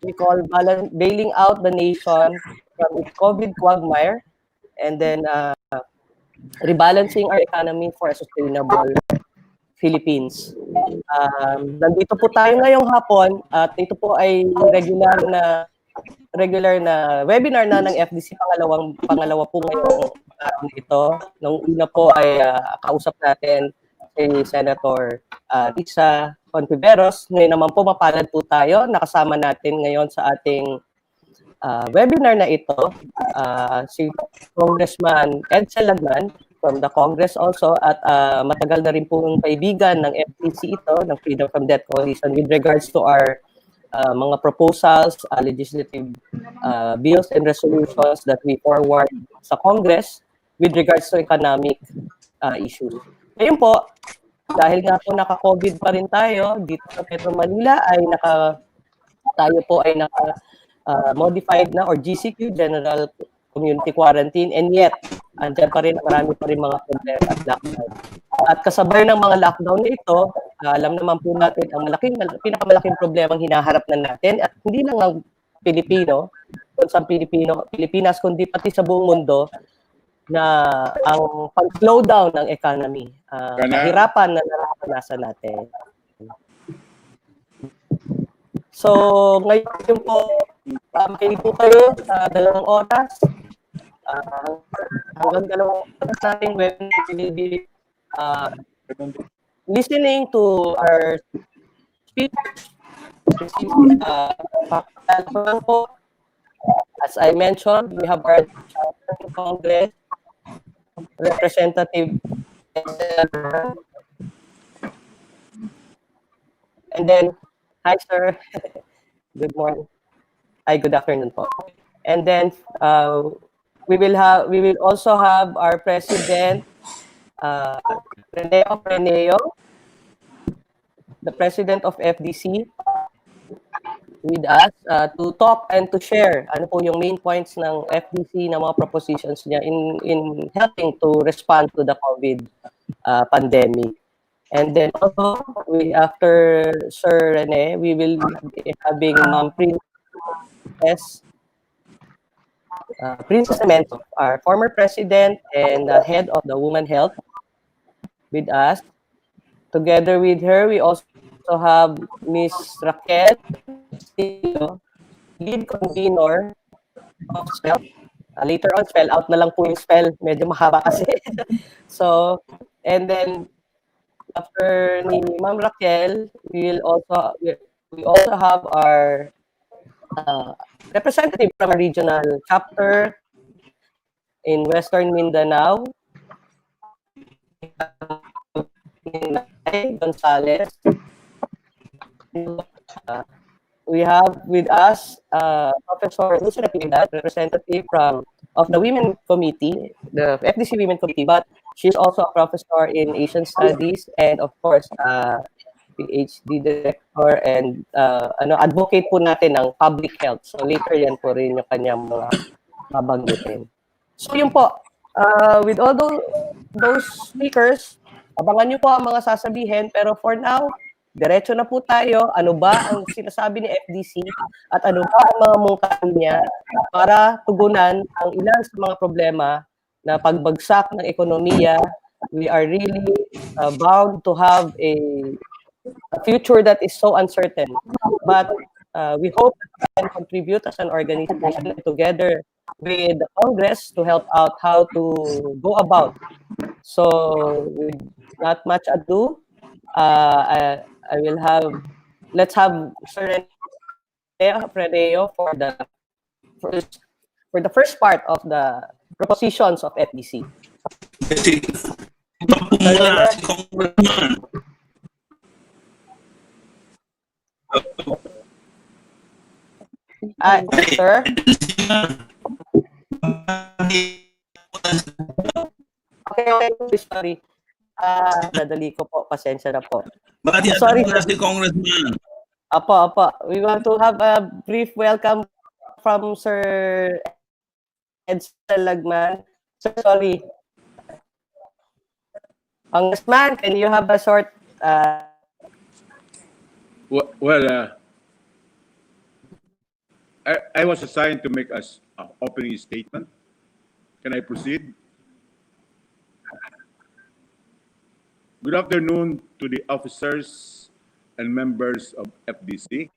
we call bailing out the nation from its COVID quagmire, and then rebalancing our economy for a sustainable Philippines. Nandito po tayo ngayong hapon at ito po ay regular na webinar na ng FDC, pangalawa po ngayong araw na ito. Nung una po ay kausap natin si Senator Risa Contiveros. Ngayon naman po mapalad po tayo. Nakasama natin ngayon sa ating webinar na ito si Congressman Edsel Lagman from the Congress also, at matagal na rin pong kaibigan ng FTC ito, ng Freedom from Debt Coalition, with regards to our mga proposals, legislative bills and resolutions that we forward sa Congress with regards to economic issues. Ngayon po, dahil nga po naka-COVID pa rin tayo, dito sa Metro Manila ay tayo po ay modified na or GCQ, General Community Quarantine, and yet andyan pa rin, marami pa rin mga problema at lockdown. At kasabay ng mga lockdown na ito, alam naman po natin ang pinakamalaking problema ang hinaharap na natin, at hindi lang ang Pilipinas, kundi pati sa buong mundo, na ang pag-slowdown ng economy, kahirapan na naranasan natin. So, ngayon po, makinig po kayo sa 2 oras. Hanggang 2 oras natin webinar, will be listening to our speakers. As I mentioned, we have our Congress Representative, and then, hi sir, good morning. Good afternoon po. And then we will also have our President Reneo, the President of FDC, with us to talk and to share ano po yung main points ng FDC na mga propositions niya in helping to respond to the COVID pandemic. And then also, after Sir Rene, we will be having Princess Cemento, our former president and head of the Women Health, with us. Together with her, we also have Miss Raquel, lead convener of SPEL. Later on, spell out na lang po yung spell. Medyo mahaba kasi. So, and then, after ni Ma'am Raquel, we also have our representative from a regional chapter in Western Mindanao, Gonzales. We have with us Professor Lucia Piedad, representative of the Women Committee, the FDC Women Committee, but she's also a professor in Asian Studies and of course PhD director and advocate po natin ng public health. So later yan po rin yung kanyang mga babanggitin. So yun po, with all those speakers, abangan nyo po ang mga sasabihin, pero for now, diretso na po tayo. Ano ba ang sinasabi ni FDC at ano ba ang mga mungkahin niya para tugunan ang ilan sa mga problema na pagbagsak ng ekonomiya. We are really bound to have a future that is so uncertain. But we hope that we can contribute as an organization together with the Congress to help out how to go about. So, with not much ado, let's have Sir Reneo for the first part of the propositions of FDC. Sir? Okay, sorry. Nadali ko po, pasensya na po. Sorry, si Congressman. Apo. We want to have a brief welcome from Sir Edsel Lagman. Sir, sorry. Congressman, can you have a short... I was assigned to make us an opening statement. Can I proceed? Good afternoon to the officers and members of FDC,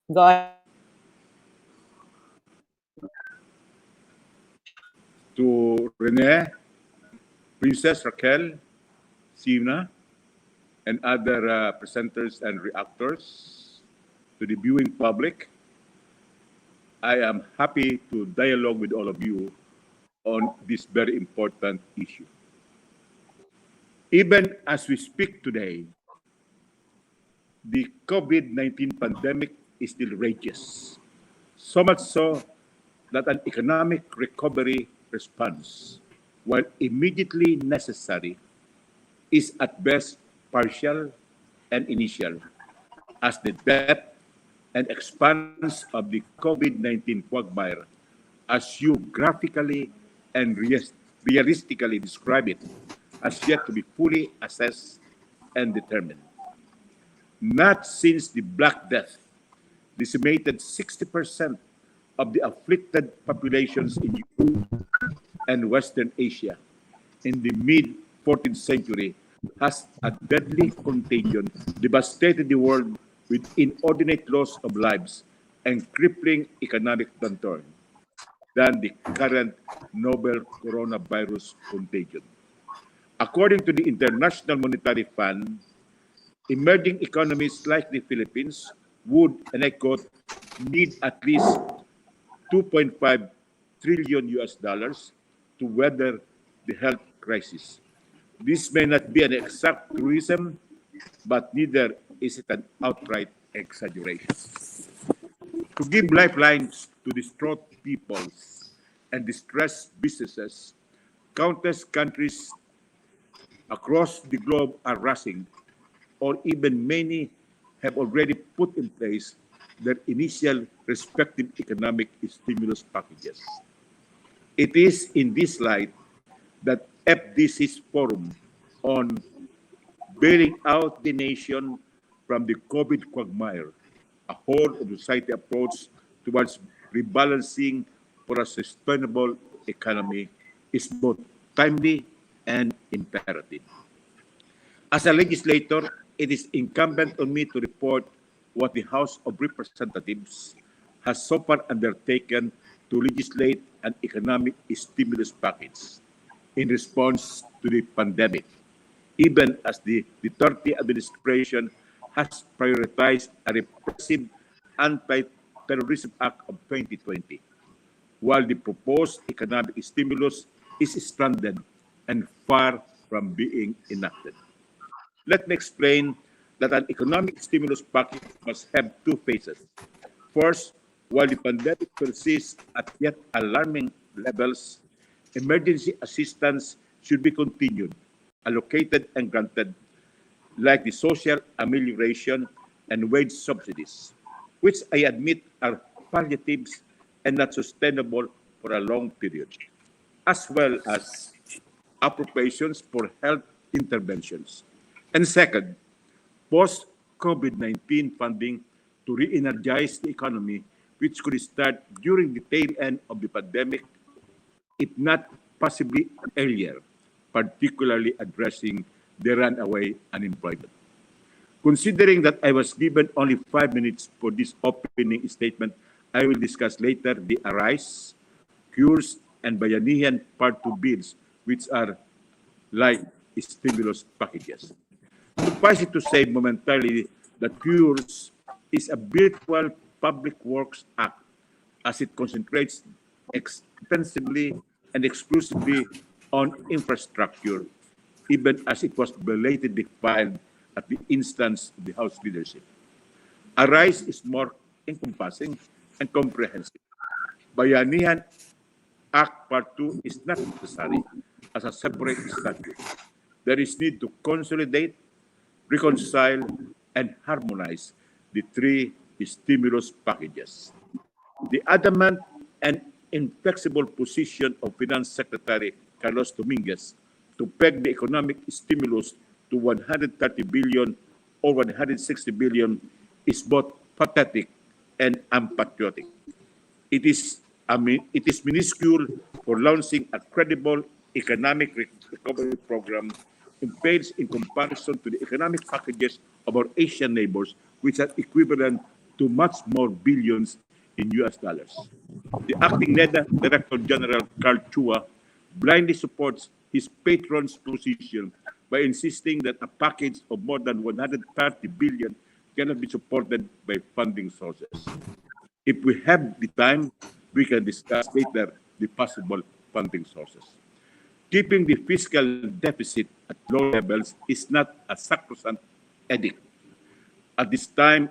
Go ahead. to Rene, Princess Raquel, Sina, and other presenters and reactors, to the viewing public. I am happy to dialogue with all of you on this very important issue. Even as we speak today, the COVID-19 pandemic is still rages. So much so that an economic recovery response, while immediately necessary, is at best partial and initial, as the depth and expanse of the COVID-19 quagmire, as you graphically and realistically describe it, has yet to be fully assessed and determined. Not since the Black Death decimated 60% of the afflicted populations in Europe and Western Asia in the mid-14th century has a deadly contagion devastated the world with inordinate loss of lives and crippling economic downturn than the current novel coronavirus contagion. According to the International Monetary Fund, emerging economies like the Philippines would, and I quote, need at least 2.5 trillion US dollars to weather the health crisis. This may not be an exact truism, but neither is it an outright exaggeration. To give lifelines to distraught peoples and distressed businesses, countless countries across the globe are rushing, or even many have already put in place their initial respective economic stimulus packages. It is in this light that FDC's forum on bailing out the nation from the COVID quagmire, a whole of society approach towards rebalancing for a sustainable economy, is both timely and imperative. As a legislator, it is incumbent on me to report what the House of Representatives has so far undertaken to legislate an economic stimulus package in response to the pandemic, even as the Duterte administration has prioritized a repressive Anti-Terrorism Act of 2020, while the proposed economic stimulus is stranded and far from being enacted. Let me explain that an economic stimulus package must have two phases. First, while the pandemic persists at yet alarming levels, emergency assistance should be continued, allocated, and granted, like the social amelioration and wage subsidies, which I admit are palliatives and not sustainable for a long period, as well as appropriations for health interventions. And second, post-COVID-19 funding to re-energize the economy, which could start during the tail end of the pandemic, if not possibly earlier, particularly addressing the runaway unemployment. Considering that I was given only 5 minutes for this opening statement, I will discuss later the Arise, Cures, and Bayanihan Part 2 bills, which are like stimulus packages. Suffice it to say momentarily that Cures is a virtual public works act as it concentrates extensively and exclusively on infrastructure, even as it was belatedly filed at the instance of the House leadership. Arise is more encompassing and comprehensive. Bayanihan Act Part 2 is not necessary as a separate statute. There is need to consolidate, reconcile, and harmonize the three stimulus packages. The adamant and inflexible position of Finance Secretary Carlos Dominguez to peg the economic stimulus to 130 billion or 160 billion is both pathetic and unpatriotic. it is minuscule for launching a credible economic recovery program impairs in comparison to the economic packages of our Asian neighbors, which are equivalent to much more billions in US dollars. The acting NEDA Director General Carl Chua blindly supports his patron's position by insisting that a package of more than 130 billion cannot be supported by funding sources. If we have the time, we can discuss later the possible funding sources. Keeping the fiscal deficit at low levels is not a sacrosanct edict. At this time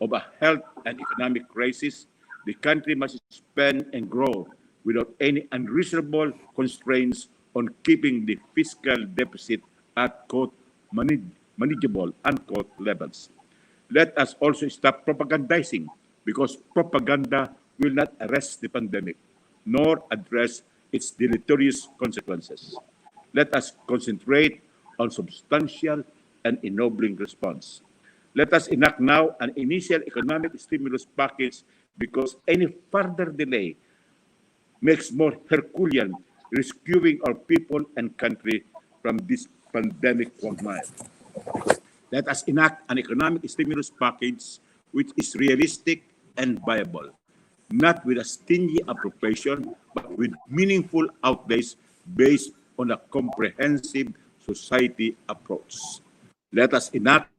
of a health and economic crisis, the country must spend and grow without any unreasonable constraints on keeping the fiscal deficit at quote, manageable unquote levels. Let us also stop propagandizing because propaganda will not arrest the pandemic nor address its deleterious consequences. Let us concentrate on substantial and ennobling response. Let us enact now an initial economic stimulus package because any further delay makes more Herculean rescuing our people and country from this pandemic quagmire. Let us enact an economic stimulus package which is realistic and viable, not with a stingy appropriation, but with meaningful outlays based on a comprehensive society approach. Let us enact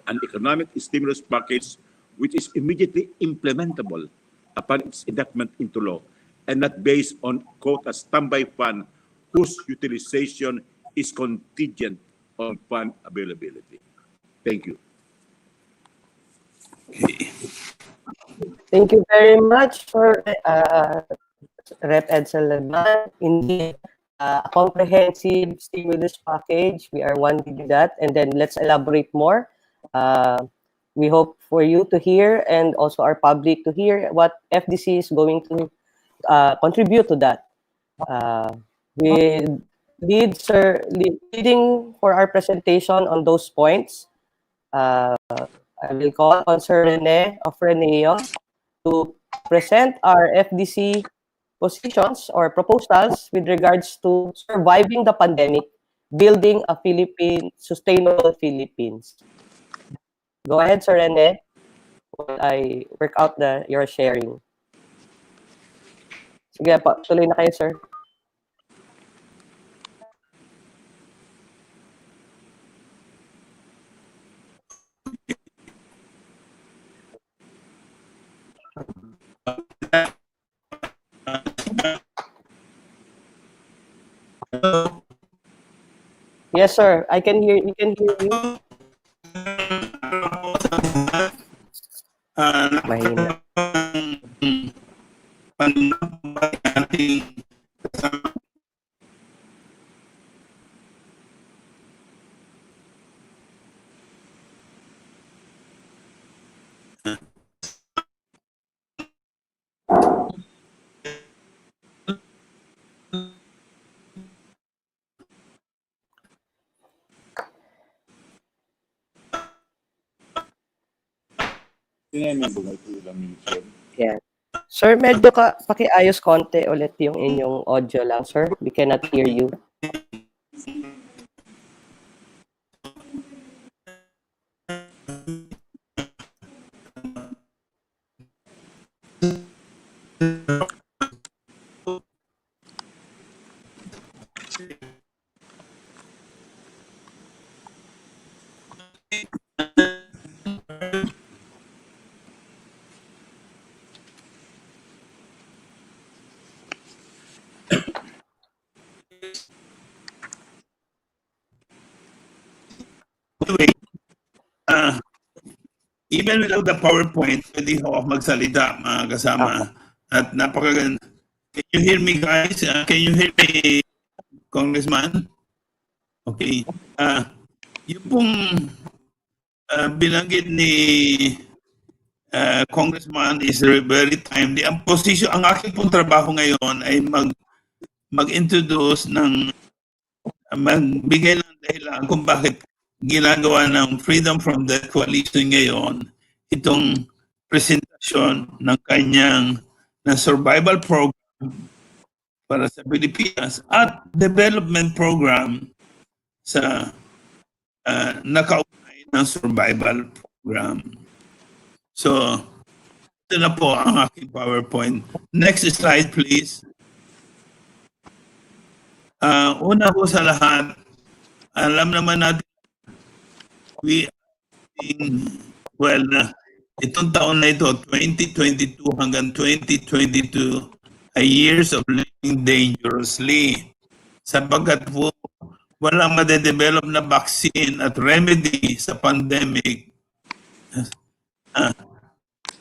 an economic stimulus package which is immediately implementable upon its enactment into law and not based on, quote, a standby fund whose utilization is contingent on fund availability. Thank you. Thank you very much for Rep. Edsel Ledman. Indeed, a comprehensive stimulus package. We are wanting to do that. And then let's elaborate more. We hope for you to hear and also our public to hear what FDC is going to contribute to that. We leading for our presentation on those points. I will call on Sir Rene of Reneo to present our FDC positions or proposals with regards to surviving the pandemic, building a sustainable Philippines. Go ahead, Sir Rene, while I work out your sharing. Sige po, tuloy na kayo, sir. Yes, sir. I can hear. We can hear you. Mahina. Yeah. Sir, medyo pakiayos konti ulit yung inyong audio lang, sir. We cannot hear you. Even without the PowerPoint, pwede ako magsalita, mga kasama. At napakaganda. Can you hear me, guys? Can you hear me, Congressman? Okay. Yung pong binanggit ni Congressman is very timely. Ang aking pong trabaho ngayon ay mag-introduce ng magbigay ng dahilan kung bakit ginagawa ng Freedom from Death Coalition ngayon itong presentasyon ng kanyang na survival program para sa Pilipinas at development program sa nakaugnay ng survival program. So, ito na po ang aking PowerPoint. Next slide, please. Una po sa lahat, alam naman natin, we itong taon na ito, 2022 hanggang 2022, ay years of living dangerously. Sapagkat po, walang madedevelop na vaccine at remedy sa pandemic.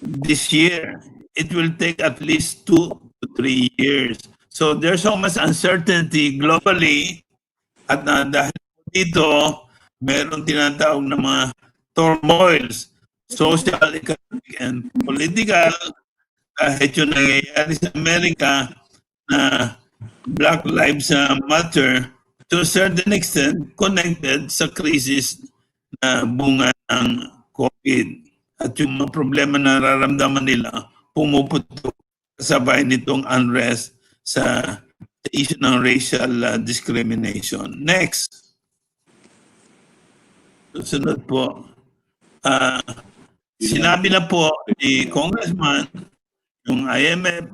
This year, it will take at least 2 to 3 years. So there's so much uncertainty globally at dahil dito, meron tinatawag na mga turmoils, social, economic, and political, kahit yung nangyayari sa Amerika na Black Lives Matter, to a certain extent, connected sa krisis na bunga ng COVID. At yung mga problema na nararamdaman nila, pumuputok kasabay nitong unrest sa issue ng racial discrimination. Next. Susunod po. Sinabi na po ni Congressman, yung IMF,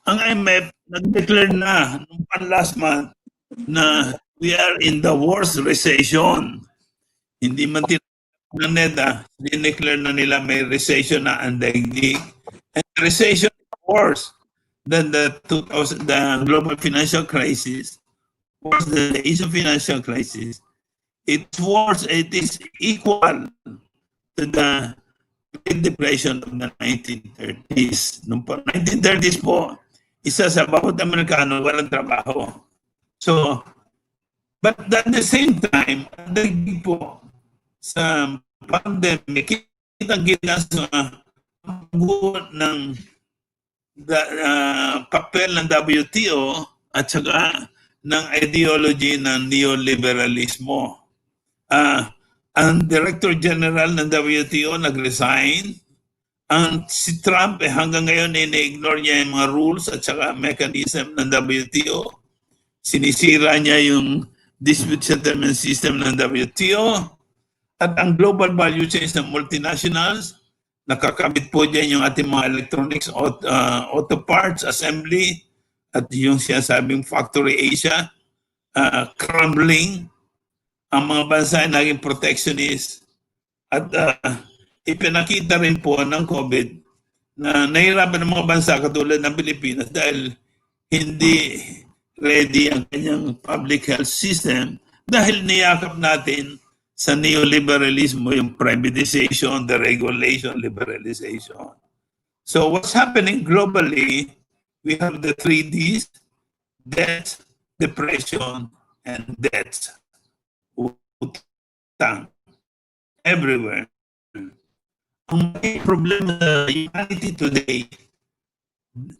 ang IMF nag-declare na nung last month na we are in the worst recession. Hindi man tinatawag na NEDA, dineclare na nila may recession na ang daigdig. And recession is worse than the global financial crisis, worse than the Asian financial crisis. It's worse, it is equal to the Great Depression of the 1930s. Noong 1930s po, isa sa bawat Amerikano walang trabaho. So, but at the same time, dahil po sa pandemic, kitang-kita sa pagbuo ng papel ng WTO at saka ng ideology ng neoliberalismo. Ang Director General ng WTO nag-resign. Ang si Trump hanggang ngayon ina-ignore niya yung mga rules at saka mechanism ng WTO. Sinisira niya yung dispute settlement system ng WTO. At ang global value chains ng multinationals, nakakabit po dyan yung ating mga electronics, auto parts, assembly, at yung sinasabing Factory Asia, crumbling. Ang mga bansa ay naging protectionist. At ipinakita rin po ng COVID na nahirapan ng mga bansa katulad ng Pilipinas dahil hindi ready ang kanyang public health system dahil niyakap natin sa neoliberalismo yung privatization, deregulation, liberalization. So what's happening globally, we have the 3 Ds, debt, depression, and debts. Utang. Everywhere. Ang may problema sa humanity today,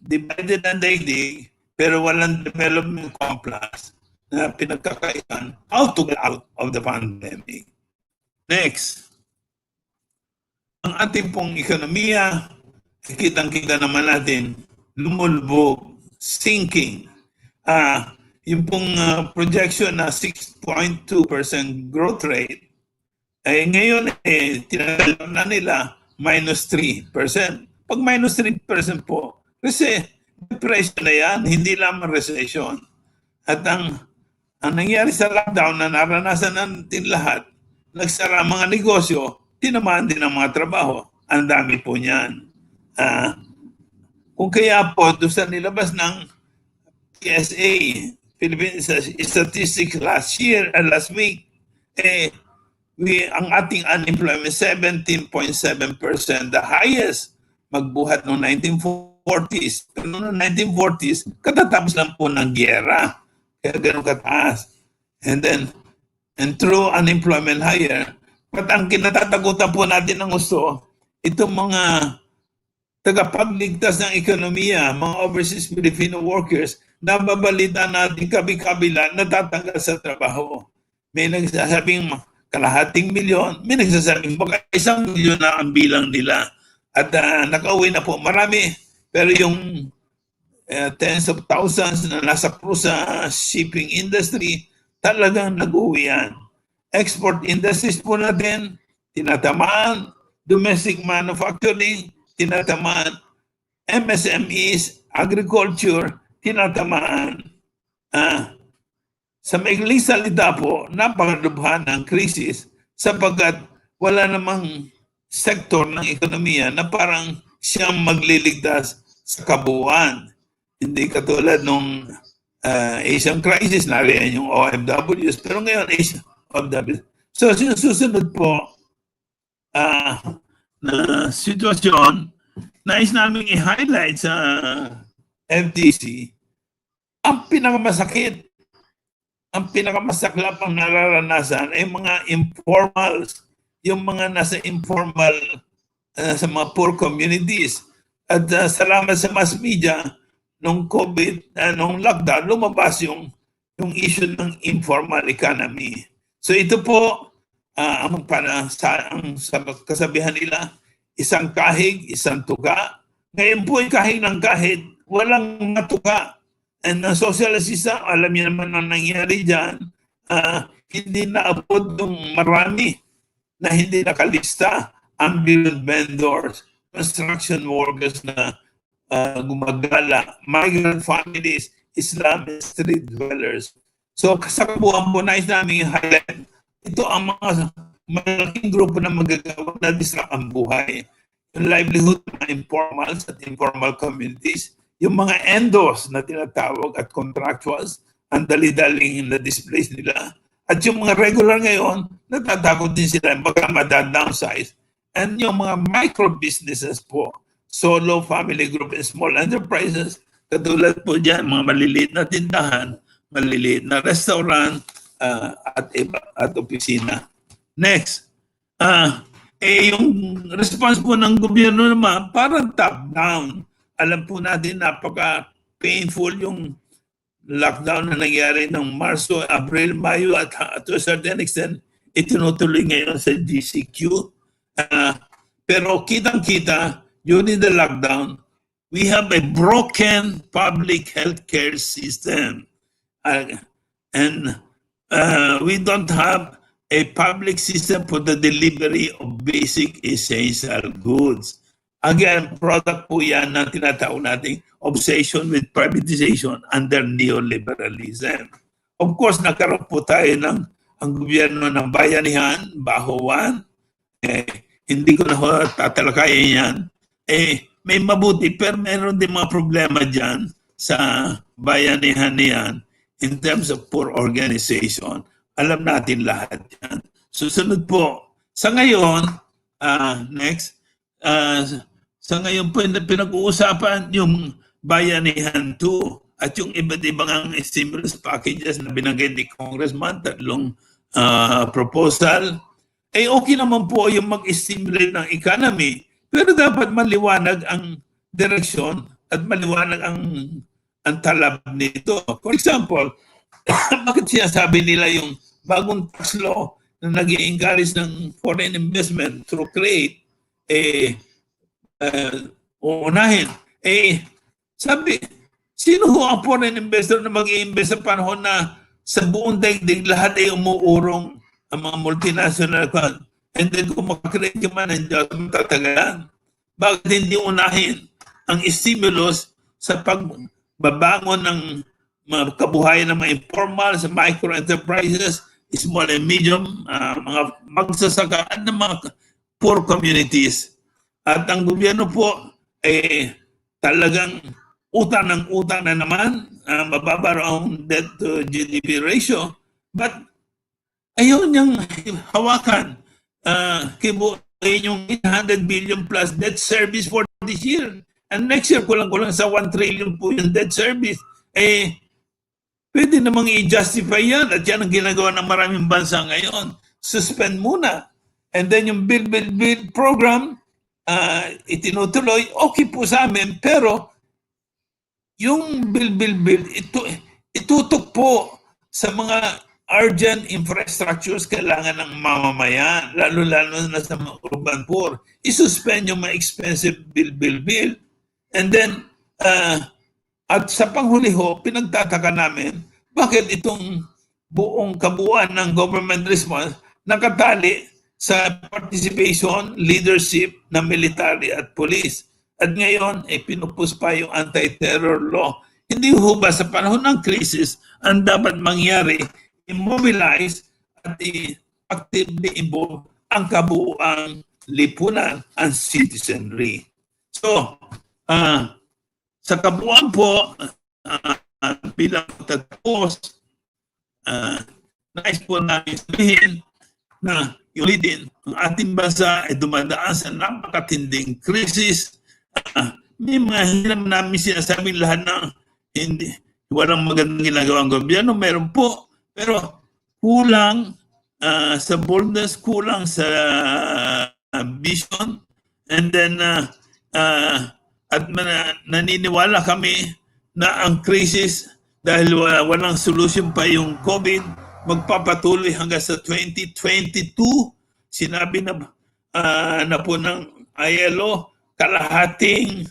divided ang daigdig, pero walang development complex na pinagkakaitan how to get out of the pandemic. Next. Ang ating pong ekonomiya, kitang-kita naman natin, lumulbog, sinking. Yung pong projection na 6.2% growth rate, ay ngayon tinatala na nila minus 3%. Pag minus 3% po, kasi depression na yan, hindi lamang recession. At ang nangyari sa lockdown na naranasan natin lahat, nagsara mga negosyo, tinamaan din ang mga trabaho. Ang dami po niyan. Kung kaya po, doon sa nilabas ng PSA, Philippine Statistics last week, ang ating unemployment 17.7%, the highest magbuhat noong 1940s. Pero noong 1940s, katatapos lang po ng gyera. Kaya ganun kataas. And through unemployment higher, at ang kinatatakutan po natin ng gusto, itong mga tagapagligtas ng ekonomiya, mga overseas Filipino workers, nababalita natin kabi-kabila natatanggal sa trabaho. May nagsasabing 250,000, may nagsasabing baka 1 milyon na ang bilang nila. At nakauwi na po marami, pero yung tens of thousands na nasa cruise shipping industry, talagang nag-uwi yan. Export industries po natin, tinatamaan. Domestic manufacturing, tinatamaan. MSMEs, agriculture, tinatamaan. Sa maikling salita po, napakalubha ng krisis sapagkat wala namang sektor ng ekonomiya na parang siyang magliligtas sa kabuuan. Hindi katulad nung Asian crisis, nariyan yung OFWs, pero ngayon Asian OFWs. So, susunod po na sitwasyon, nais namin i-highlight sa FTC, ang pinakamasakit, ang pinakamasaklap ang nararanasan ay mga informals, yung mga nasa informal sa mga poor communities. At salamat sa mass media, nung COVID, nung lockdown, lumabas yung issue ng informal economy. So ito po, ang kasabihan nila, isang kahig, isang tuga. Ngayon po ay kahig ng kahig, walang matuka. And ang socialist system, alam niyo naman ang nangyari dyan, hindi naabot ng marami na hindi nakalista. Ambulant vendors, construction workers na gumagala, migrant families, Islamic street dwellers. So sa kabuuan po, nais namin i-highlight, ito ang mga malaking grupo na magagawa na disrupt ang buhay. Yung livelihood ng mga informals at informal communities, yung mga endos na tinatawag at contractuals, ang dali-daling na-displace nila. At yung mga regular ngayon, natatakot din sila baka mada-downsize. And yung mga micro-businesses po, solo, family group, and small enterprises, katulad po dyan, mga maliliit na tindahan, maliliit na restaurant, at opisina. Next, yung response po ng gobyerno naman, parang top-down. Alam po natin, napaka-painful yung lockdown na nangyari ng Marso, Abril, Mayo, at to a certain extent, itinutuloy ngayon sa GCQ. Pero kitang-kita, during the lockdown, we have a broken public healthcare system. And we don't have a public system for the delivery of basic essential goods. Again, product po yan na tinatawag natin obsession with privatization under neoliberalism. Of course, nagkaroon po tayo ng ang gobyerno ng bayanihan, bahuan. Hindi ko na tatalakayin yan. May mabuti, pero meron din mga problema dyan sa bayanihan niyan in terms of poor organization. Alam natin lahat yan. Susunod po, sa ngayon, next, sa ngayon po, pinag-uusapan yung Bayanihan 2 at yung iba't ibang stimulus packages na binanggit ni Congressman, tatlong proposal. Okay naman po yung mag-stimulate ng economy, pero dapat maliwanag ang direksyon at maliwanag ang talab nito. For example, bakit sinasabi nila yung bagong tax law na nag-i-encourage ng foreign investment through CREATE, uunahin. Sabi, sino ho ang foreign investor na mag-i-invest sa panahon na sa buong daigdig lahat ay umuurong ang mga multinational fund? And then kung makakreate yung manager, matatagalan. Bakit hindi unahin ang stimulus sa pagbabangon ng mga kabuhayan ng mga informal, sa micro-enterprises, small and medium, mga magsasaka at ng mga poor communities. At ang gobyerno po talagang utang ng utang na naman, mababa ang debt to GDP ratio, but ayaw niyang hawakan. Kibuhin yung 800 billion plus debt service for this year. And next year, kulang-kulang sa 1 trillion po yung debt service. Pwede namang i-justify yan at yan ang ginagawa ng maraming bansa ngayon. Suspend muna. And then yung build program, itinutuloy, okay po sa amin, pero yung build, itutok po sa mga urgent infrastructures kailangan ng mamamayan, lalo-lalo na sa mga urban poor. I-suspend yung mga expensive build. And then, At sa panghuli ho, pinagtataka namin, bakit itong buong kabuuan ng government response nakatali sa participation, leadership ng military at police. At ngayon, pinupus pa yung anti-terror law. Hindi ho ba sa panahon ng krisis, ang dapat mangyari, immobilize at actively involve ang kabuuang lipunan, ang citizenry. So, sa kabuuan po, bilang tatapos, nais po namin sabihin na ulitin, ang ating bansa ay dumadaan sa napakatinding krisis. May mga hindi naman namin sinasabing lahat ng walang magandang ginagawa ang gobyerno. Meron po, pero kulang sa boldness, kulang sa vision, and then at naniniwala kami na ang krisis, dahil walang solution pa yung COVID, magpapatuloy hanggang sa 2022. Sinabi na po ng ILO, kalahating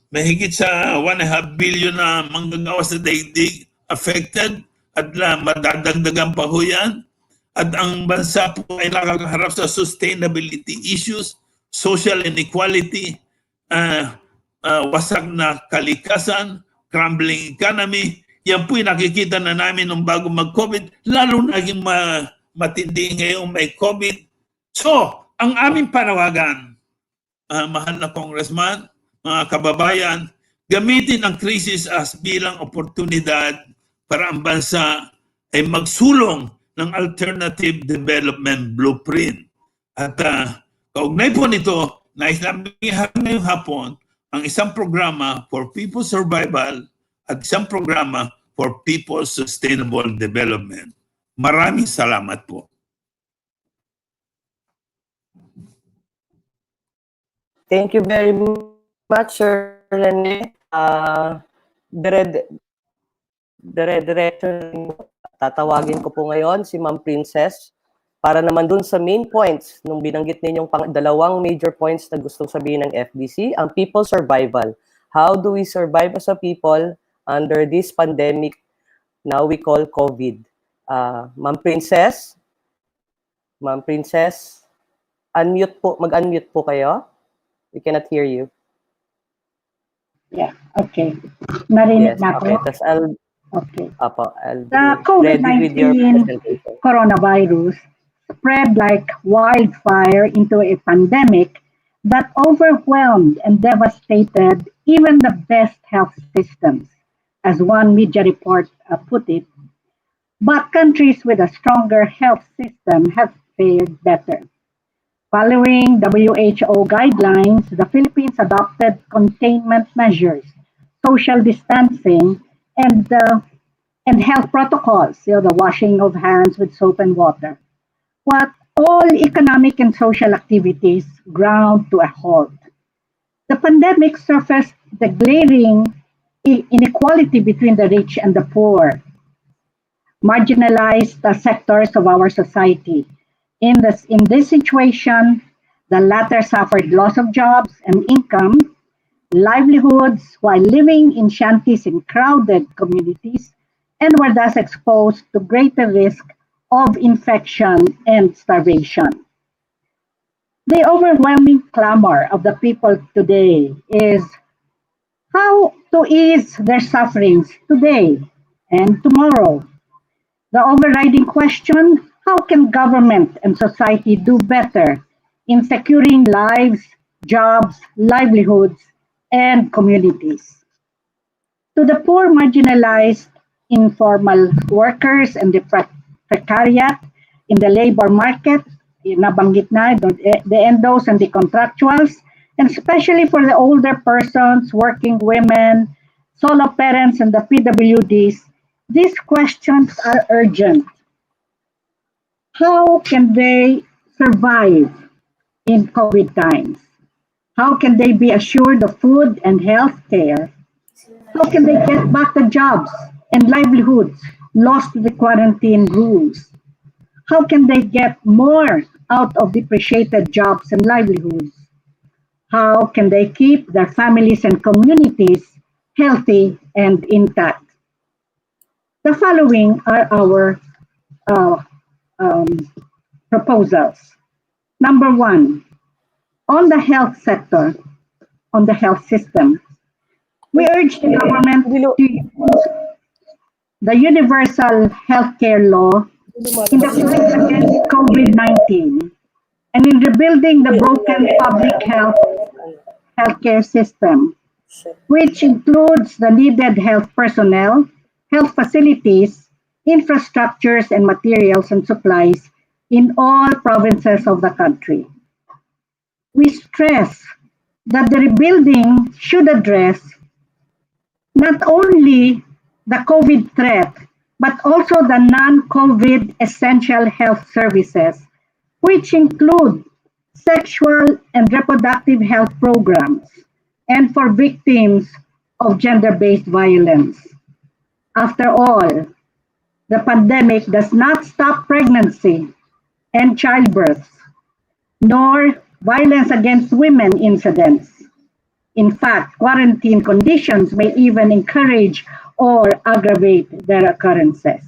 mahigit sa 1.5 billion na manggagawa sa daigdig affected, at madadagdagan pa ho yan. At ang bansa po ay nakakaharap sa sustainability issues, social inequality, wasak na kalikasan, crumbling economy. Yan po yung nakikita na namin nung bago mag-COVID, lalo naging matindi ngayong may COVID. So, ang aming panawagan, mahal na Congressman, mga kababayan, gamitin ang krisis as bilang oportunidad para ang bansa ay magsulong ng alternative development blueprint. At kaugnay po nito, nais namin ngayong hapon ang isang programa for people's survival at isang programa for people's sustainable development. Maraming salamat po. Thank you very much, Sir Rene. Diretso, tatawagin ko po ngayon si Ma'am Princess para naman dun sa main points nung binanggit ninyong dalawang major points na gustong sabihin ng FDC, ang people survival. How do we survive as a people under this pandemic now we call COVID? Ma'am Princess, unmute po, mag-unmute po kayo. We cannot hear you. Yeah, okay. Narinig Yes, na okay. ako. Okay. I'll The be ready with your COVID-19 presentation. coronavirus spread like wildfire into a pandemic that overwhelmed and devastated even the best health systems, as one media report put it. But countries with a stronger health system have fared better. Following WHO guidelines, the Philippines adopted containment measures, social distancing, and health protocols, the washing of hands with soap and water. But all economic and social activities ground to a halt. The pandemic surfaced the glaring inequality between the rich and the poor, marginalized sectors of our society. In this situation, the latter suffered loss of jobs and income, livelihoods while living in shanties in crowded communities, and were thus exposed to greater risk of infection and starvation. The overwhelming clamor of the people today is how to ease their sufferings today and tomorrow. The overriding question, how can government and society do better in securing lives, jobs, livelihoods, and communities? To the poor, marginalized, informal workers and the precariat in the labor market, nabanggit na, the endos and the contractuals, and especially for the older persons, working women, solo parents, and the PWDs, these questions are urgent. How can they survive in COVID times? How can they be assured of food and health care? How can they get back the jobs and livelihoods lost to the quarantine rules? How can they get more out of depreciated jobs and livelihoods? How can they keep their families and communities healthy, and intact. The following are our uh, um, proposals. Number one, on the health sector, on the health system, we urge the government Hindi to use the universal healthcare law in the fight against COVID-19 and in rebuilding the broken public healthcare system, which includes the needed health personnel, health facilities, infrastructures, and materials and supplies in all provinces of the country. We stress that the rebuilding should address not only the COVID threat, but also the non-COVID essential health services, which include sexual and reproductive health programs, and for victims of gender-based violence. After all, the pandemic does not stop pregnancy and childbirth, nor violence against women incidents. In fact, quarantine conditions may even encourage or aggravate their occurrences.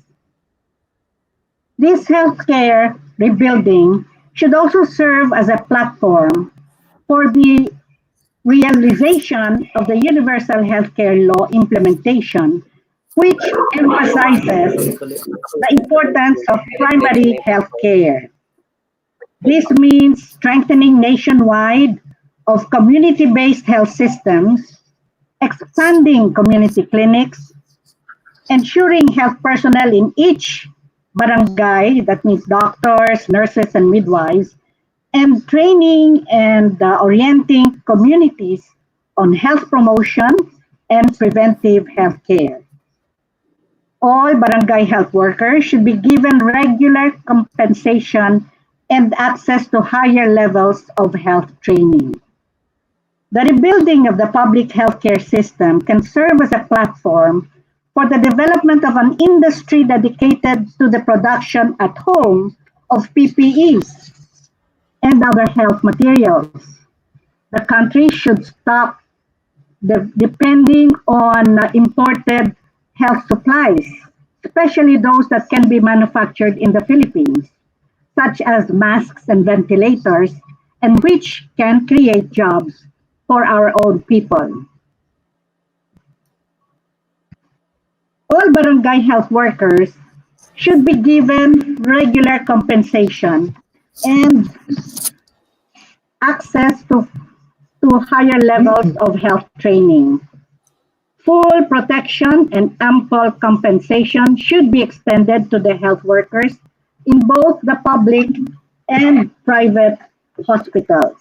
This healthcare rebuilding should also serve as a platform for the realization of the universal healthcare law implementation, which emphasizes the importance of primary health care. This means strengthening nationwide of community-based health systems, expanding community clinics, ensuring health personnel in each barangay, that means doctors, nurses, and midwives, and training and orienting communities on health promotion and preventive health care. All barangay health workers should be given regular compensation and access to higher levels of health training. The rebuilding of the public healthcare system can serve as a platform for the development of an industry dedicated to the production at home of PPEs and other health materials. The country should stop depending on imported health supplies, especially those that can be manufactured in the Philippines, such as masks and ventilators, and which can create jobs for our own people. All barangay health workers should be given regular compensation and access to higher levels of health training. Full protection and ample compensation should be extended to the health workers in both the public and private hospitals.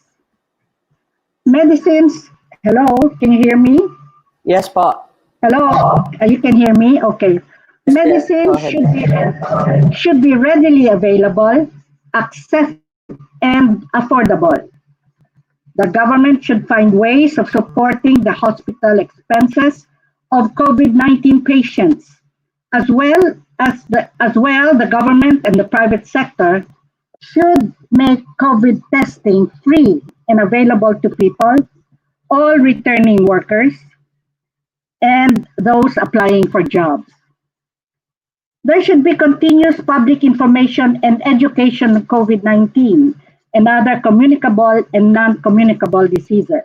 Medicines, hello, can you hear me? Yes po. Hello, you can hear me? Okay. Yes, go Medicines ahead. should be readily available, accessible, and affordable. The government should find ways of supporting the hospital expenses of COVID-19 patients, as well the government and the private sector should make COVID testing free and available to people, all returning workers, and those applying for jobs. There should be continuous public information and education on COVID-19 and other communicable and non-communicable diseases.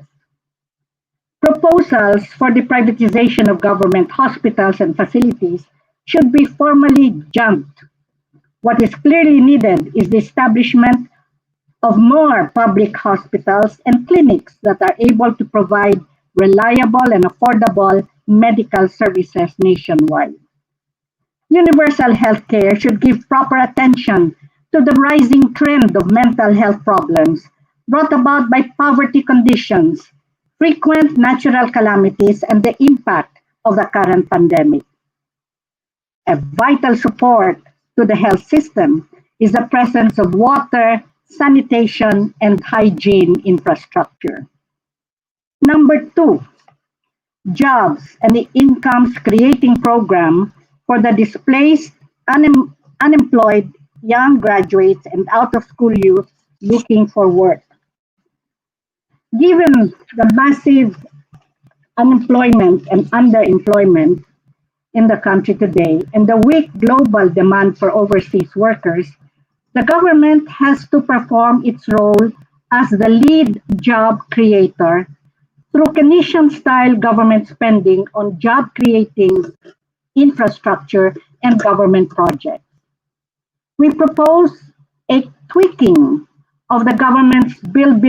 Proposals for the privatization of government hospitals and facilities should be formally junked. What is clearly needed is the establishment of more public hospitals and clinics that are able to provide reliable and affordable medical services nationwide. Universal healthcare should give proper attention to the rising trend of mental health problems brought about by poverty conditions, frequent natural calamities, and the impact of the current pandemic. A vital support to the health system is the presence of water, sanitation, and hygiene infrastructure. Number two, jobs and the incomes creating program for the displaced, unemployed young graduates and out of school youth looking for work. Given the massive unemployment and underemployment in the country today and the weak global demand for overseas workers, the government has to perform its role as the lead job creator through Keynesian-style government spending on job-creating infrastructure and government projects. We propose a tweaking of the government's Build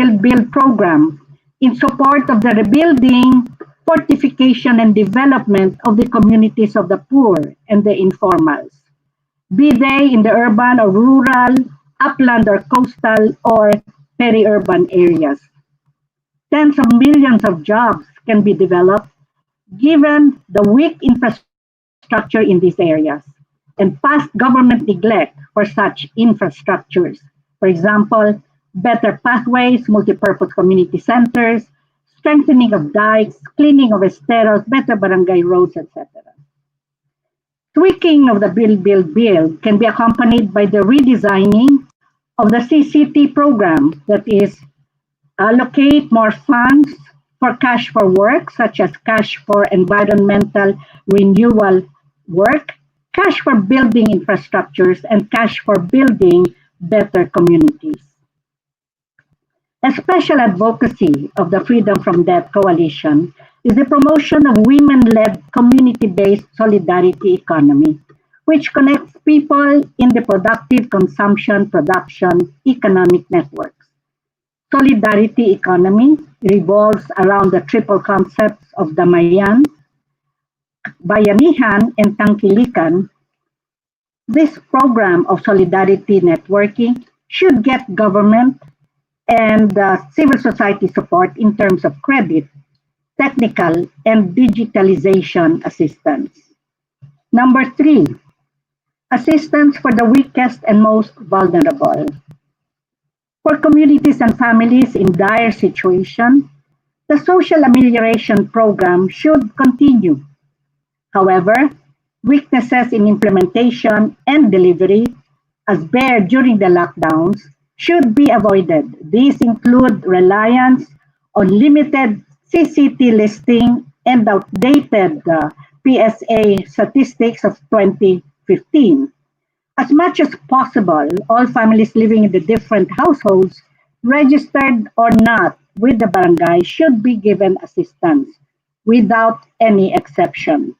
program in support of the rebuilding, fortification, and development of the communities of the poor and the informals, be they in the urban or rural, upland or coastal, or peri-urban areas. Tens of millions of jobs can be developed given the weak infrastructure in these areas and past government neglect for such infrastructures. For example, better pathways, multipurpose community centers, strengthening of dikes, cleaning of esteros, better barangay roads, etc. Tweaking of the Build can be accompanied by the redesigning of the CCT program, that is, allocate more funds for cash for work, such as cash for environmental renewal work, cash for building infrastructures, and cash for building better communities. A special advocacy of the Freedom from Debt Coalition is the promotion of women-led community-based solidarity economy, which connects people in the productive consumption production economic networks. Solidarity economy revolves around the triple concepts of Damayan, Bayanihan, and Tangkilikan. This program of solidarity networking should get government and civil society support in terms of credit, technical, and digitalization assistance. Number 3, assistance for the weakest and most vulnerable. For communities and families in dire situation, the social amelioration program should continue. However, weaknesses in implementation and delivery, as bared during the lockdowns, should be avoided. These include reliance on limited CCT listing and outdated PSA statistics of 2015. As much as possible, all families living in the different households, registered or not with the barangay, should be given assistance without any exception.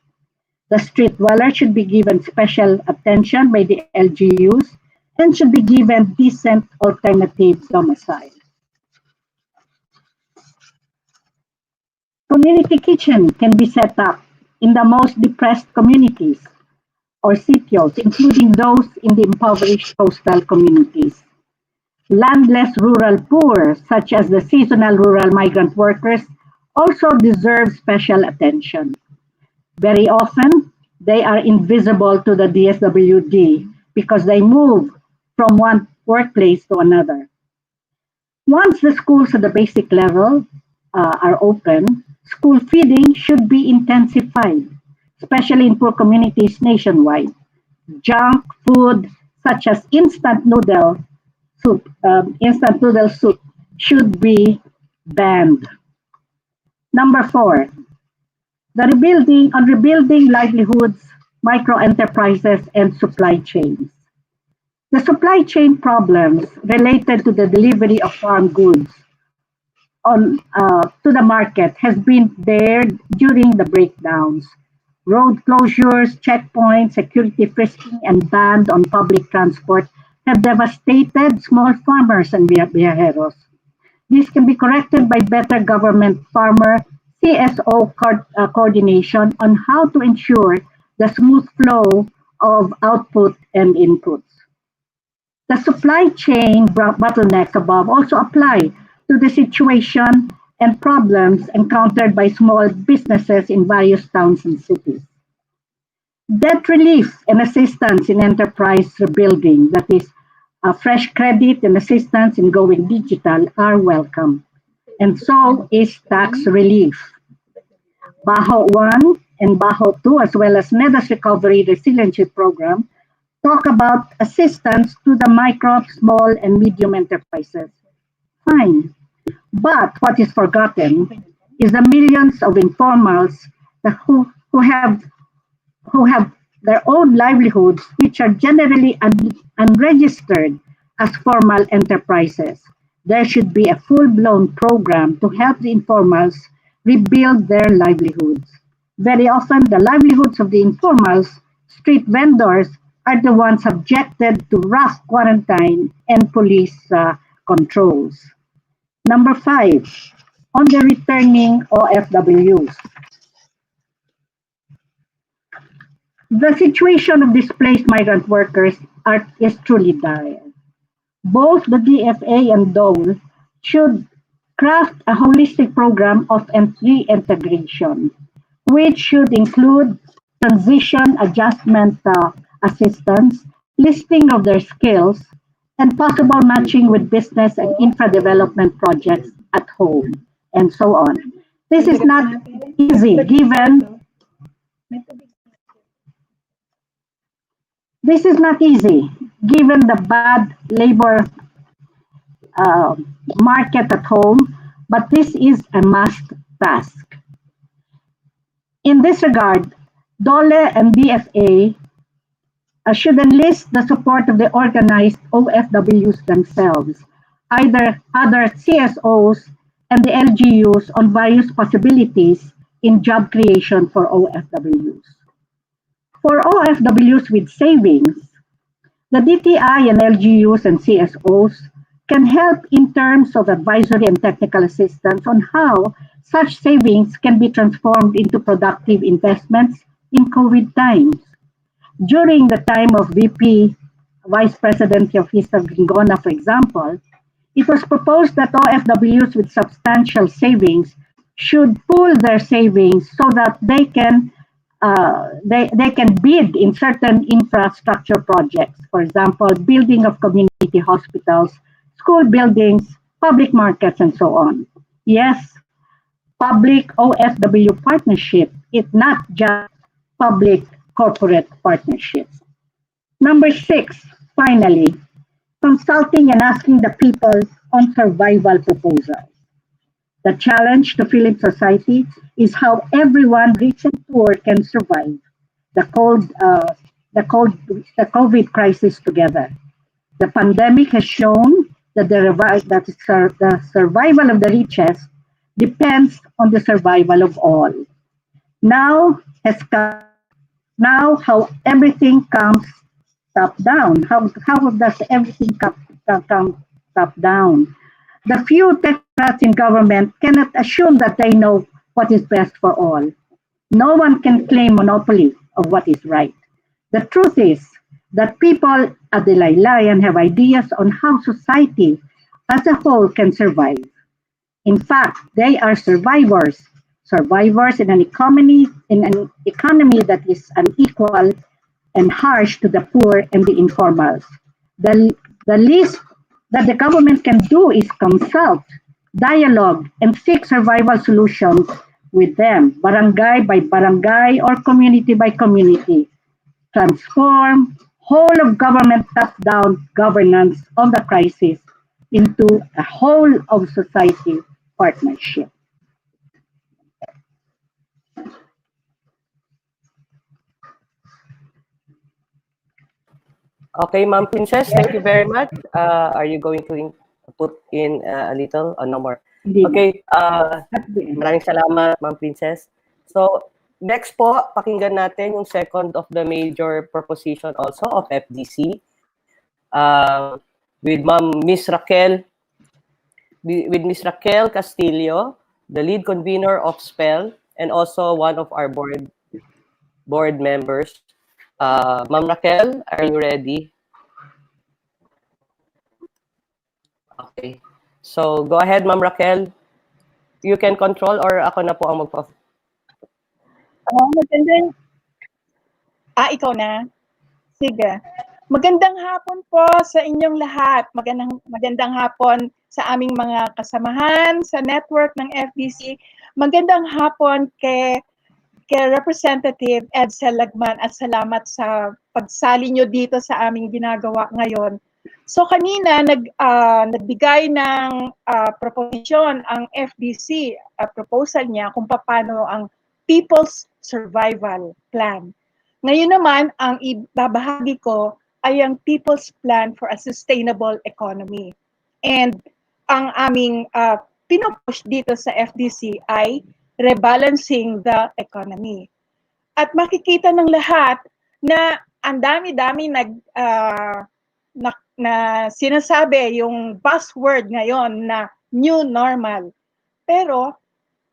The street dweller should be given special attention by the LGUs and should be given decent alternative domicile. Community kitchen can be set up in the most depressed communities or sitios, including those in the impoverished coastal communities. Landless rural poor, such as the seasonal rural migrant workers, also deserve special attention. Very often, they are invisible to the DSWD because they move from one workplace to another. Once the schools at the basic level are open, school feeding should be intensified, especially in poor communities nationwide. Junk food such as instant noodle soup should be banned. Number 4, rebuilding livelihoods, micro-enterprises, and supply chains. The supply chain problems related to the delivery of farm goods to the market has been there during the breakdowns. Road closures, checkpoints, security frisking, and bans on public transport have devastated small farmers and viajeros. This can be corrected by better government farmer CSO coordination on how to ensure the smooth flow of output and inputs. The supply chain bottlenecks above also apply to the situation and problems encountered by small businesses in various towns and cities. Debt relief and assistance in enterprise rebuilding, that is, fresh credit and assistance in going digital, are welcome. And so is tax relief. Baho 1 and Baho 2, as well as NEDA's Recovery Resiliency Program, talk about assistance to the micro, small, and medium enterprises. Fine. But what is forgotten is the millions of informals that who have their own livelihoods, which are generally unregistered as formal enterprises. There should be a full-blown program to help the informals rebuild their livelihoods. Very often, the livelihoods of the informals, street vendors, are the ones subjected to rough quarantine and police controls. Number 5, on the returning OFWs. The situation of displaced migrant workers is truly dire. Both the DFA and DOLE should craft a holistic program of reintegration, which should include transition adjustment assistance, listing of their skills, and possible matching with business and infra development projects at home, and so on. This is not easy given the bad labor market at home, but this is a must task. In this regard, DOLE and DFA should enlist the support of the organized OFWs themselves, either other CSOs and the LGUs on various possibilities in job creation for OFWs. For OFWs with savings, the DTI and LGUs and CSOs can help in terms of advisory and technical assistance on how such savings can be transformed into productive investments in COVID times. During the time of VP, Vice President Teofista Gringona, for example, it was proposed that OFWs with substantial savings should pool their savings so that they can bid in certain infrastructure projects. For example, building of community hospitals, school buildings, public markets, and so on. Yes, public OFW partnership, it's not just public corporate partnerships. Number 6, finally, consulting and asking the people on survival proposals. The challenge to Philippine society is how everyone, rich and poor, can survive the COVID crisis together. The pandemic has shown that the survival of the richest depends on the survival of all. Now how everything comes top down. How does everything come top down? The few technocrats in government cannot assume that they know what is best for all. No one can claim monopoly of what is right. The truth is that people at the laylayan have ideas on how society as a whole can survive. In fact, they are survivors in an economy that is unequal and harsh to the poor and the informals. The least that the government can do is consult, dialogue, and seek survival solutions with them, barangay by barangay or community by community. Transform whole of government top-down governance on the crisis into a whole of society partnership. Okay, Ma'am Princess, thank you very much. Are you going to put in a little or no more? Hindi na. Okay, At the end. maraming salamat, Ma'am Princess. So, next po, pakinggan natin yung second of the major proposition also of FDC with Miss Raquel Castillo, the lead convener of SPEL and also one of our board members. Ma'am Raquel, are you ready? Okay. So, go ahead, Ma'am Raquel. You can control or ako na po ang Magandang... ikaw na? Sige. Magandang hapon po sa inyong lahat. Magandang hapon sa aming mga kasamahan sa network ng FDC. Magandang hapon kay Representative Edsel Lagman at salamat sa pagsali nyo dito sa aming ginagawa ngayon So kanina nagbigay ng proposyon ang FDC, proposal niya kung paano ang People's Survival Plan. Ngayon naman, ang ibabahagi ko ay ang People's Plan for a Sustainable Economy. And ang aming pinupush dito sa FDC ay Rebalancing the Economy. At makikita ng lahat na ang dami-dami na sinasabi yung buzzword ngayon na new normal. Pero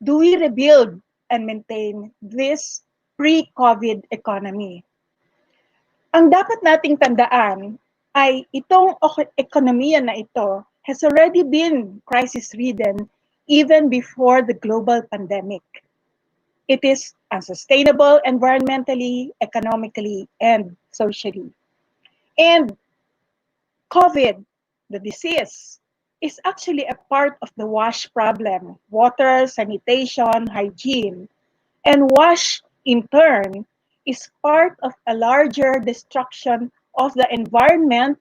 do we rebuild and maintain this pre-COVID economy? Ang dapat nating tandaan ay itong ekonomiya na ito has already been crisis-ridden even before the global pandemic. It is unsustainable environmentally, economically, and socially. And COVID, the disease, is actually a part of the WASH problem, water, sanitation, hygiene. And WASH, in turn, is part of a larger destruction of the environment,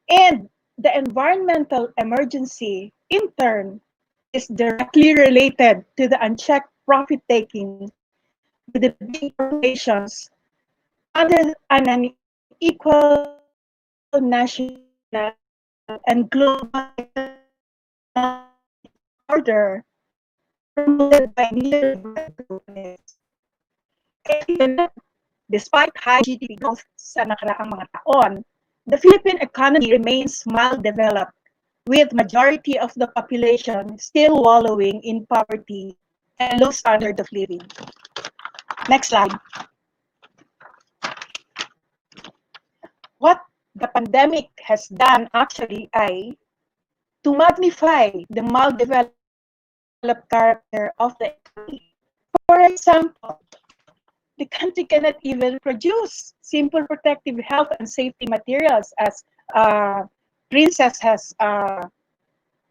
and the environmental emergency, in turn, is directly related to the unchecked profit-taking by the big corporations under an unequal national and global order promoted by neoliberal companies. Despite high GDP growth sa nakaraang mga taon, the Philippine economy remains maldeveloped, with majority of the population still wallowing in poverty and low standard of living. Next slide. What the pandemic has done actually ay to magnify the maldeveloped character of the economy. For example, the country cannot even produce simple protective health and safety materials, as Princess has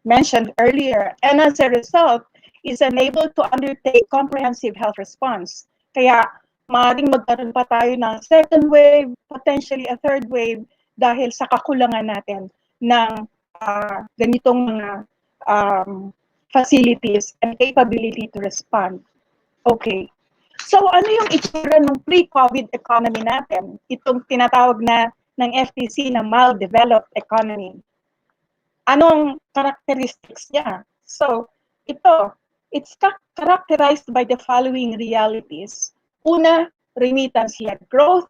mentioned earlier, and as a result, is unable to undertake comprehensive health response. Kaya maaaring magkaroon pa tayo ng second wave, potentially a third wave, dahil sa kakulangan natin ng ganitong mga facilities and capability to respond. Okay. So ano yung itsura ng pre-COVID economy natin? Itong tinatawag na ng FTC na maldeveloped economy. Anong characteristics niya? So it's characterized by the following realities. Una, remittance-led growth,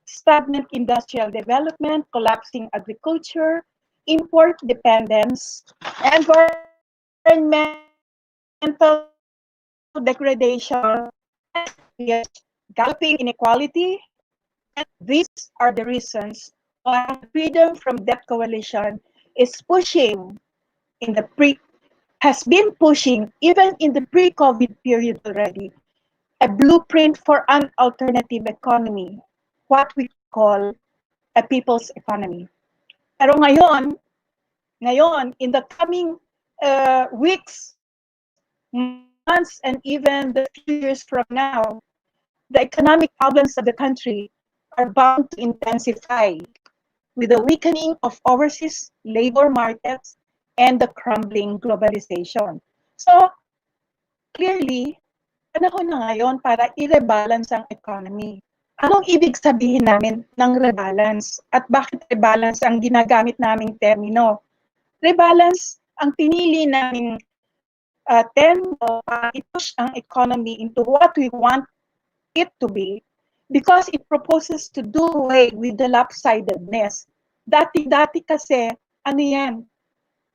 stagnant industrial development, collapsing agriculture, import dependence, environmental degradation, galloping inequality. And these are the reasons why Freedom from Debt Coalition is pushing has been pushing even in the pre-COVID period already, a blueprint for an alternative economy, what we call a people's economy. Pero ngayon, in the coming weeks, months, and even the few years from now, the economic problems of the country are bound to intensify with the weakening of overseas labor markets and the crumbling globalization. So, clearly, panahon na ngayon para i-rebalance ang economy. Anong ibig sabihin namin ng rebalance? At bakit rebalance ang ginagamit naming termino? Rebalance ang pinili naming termino para i-push ang economy into what we want it to be, because it proposes to do away with the lopsidedness. Dati kasi, ano yan?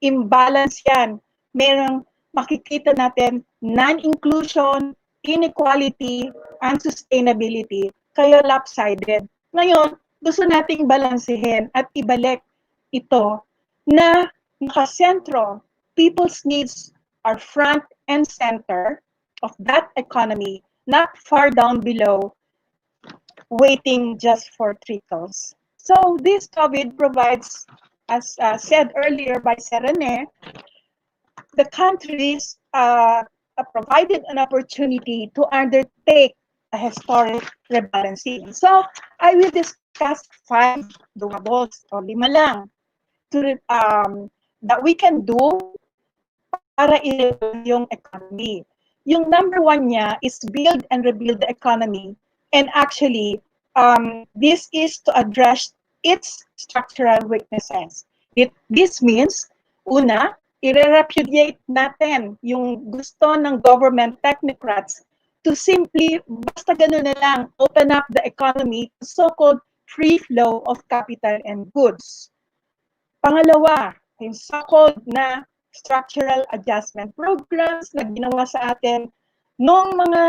Imbalance yan. Merong makikita natin non-inclusion, inequality, unsustainability, kaya lopsided. Ngayon, gusto nating balansehin at ibalik ito na nakasentro. People's needs are front and center of that economy, not far down below, waiting just for trickles. So this COVID provides, as said earlier by Serene, the countries provided an opportunity to undertake a historic rebalancing. So I will discuss discuss 5 doables o 5 lang that we can do para i-rebuild yung economy. Yung number 1 niya is build and rebuild the economy. And actually, this is to address its structural weaknesses. This means, una, i-repudiate natin yung gusto ng government technocrats to simply, basta ganun na lang, open up the economy to so-called free flow of capital and goods. Pangalawa, yung so-called na structural adjustment programs na ginawa sa atin noong mga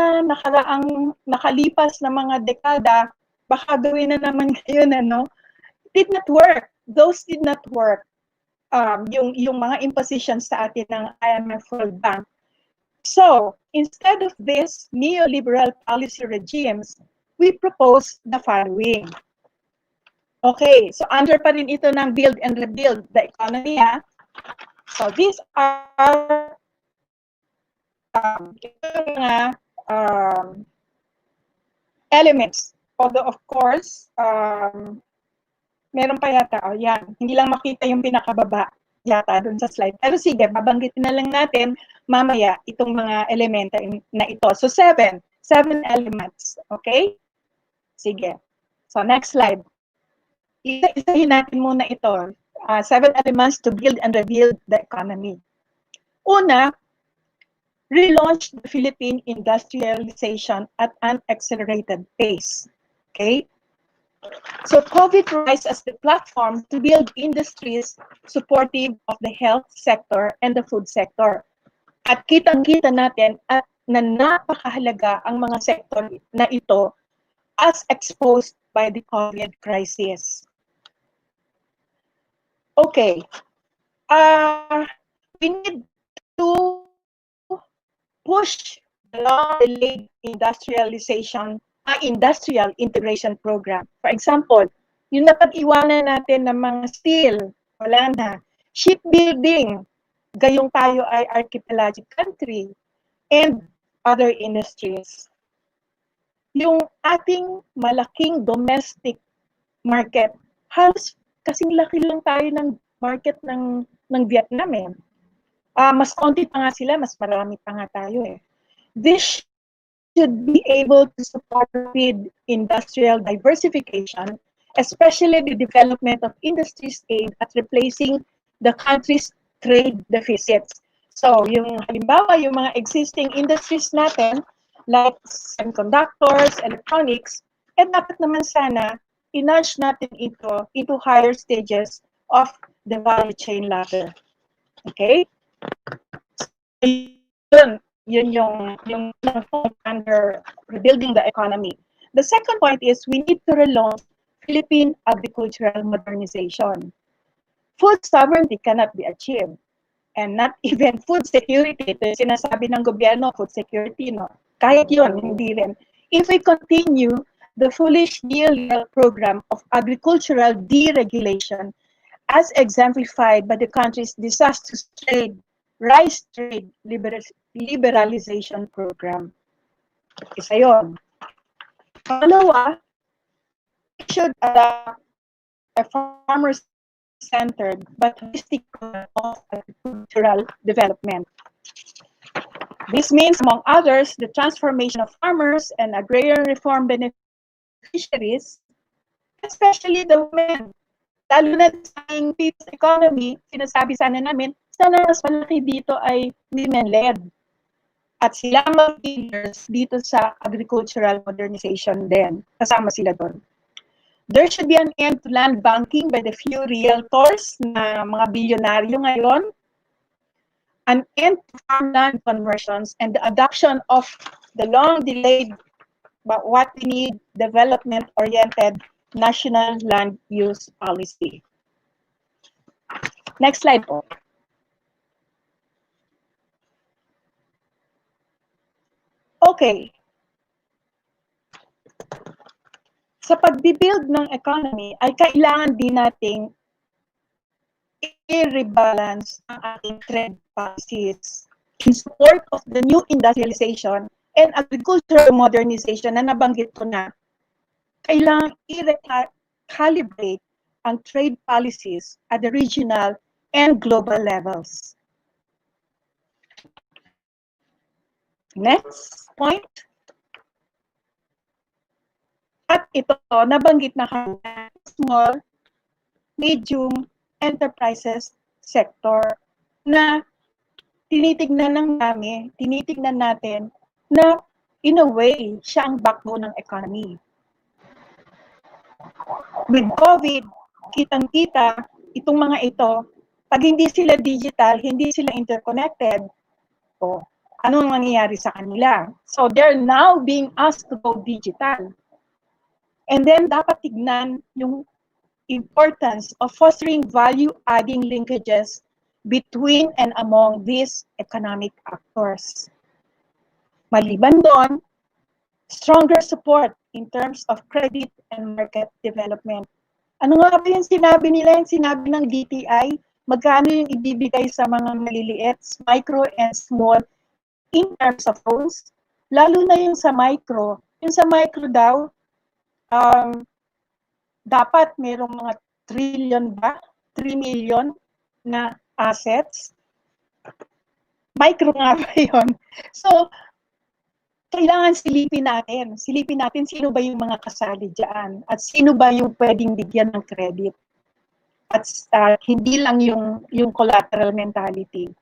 nakalipas na mga dekada, baka gawin na naman ngayon, did not work. Those did not work. Yung mga impositions sa atin ng IMF World Bank. So, instead of this neoliberal policy regimes, we propose the following. Okay, so under pa rin ito ng build and rebuild the economy. So these are mga elements. Although of course, meron pa yata, yan, hindi lang makita yung pinakababa yata dun sa slide. Pero sige, babanggitin na lang natin mamaya itong mga elemento na ito. So 7 elements, okay? Sige. So next slide. Isa-isahin natin muna ito. 7 elements to build and rebuild the economy. Una, relaunch the Philippine industrialization at an accelerated pace. Okay? So COVID rise as the platform to build industries supportive of the health sector and the food sector. At kitang-kita natin at na napakahalaga ang mga sektor na ito as exposed by the COVID crisis. Okay, we need to push the long-delayed industrial integration program. For example, yung napag-iwanan natin ng mga steel, wala na. Shipbuilding, gayong tayo ay archipelagic country, and other industries. Yung ating malaking domestic market, halos kasing laki lang tayo ng market ng Vietnam eh. Mas konti pa nga sila, mas marami pa nga tayo eh. This should be able to support rapid industrial diversification, especially the development of industries aimed at replacing the country's trade deficits. So, yung halimbawa, yung mga existing industries natin, like semiconductors, electronics, dapat naman sana i-nudge natin ito into higher stages of the value chain ladder. Okay? Yun yung under rebuilding the economy. The second point is we need to relaunch Philippine agricultural modernization. Food sovereignty cannot be achieved. And not even food security. Ito yung sinasabi ng gobyerno, food security, no? Kahit yun, hindi rin. If we continue the foolish neoliberal program of agricultural deregulation as exemplified by the country's disastrous rice trade liberalization program. Isa yun. Pangalawa, we should adopt a farmer-centered but holistic of agricultural development. This means, among others, the transformation of farmers and agrarian reform beneficiaries, especially the women. Lalo na sa ating people's economy, sinasabi sana namin, sana mas malaki dito ay women-led. At sila mag-leaders dito sa agricultural modernization din. Kasama sila doon. There should be an end to land banking by the few realtors na mga bilyonaryo ngayon. An end to farmland conversions and the adoption of the long-delayed but what we need development-oriented national land use policy. Next slide po. Okay. Sa pag-build ng economy ay kailangan din nating i-rebalance ang ating trade policies in support of the new industrialization and agricultural modernization na nabanggit ko na. Kailangan calibrate ang trade policies at the regional and global levels. Next point. At ito, nabanggit na kanina, small, medium enterprises sector na tinitignan natin na in a way, siya ang backbone ng economy. With COVID, kitang-kita, itong mga ito, pag hindi sila digital, hindi sila interconnected, o anong mangyayari sa kanila? So they're now being asked to go digital. And then dapat tignan yung importance of fostering value-adding linkages between and among these economic actors. Maliban doon, stronger support in terms of credit and market development. Ano nga ba yung sinabi nila? Yung sinabi ng DTI, magkano yung ibibigay sa mga maliliit, micro and small in terms of loans? Lalo na yung sa micro. Yung sa micro daw, dapat mayroong mga trillion ba? 3 million na assets. Micro nga ba yun? So, kailangan silipin natin sino ba yung mga kasali dyan at sino ba yung pwedeng bigyan ng credit. At hindi lang yung collateral mentality.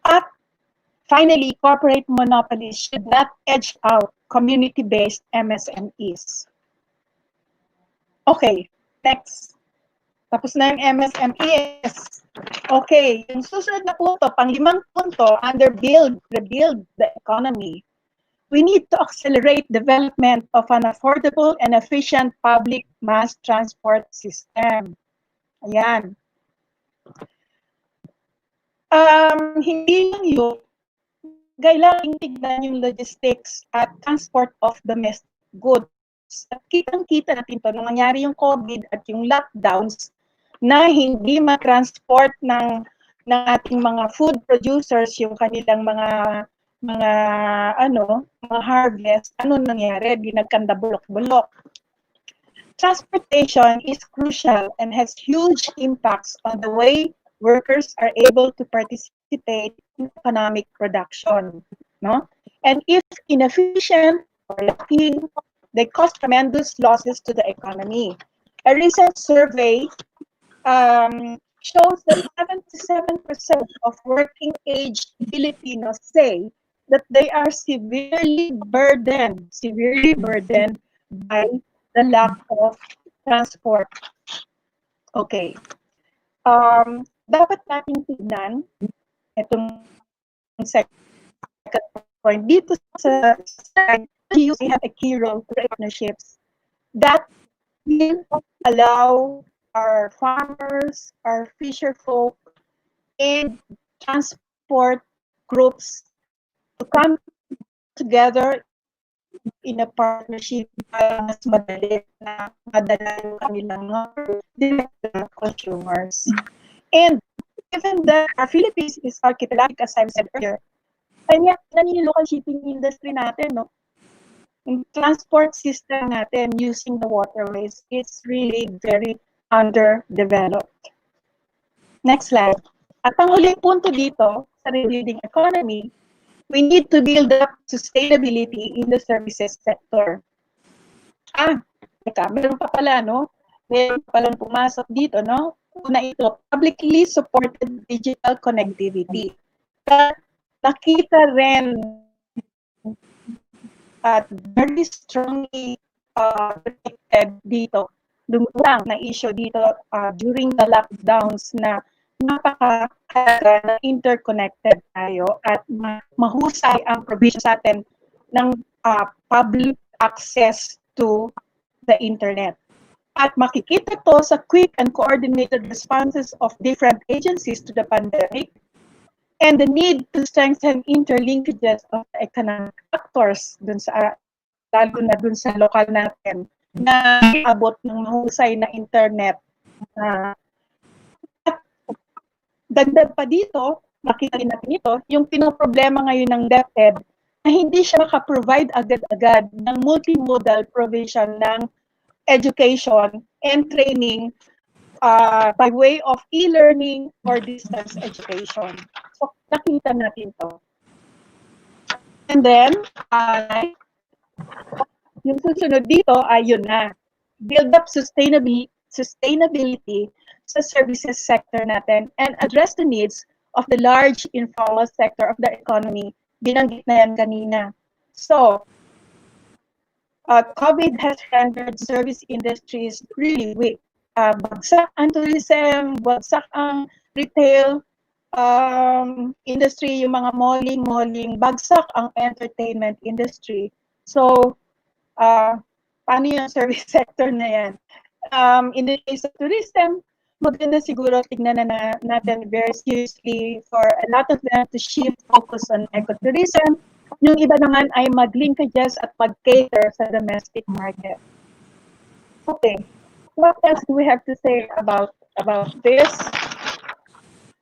At finally, corporate monopolies should not edge out community-based MSMEs. Okay, next. Tapos na yung MSMEs. Okay, yung susunod na punto, pang-5 punto, under rebuild the economy. We need to accelerate development of an affordable and efficient public mass transport system. Ayan. Hindi lang yun, kailangan tignan yung logistics at transport of domestic goods. At kitang-kita natin ito, nung nangyari yung COVID at yung lockdowns, na hindi ma-transport ng ating mga food producers yung kanilang mga harvest, ano nangyari? Di nagkanda bulok-bulok. Transportation is crucial and has huge impacts on the way workers are able to participate in economic production. No? And if inefficient or lacking, they cause tremendous losses to the economy. A recent survey shows that 77% of working age Filipinos say that they are severely burdened by the lack of transport. Okay. Dapat natin tignan itong second point. Dito sa slide, we have a key role to partnerships that will allow our farmers, our fisher folk, and transport groups to come together in a partnership para mas madali na madala yung kanilang direct consumers. And given that our Philippines is archipelagic, as I've said earlier, kanya yung local shipping industry natin, no? Yung transport system natin using the waterways is really very underdeveloped. Next slide. At ang huling punto dito sa rebuilding economy, we need to build up sustainability in the services sector. Meron pa pala, no? Meron pa palang pumasok dito, no? Una ito, publicly supported digital connectivity. Nakita rin at very strongly protected dito. Lumutang na issue dito during the lockdowns na napakahalaga na interconnected tayo at mahusay ang provision sa atin ng public access to the internet. At makikita to sa quick and coordinated responses of different agencies to the pandemic and the need to strengthen interlinkages of the economic actors dun sa, lalo na dun sa lokal natin na abot ng mahusay na internet. Dagdag pa dito, makita rin natin ito, yung pinoproblema ngayon ng DepEd na hindi siya makaprovide agad-agad ng multimodal provision ng education and training by way of e-learning or distance education. So, nakita natin to. And then, yung susunod dito ay yun na. Build up sustainability sa services sector natin and address the needs of the large informal sector of the economy. Binanggit na yan kanina. So, COVID has rendered service industries really weak. Bagsak ang tourism, bagsak ang retail industry, yung mga malling, bagsak ang entertainment industry. So, paano yung service sector na yan? In the case of tourism, maganda siguro tignan na natin very seriously for a lot of them to shift focus on ecotourism. Yung iba naman ay mag-linkages at mag-cater sa domestic market. Okay, what else do we have to say about this?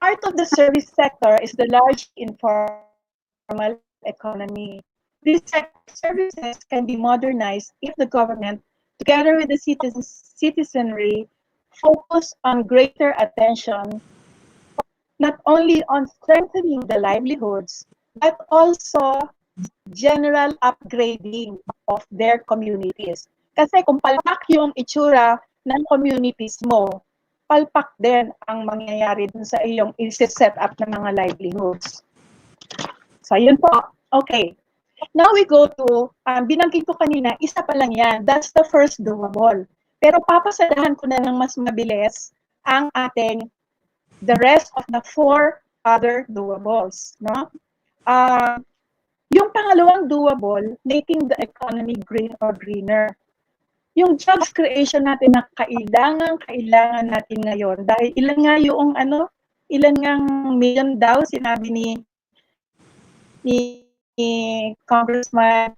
Part of the service sector is the large informal economy. These services can be modernized if the government, together with the citizenry, focus on greater attention not only on strengthening the livelihoods, but also general upgrading of their communities. Kasi kung palpak yung itsura ng communities mo, palpak din ang mangyayari dun sa iyong isi-set up ng mga livelihoods. So, yun po. Okay. Now we go to, binanggit ko kanina, isa pa lang yan. That's the first doable. Pero papasadahan ko na ng mas mabilis ang ating, the rest of the 4 other doables. No? Yung pangalawang doable, making the economy green or greener. Yung jobs creation natin na kailangan natin ngayon. Dahil ilan nga yung ilan nga million daw sinabi ni Congressman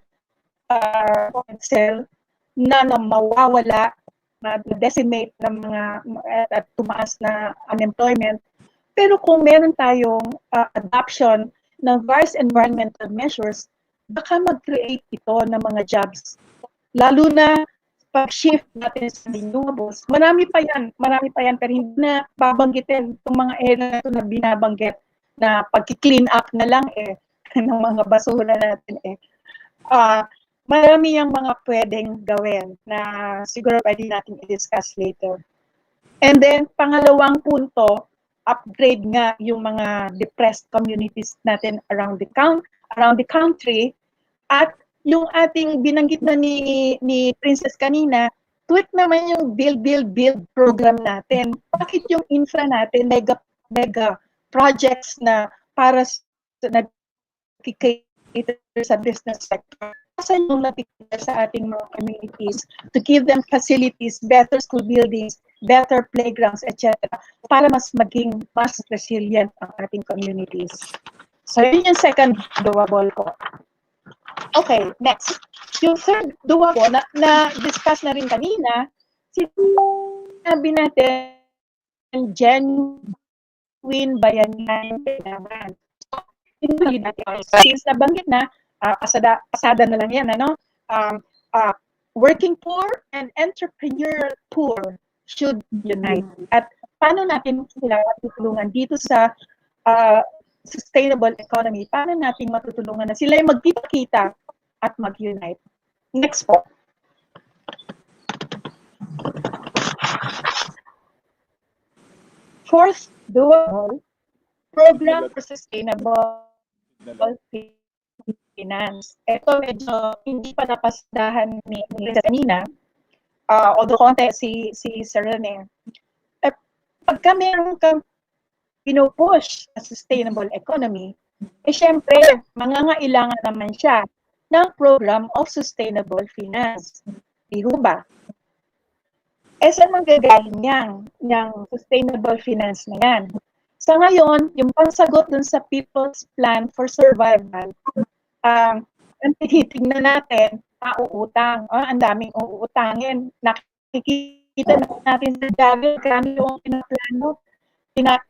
Excel na mawawala, na-decimate ng mga at tumaas na unemployment. Pero kung meron tayong adoption ng various environmental measures, baka mag-create ito ng mga jobs. Lalo na pag-shift natin sa renewables. Marami pa yan, pero hindi na babanggitin itong mga area na ito na binabanggit na pag-clean up na lang ng mga basura natin marami yung mga pwedeng gawin na siguro pwede natin i-discuss later. And then, pangalawang punto, upgrade nga yung mga depressed communities natin around the country. At yung ating binanggit na ni Princess kanina, tweak naman yung build program natin. Bakit yung infra natin, mega projects na para sa nagkikater sa business sector? Saan yung nakikita sa ating mga communities to give them facilities, better school buildings, better playgrounds, etc. para maging mas resilient ang ating communities. So, yun yung second doable ko. Okay, next. Yung third doable na discuss na rin kanina, sinabi natin genuine bayanihan kailangan. Since nabanggit na, pasada na lang yan, working poor and entrepreneur poor should unite. At paano natin sila matutulungan dito sa sustainable economy? Paano natin matutulungan na sila yung magkita-kita at mag-unite? Next po. Fourth doable, program for sustainable finance. Ito medyo hindi pa napasdahan ni kanina. Although konti si Sir Rene. Pagka meron kang pinupush sa sustainable economy, syempre, mangangailangan naman siya ng program of sustainable finance. Di ho ba? Saan manggagaling ng sustainable finance na yan? Sa ngayon, yung pangsagot dun sa People's Plan for Survival, ang tinitignan natin, uutang. Ang daming uutangin. Nakikita natin sa Javier, kano yung pinaplano.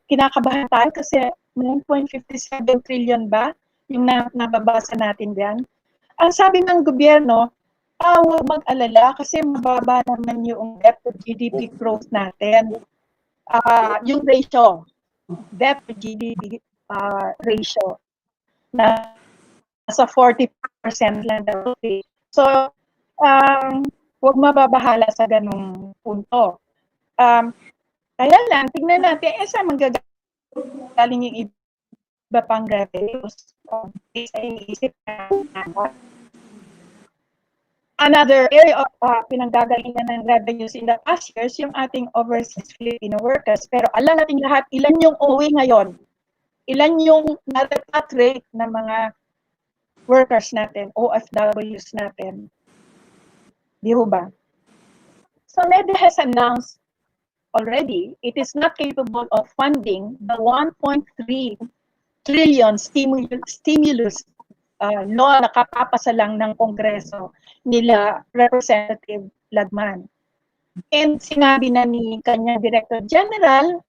Kinakabahan tayo kasi 9.57 trillion ba yung nababasa natin diyan. Ang sabi ng gobyerno, huwag mag-alala kasi mababa naman yung debt to GDP growth natin. Yung ratio, debt to GDP ratio, nasa 40% lang daw. So, huwag mababahala sa ganung punto. Kaya lang, tignan natin, saan manggagaling yung iba pang revenues? Sa iniisip na another area of pinanggagalingan ng revenues in the past years, yung ating overseas Filipino workers. Pero alam natin lahat, ilan yung uwi ngayon? Ilan yung na-repatriate ng mga workers natin, OFWs natin? Di ba? So NEDA has announced already, it is not capable of funding the 1.3 trillion stimulus law na kapapasa lang ng Kongreso nila Representative Lagman. And sinabi na ni kanyang Director General,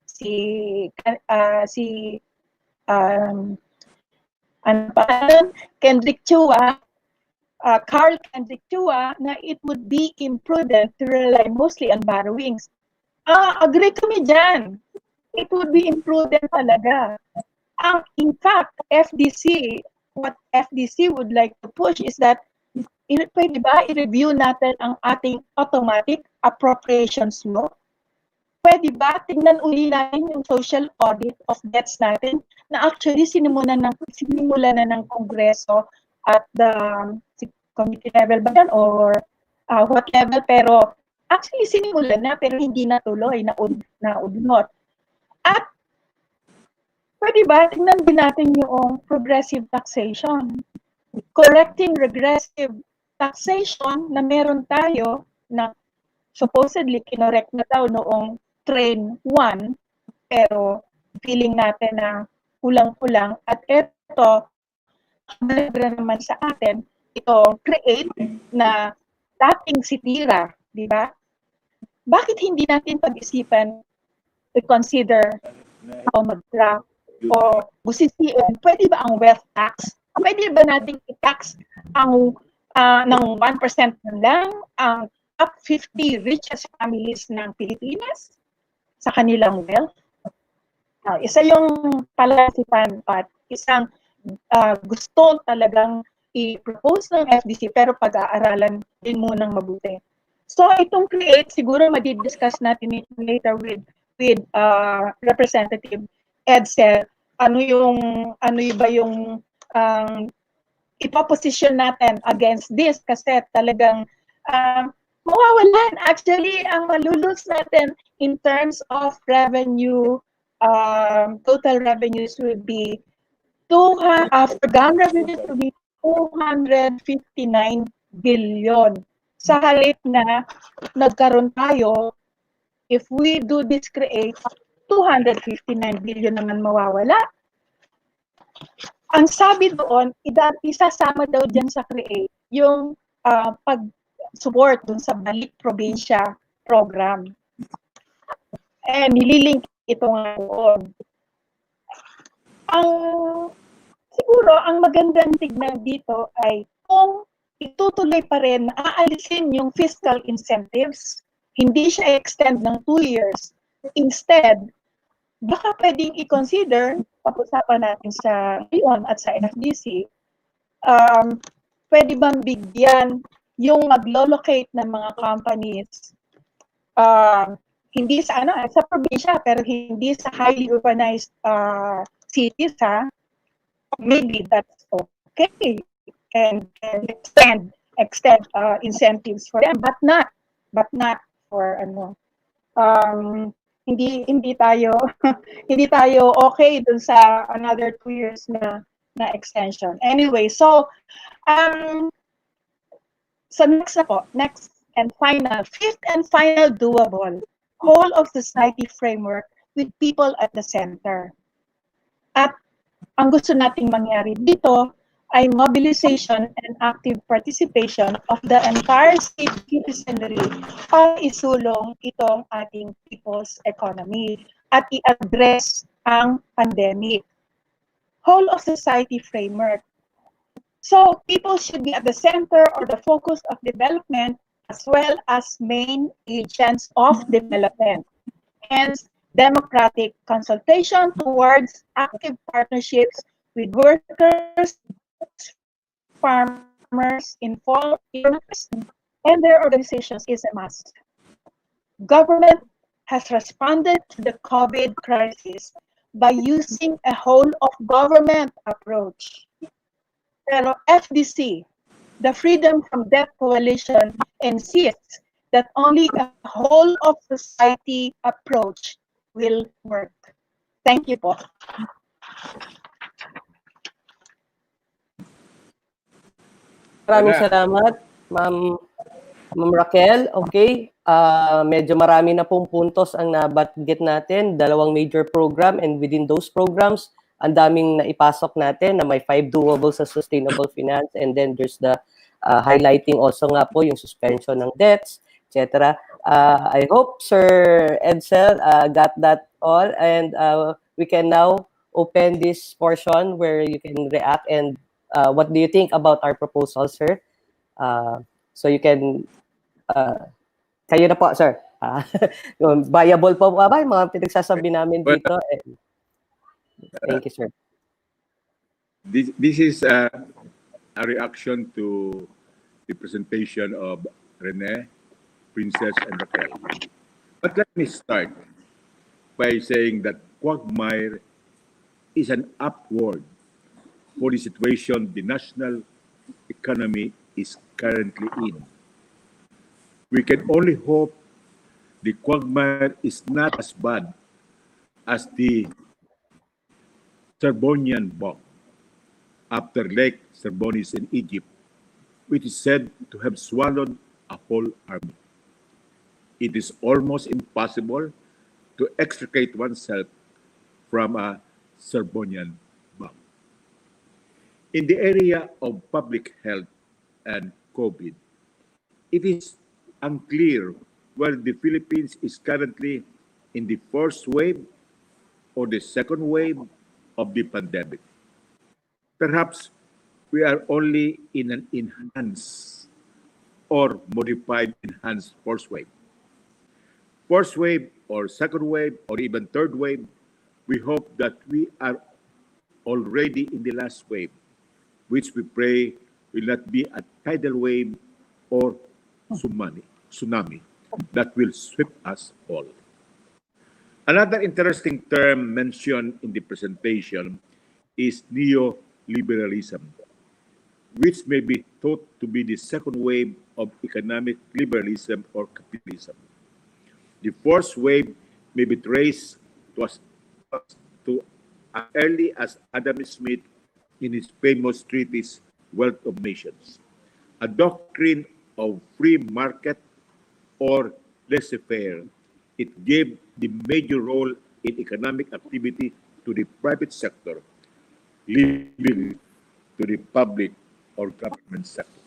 Kendrick Chua, Carl Kendrick Chua, na it would be imprudent to rely mostly on borrowings. Agree kami dyan. It would be imprudent talaga. In fact, what FDC would like to push is that pwede ba i-review natin ang ating automatic appropriations law? Pwede ba tingnan uli natin yung social audit of debts natin na actually sinimula na ng Kongreso at the committee level ba yan or what level, pero actually sinimula na pero hindi natuloy, naudlot. At pwede ba tingnan din natin yung progressive taxation? Correcting regressive taxation na meron tayo na supposedly kinorek na daw noong train 1, pero feeling natin na kulang-kulang at ito, naman sa atin, ito create na dating sitira, di ba? Bakit hindi natin pag-isipan to consider how mag-draft o busisiin, pwede ba ang wealth tax? Pwede ba natin i-tax ang ng 1% na lang ang top 50 richest families ng Pilipinas sa kanilang wealth? Isa yung palasipan at isang gusto talagang i-propose ng FDC pero pag-aaralan din munang mabuti. So itong create, siguro madidiscuss natin later with Representative Edsel, ano ba yung ipoposition natin against this kasi talagang mawawalan. Actually, ang malulus natin in terms of revenue, total revenues will be foregone revenues will be 259 billion. Sa halip na nagkaroon tayo, if we do this create, 259 billion naman mawawala. Ang sabi doon, isasama daw dyan sa create yung pag-support dun sa Balik Probinsya program. Nililink ito nga doon. Siguro, ang magandang tignan dito ay kung itutuloy pa rin, aalisin yung fiscal incentives, hindi siya extend ng 2 years. Instead, baka pwedeng i-consider, pag-usapan natin sa ngayon at sa FDC, pwede bang bigyan yung mag-locate ng mga companies hindi sa sa probinsya pero hindi sa highly urbanized cities, maybe that's okay and extend incentives for them but not for hindi tayo hindi tayo okay dun sa another 2 years na extension. Anyway, so next and final, fifth and final doable, whole of society framework with people at the center. At ang gusto nating mangyari dito ay mobilization and active participation of the entire citizenry para isulong itong ating people's economy at i-address ang pandemic. Whole of society framework. So people should be at the center or the focus of development as well as main agents of development. Hence, democratic consultation towards active partnerships with workers, farmers, and their organizations is a must. Government has responded to the COVID crisis by using a whole of government approach. Pero FDC, the Freedom from Debt Coalition, insists that only a whole of society approach will work. Thank you po. Maraming salamat, Ma'am Raquel. Okay, medyo marami na pong puntos ang nabanggit natin, 2 major program, and within those programs, ang daming naipasok natin na may 5 doables sa sustainable finance, and then there's the highlighting also nga po yung suspension ng debts, etc. I hope Sir Edsel got that all, and we can now open this portion where you can react and what do you think about our proposal, sir? So you can, kayo na po, sir. Viable po ba yung mga pinagsasabi namin dito? Thank you, sir. This is a reaction to the presentation of Rene, Princess, and Raquel. But let me start by saying that quagmire is an upward for the situation the national economy is currently in. We can only hope the quagmire is not as bad as the Serbonian bomb after Lake Serbonis in Egypt, which is said to have swallowed a whole army. It is almost impossible to extricate oneself from a Serbonian bomb. In the area of public health and COVID, it is unclear whether the Philippines is currently in the first wave or the second wave of the pandemic. Perhaps we are only in an enhanced or modified enhanced first wave. First wave or second wave or even third wave, we hope that we are already in the last wave, which we pray will not be a tidal wave or tsunami that will sweep us all. Another interesting term mentioned in the presentation is neoliberalism, which may be thought to be the second wave of economic liberalism or capitalism. The first wave may be traced to as early as Adam Smith in his famous treatise, Wealth of Nations, a doctrine of free market or laissez-faire. It gave the major role in economic activity to the private sector, leaving to the public or government sector.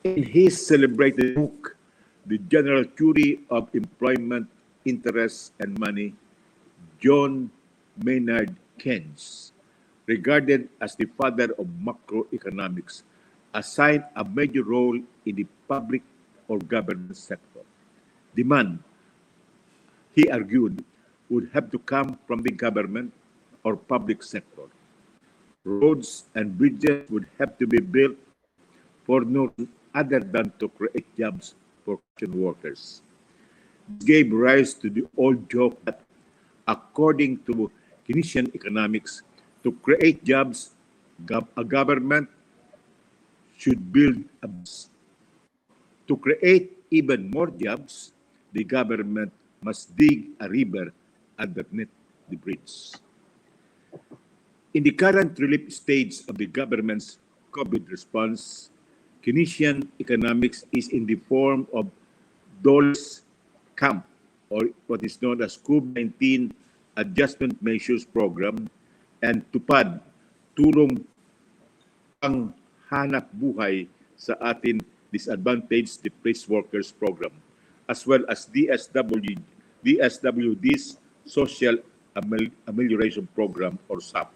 In his celebrated book, The General Theory of Employment, Interest, and Money, John Maynard Keynes, regarded as the father of macroeconomics, assigned a major role in the public or government sector. Demand, he argued, would have to come from the government or public sector. Roads and bridges would have to be built for no other than to create jobs for construction workers. This gave rise to the old joke that, according to Keynesian economics, to create jobs, a government should build a bus. To create even more jobs, the government must dig a river underneath the bridge. In the current relief stage of the government's COVID response, Keynesian economics is in the form of Dole's Camp, or what is known as COVID-19 Adjustment Measures Program, and TUPAD, Tulong Panghanap Buhay sa Atin Disadvantaged Displaced Workers Program, as well as DSWD's Social Amelioration Program, or SAP.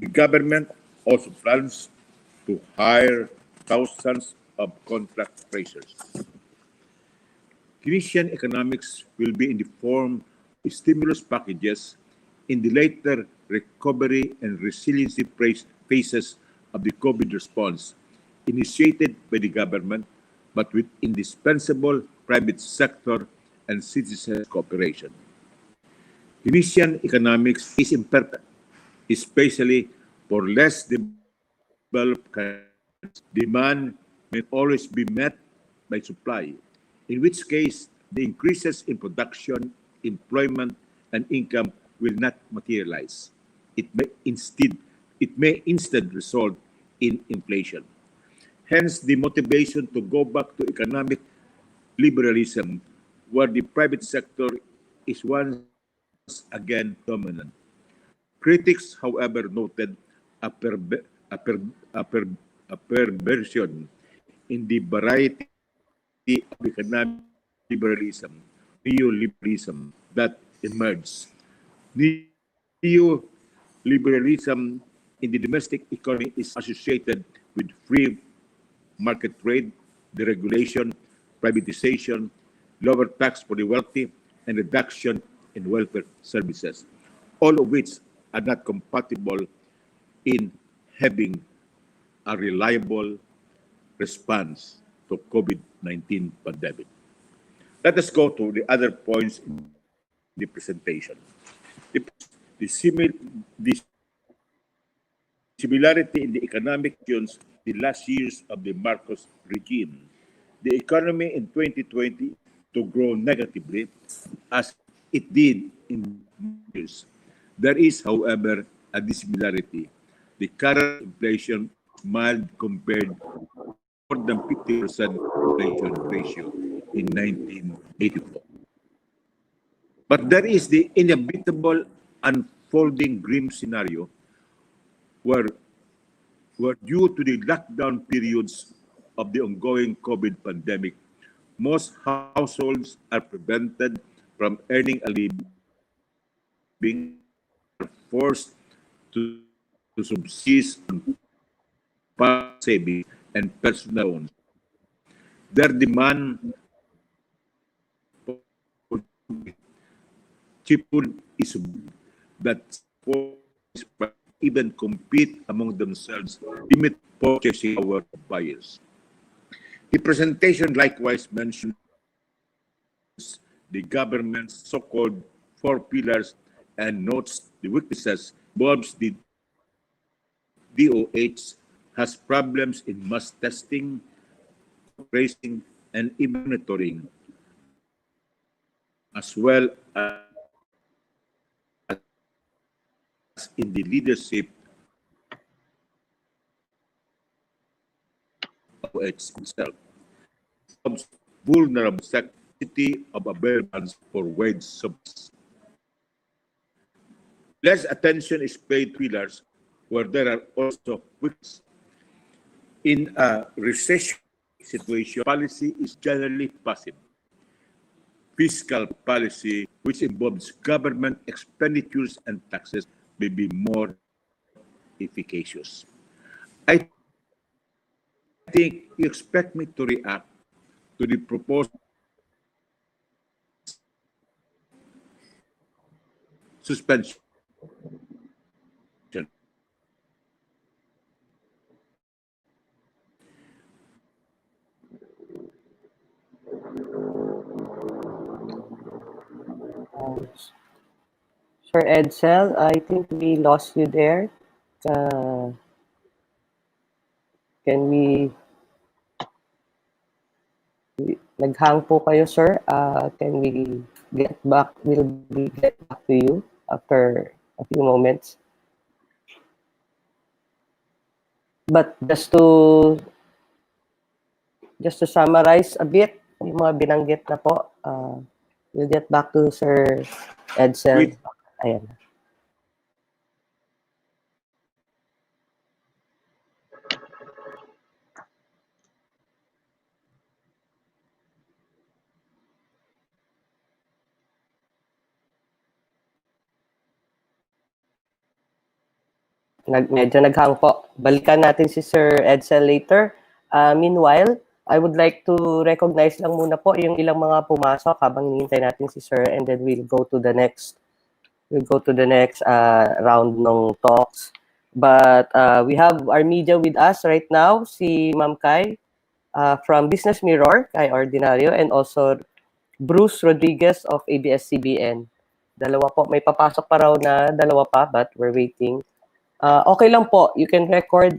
The government also plans to hire thousands of contract tracers. Keynesian economics will be in the form of stimulus packages in the later recovery and resiliency phases of the COVID response, initiated by the government, but with indispensable private sector and citizen cooperation. Keynesian economics is imperfect, especially for less developed countries. Demand may always be met by supply, in which case the increases in production, employment, and income will not materialize. It may instead result in inflation. Hence, the motivation to go back to economic liberalism, where the private sector is once again dominant. Critics, however, noted a, perve- a, per, a, per, a perversion in the variety of economic liberalism, neoliberalism that emerged. Neoliberalism in the domestic economy is associated with free market trade, deregulation, privatization, lower tax for the wealthy, and reduction in welfare services, all of which are not compatible in having a reliable response to COVID-19 pandemic. Let us go to the other points in the presentation. The, the, simil, the similarity in the economic conditions the last years of the Marcos regime. The economy in 2020 to grow negatively as it did in years. There is, however, a dissimilarity. The current inflation is mild compared to more than 50% inflation ratio in 1984. But there is the inevitable unfolding grim scenario where due to the lockdown periods of the ongoing COVID pandemic, most households are prevented from earning a living, are forced to subsist on savings and personal loans. Their demand for cheap food is that even compete among themselves, limit purchasing power of buyers. The presentation likewise mentions the government's so-called four pillars and notes the weaknesses involves the DOH has problems in mass testing, tracing, and monitoring, as well as in the leadership of itself. Vulnerable security of available for wage subsidies. Less attention is paid to pillars where there are also weaknesses. In a recession situation, policy is generally passive. Fiscal policy, which involves government expenditures and taxes, may be more efficacious. I think you expect me to react to the proposed suspension. Sir Edsel, I think we lost you there. Can naghang po kayo, sir? Can we will we get back to you after a few moments? But just to summarize a bit, yung mga binanggit na po, we'll get back to Sir Edsel. Ayan. Medyo naghang po. Balikan natin si Sir Edsel later. Meanwhile, I would like to recognize lang muna po yung ilang mga pumasok habang hinihintay natin si Sir, and then we'll go to the next round ng talks. But we have our media with us right now, si Ma'am Kai from Business Mirror, Kai Ordinario, and also Bruce Rodriguez of ABS-CBN. Dalawa po. May papasok pa raw na dalawa pa, but we're waiting. Okay lang po. You can record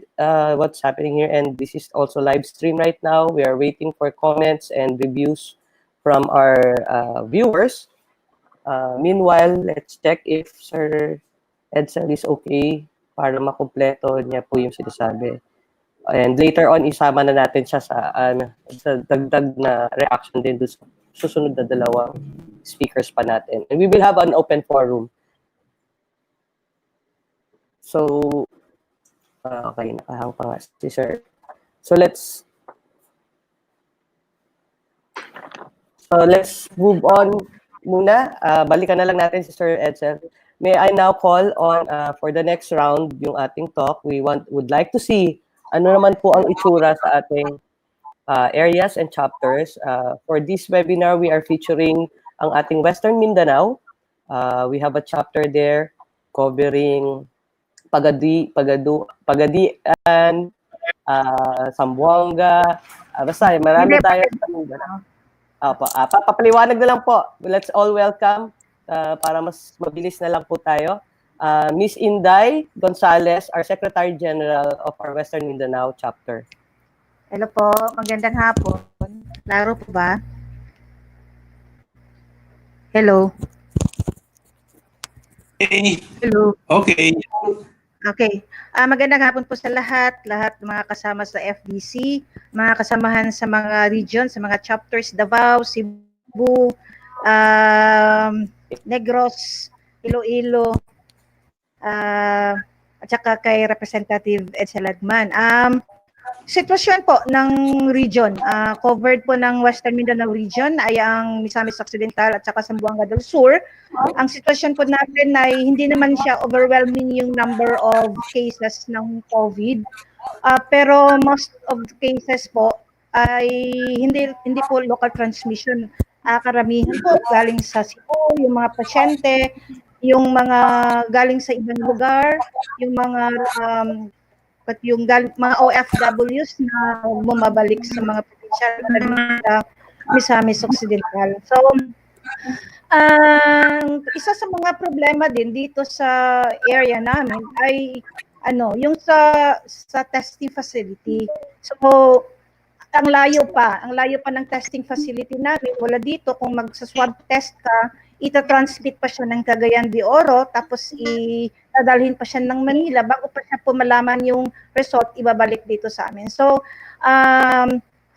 what's happening here, and this is also live stream right now. We are waiting for comments and reviews from our viewers. Meanwhile, let's check if Sir Edsel is okay para makumpleto niya po yung sinasabi. And later on, isama na natin siya sa dagdag na reaction din doon sa susunod na dalawang speakers pa natin. And we will have an open forum. So, okay, nakahang pa nga si Sir. So let's move on muna. Balikan na lang natin si Sir Edsel. May I now call on for the next round yung ating talk. We would like to see ano naman po ang itsura sa ating areas and chapters. For this webinar, we are featuring ang ating Western Mindanao. We have a chapter there covering Pagadian, Zamboanga, basta marami tayo sa Mindanao. Papaliwanag na lang po. Let's all welcome para mas mabilis na lang po tayo. Miss Inday Gonzalez, our Secretary General of our Western Mindanao chapter. Hello po, magandang hapon. Klaro po ba? Hello. Okay. Hello. Okay. Okay. Magandang hapon po sa lahat ng mga kasama sa FDC, mga kasamahan sa mga region, sa mga chapters, Davao, Cebu, Negros, Iloilo, at saka kay Representative Edsel Lagman. Sitwasyon po ng region, covered po ng Western Mindanao region ay ang Misamis Occidental at saka Zamboanga del Sur. Ang sitwasyon po natin ay hindi naman siya overwhelming yung number of cases ng COVID. Pero most of the cases po ay hindi po local transmission. Karamihan po galing sa Cebu, yung mga pasyente, yung mga galing sa ibang lugar, yung mga mga OFWs na bumabalik sa mga probinsya na Misamis Occidental. So, isa sa mga problema din dito sa area namin ay yung sa testing facility. So, ang layo pa ng testing facility namin. Wala dito kung magsa-swab test ka, ita-transmit pa siya ng Cagayan de Oro, tapos dadalhin pa siya ng Manila bago pa siya po malaman yung result, ibabalik dito sa amin. So,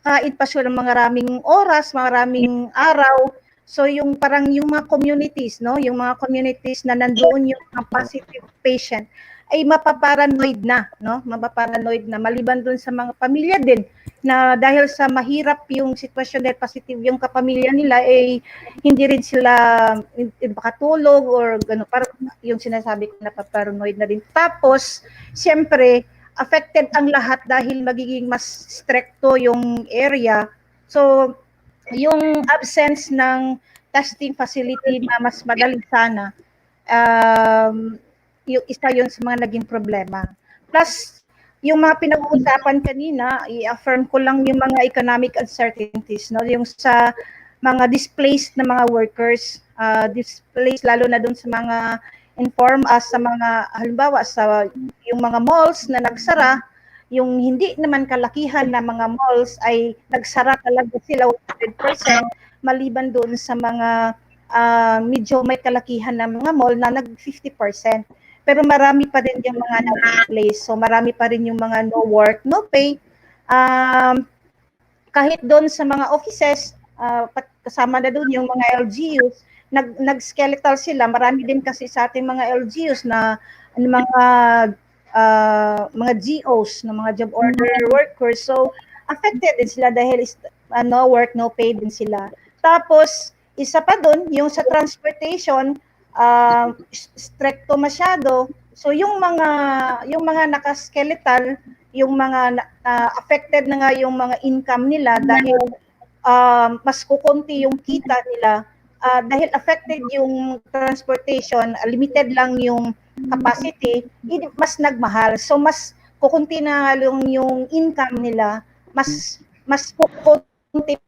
kain pa siya ng maraming oras, maraming araw. So, yung mga communities, no? Yung mga communities na nandoon yung mga positive patient ay mapaparanoid na, no? Mapaparanoid na maliban doon sa mga pamilya din na dahil sa mahirap yung sitwasyon dahil positive yung kapamilya nila hindi rin sila makatulog or gano'n, parang yung sinasabi ko na paparanoid na rin. Tapos siyempre affected ang lahat dahil magiging mas stricto yung area. So yung absence ng testing facility na mas madali sana, yung isa yun sa mga naging problema. Plus, yung mga pinag-uusapan kanina, i-affirm ko lang yung mga economic uncertainties, no? Yung sa mga displaced na mga workers, displaced lalo na doon sa mga sa mga, halimbawa, sa yung mga malls na nagsara, yung hindi naman kalakihan na mga malls ay nagsara talaga sila 100%, maliban doon sa mga medyo may kalakihan na mga mall na nag 50%. Pero marami pa rin yung mga na-place. So marami pa rin yung mga no work, no pay. Kahit doon sa mga offices, kasama na doon yung mga LGUs, nag-skeletal sila. Marami din kasi sa ating mga LGUs na mga GOs, na mga job order workers. So affected din sila dahil no work, no pay din sila. Tapos, isa pa doon, yung sa transportation, stricto masyado. So yung mga naka-skeletal, yung mga affected na nga yung mga income nila dahil mas kukunti yung kita nila dahil affected yung transportation, limited lang yung capacity, mas nagmahal. So mas kukunti na yung income nila, mas kukunti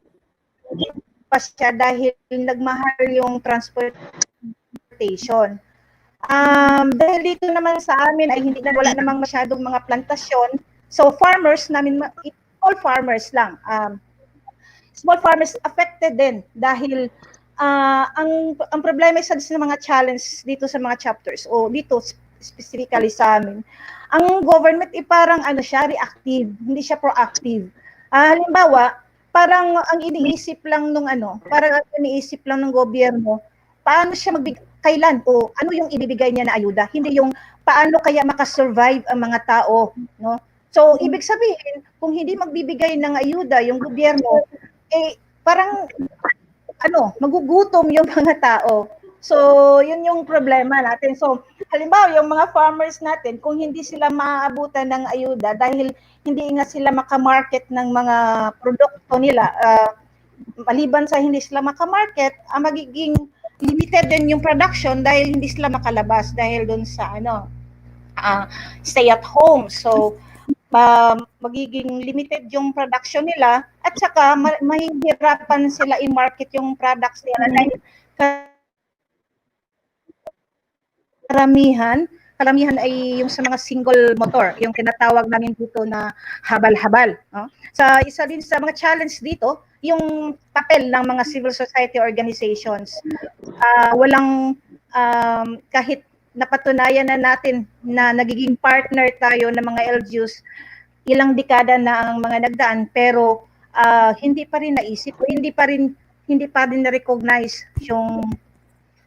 pa siya dahil nagmahal yung transportation. Dahil dito naman sa amin ay wala namang masyadong mga plantasyon. So farmers namin, all farmers lang. Small farmers affected din dahil ang problema isa sa mga challenge dito sa mga chapters o dito specifically sa amin. Ang government parang siya reactive, hindi siya proactive. Halimbawa, parang ang iniisip lang parang ang iniisip lang ng gobyerno, paano siya kailan o ano yung ibibigay niya na ayuda, hindi yung paano kaya makasurvive ang mga tao, no? So ibig sabihin, kung hindi magbibigay ng ayuda yung gobyerno, parang magugutom yung mga tao. So yun yung problema natin. So halimbawa yung mga farmers natin, kung hindi sila maaabutan ng ayuda dahil hindi nga sila makamarket ng mga produkto nila, maliban sa hindi sila makamarket, magiging limited din yung production dahil hindi sila makalabas dahil doon sa stay at home. So magiging limited yung production nila at saka mahihirapan sila i-market yung products nila dahil karamihan ay yung sa mga single motor, yung tinatawag namin dito na habal-habal. No? Isa din sa mga challenge dito, yung papel ng mga civil society organizations. Walang kahit napatunayan na natin na nagiging partner tayo ng mga LGUs, ilang dekada na ang mga nagdaan, pero hindi pa rin naisip, hindi pa rin na-recognize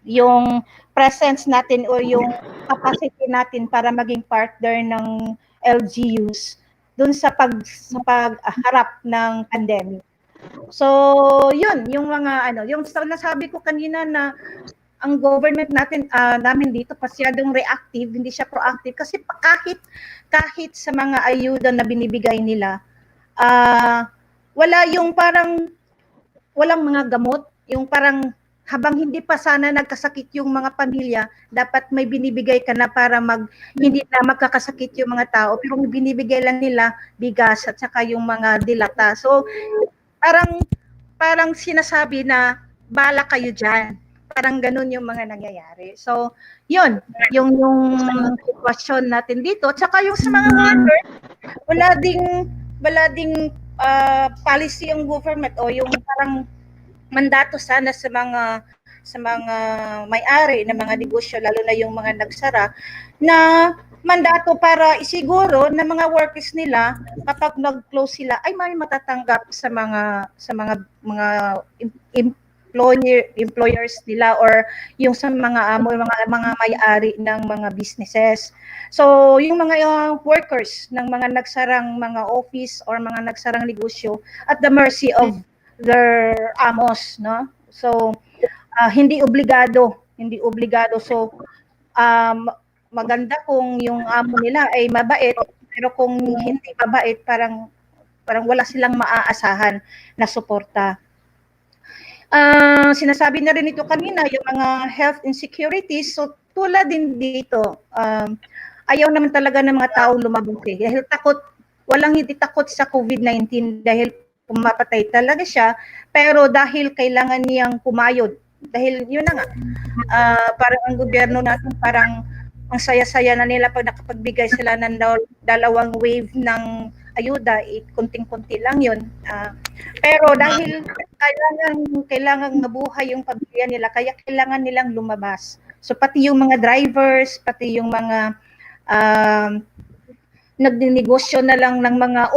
yung presence natin o yung capacity natin para maging partner ng LGUs dun sa pagharap ng pandemic. So, yun, yung mga yung nasabi ko kanina na ang government namin dito pasyadong reactive, hindi siya proactive kasi kahit sa mga ayuda na binibigay nila, wala yung parang walang mga gamot, yung parang habang hindi pa sana nagkasakit yung mga pamilya, dapat may binibigay ka na para hindi na magkakasakit yung mga tao, pero binibigay lang nila bigas at saka yung mga dilata. So parang sinasabi na bala kayo diyan. Parang ganun yung mga nangyayari. So, yun, yung sitwasyon natin dito. At saka yung sa mga workers, wala ding policy yung government o yung parang mandato sana sa mga may-ari ng mga negosyo, lalo na yung mga nagsara, na mandato para isiguro na mga workers nila kapag nag-close sila ay may matatanggap sa mga employers nila or yung sa mga may-ari ng mga businesses. So yung mga workers ng mga nagsarang mga office or mga nagsarang negosyo at the mercy of their amos, no? So hindi obligado. So maganda kung yung amo nila ay mabait, pero kung hindi mabait, parang wala silang maaasahan na suporta. Sinasabi na rin ito kanina, yung mga health insecurities. So tulad din dito, ayaw naman talaga ng mga tao lumabas dahil hindi takot sa COVID-19 dahil pumapatay talaga siya, pero dahil kailangan niyang kumayod, dahil yun na nga, parang ang gobyerno natin parang ang saya-saya na nila pag nakapagbigay sila ng dalawang wave ng ayuda, kunting-kunti lang yun. Pero dahil kailangan mabuhay yung pamilya nila, kaya kailangan nilang lumabas. So pati yung mga drivers, pati yung mga nagninegosyo na lang ng mga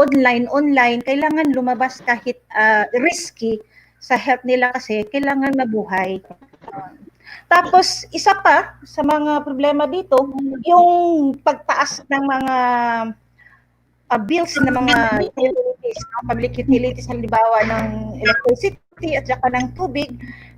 online, kailangan lumabas kahit risky sa health nila kasi kailangan mabuhay. Tapos isa pa sa mga problema dito, yung pagtaas ng mga bills ng mga utilities, public utilities, halimbawa ng electricity at saka ng tubig,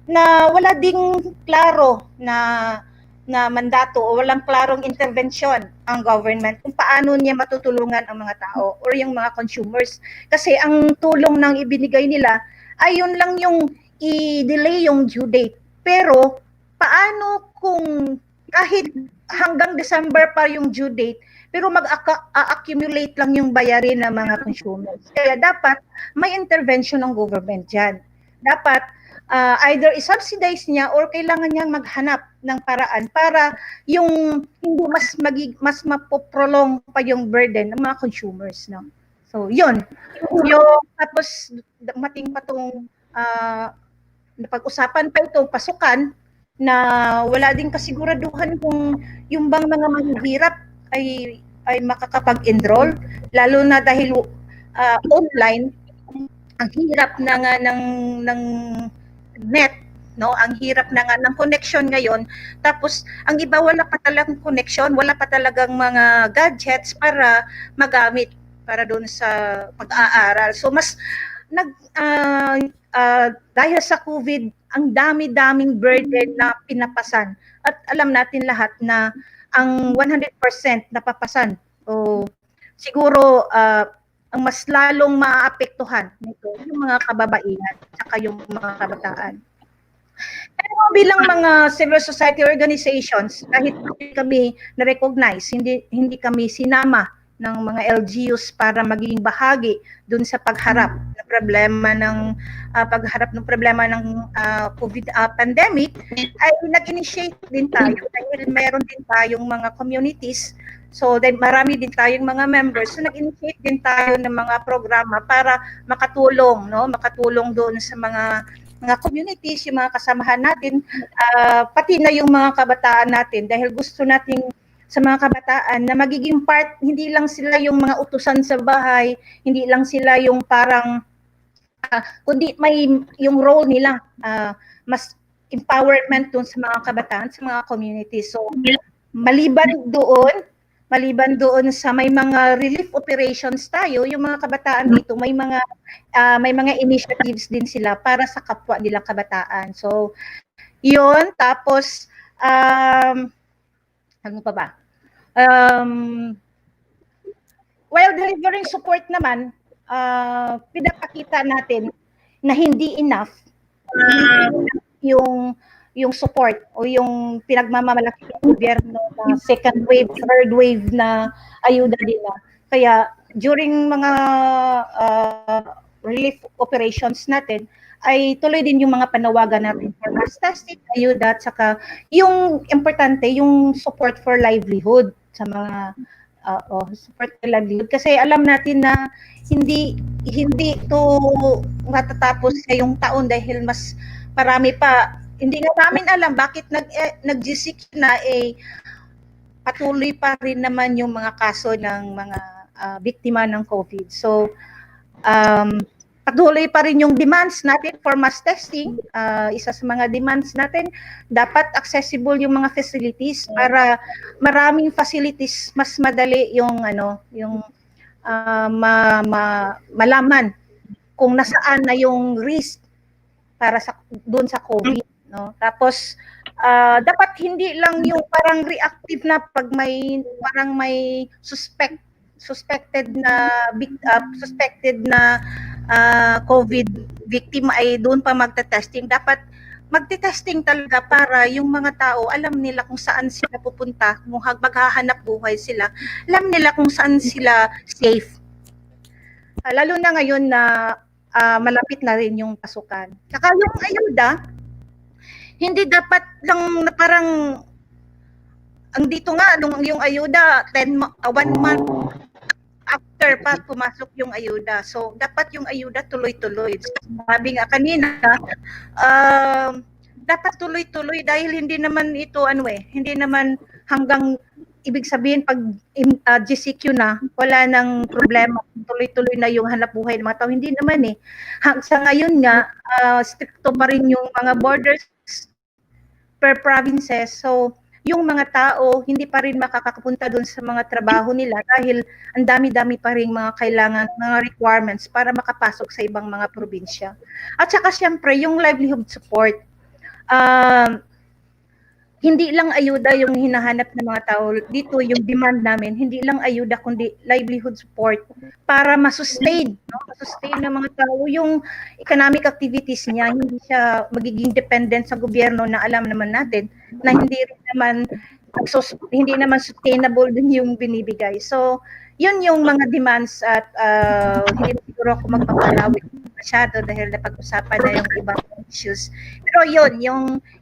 na wala ding klaro na na mandato o walang klarong intervensyon ang government kung paano niya matutulungan ang mga tao or yung mga consumers. Kasi ang tulong ng ibinigay nila ay yun lang yung i-delay yung due date. Pero paano kung kahit hanggang December pa yung due date, pero mag-accumulate lang yung bayarin ng mga consumers. Kaya dapat may intervention ng government dyan. Dapat either i-subsidize niya or kailangan niyang maghanap ng paraan para yung hindi mas mapoprolong pa yung burden ng mga consumers, no? So, yun. Yung tapos mating pa tong napag-usapan pa itong pasukan na wala din kasiguraduhan kung yung bang mga mahihirap ay makakapag-enroll, lalo na dahil online ang hirap na nga ng net, no? Ang hirap na nga ng connection ngayon. Tapos ang iba wala pa talagang connection, wala pa talagang mga gadgets para magamit para doon sa pag-aaral. So mas dahil sa COVID, ang dami-daming burden na pinapasan. At alam natin lahat na ang 100% napapasan o siguro ang mas lalong maaapektuhan nito yung mga kababaihan at yung mga kabataan. Pero bilang mga civil society organizations, kahit kami na-recognize, hindi kami sinama ng mga LGUs para maging bahagi dun sa pagharap ng problema ng COVID pandemic, ay nag-initiate din tayo dahil meron din tayong mga communities. So, marami din tayong mga members. So, nag-initiate din tayo ng mga programa para makatulong, no? Makatulong doon sa mga communities, yung mga kasamahan natin, pati na yung mga kabataan natin dahil gusto nating sa mga kabataan na magiging part, hindi lang sila yung mga utusan sa bahay, hindi lang sila yung parang, kundi may yung role nila, mas empowerment dun sa mga kabataan, sa mga communities. So, maliban doon sa may mga relief operations tayo, yung mga kabataan dito, may mga initiatives din sila para sa kapwa nilang kabataan. So, yun. Tapos, ano pa ba? While delivering support naman, pinapakita natin na hindi enough yung support o yung pinagmamalaki ng gobyerno na second wave, third wave na ayuda nila. Kaya during mga relief operations natin, ay tuloy din yung mga panawagan natin for mass testing, ayuda, at saka yung importante, yung support for livelihood sa mga support for livelihood. Kasi alam natin na hindi ito matatapos ngayong taon dahil mas marami pa. Hindi nga namin alam bakit nag-GCQ na patuloy pa rin naman yung mga kaso ng mga biktima ng COVID. So, patuloy pa rin yung demands natin for mass testing. Isa sa mga demands natin, dapat accessible yung mga facilities para maraming facilities, mas madali yung malaman kung nasaan na yung risk para doon sa COVID, no? Tapos dapat hindi lang yung parang reactive na pag parang may suspected na COVID victim ay doon pa magte-testing. Dapat magte-testing talaga para yung mga tao alam nila kung saan sila pupunta, kung maghahanap buhay sila, alam nila kung saan sila safe. Lalo na ngayon na malapit na rin yung pasukan. Saka yung ayuda, hindi dapat lang na parang ang dito nga yung ayuda 1 month after pa pumasok yung ayuda. So dapat yung ayuda tuloy-tuloy. Sabi nga kanina, dapat tuloy-tuloy dahil hindi naman ito hindi naman hanggang ibig sabihin pag GCQ na wala nang problema, tuloy-tuloy na yung hanap buhay ng mga tao. Hindi naman sa ngayon nga stricto pa rin yung mga borders per provinces. So yung mga tao hindi pa rin makakapunta doon sa mga trabaho nila dahil ang dami-dami pa rin mga kailangan, mga requirements para makapasok sa ibang mga probinsya. At saka siyempre yung livelihood support. hindi lang ayuda yung hinahanap ng mga tao dito, yung demand namin, hindi lang ayuda kundi livelihood support para masustain, no? Masustain ng mga tao yung economic activities niya, hindi siya magiging dependent sa gobyerno na alam naman natin na hindi naman sustainable din yung binibigay. So, yun yung mga demands at hindi na siguro ako magpapalawit masyado dahil napag-usapan na yung ibang issues. Pero yun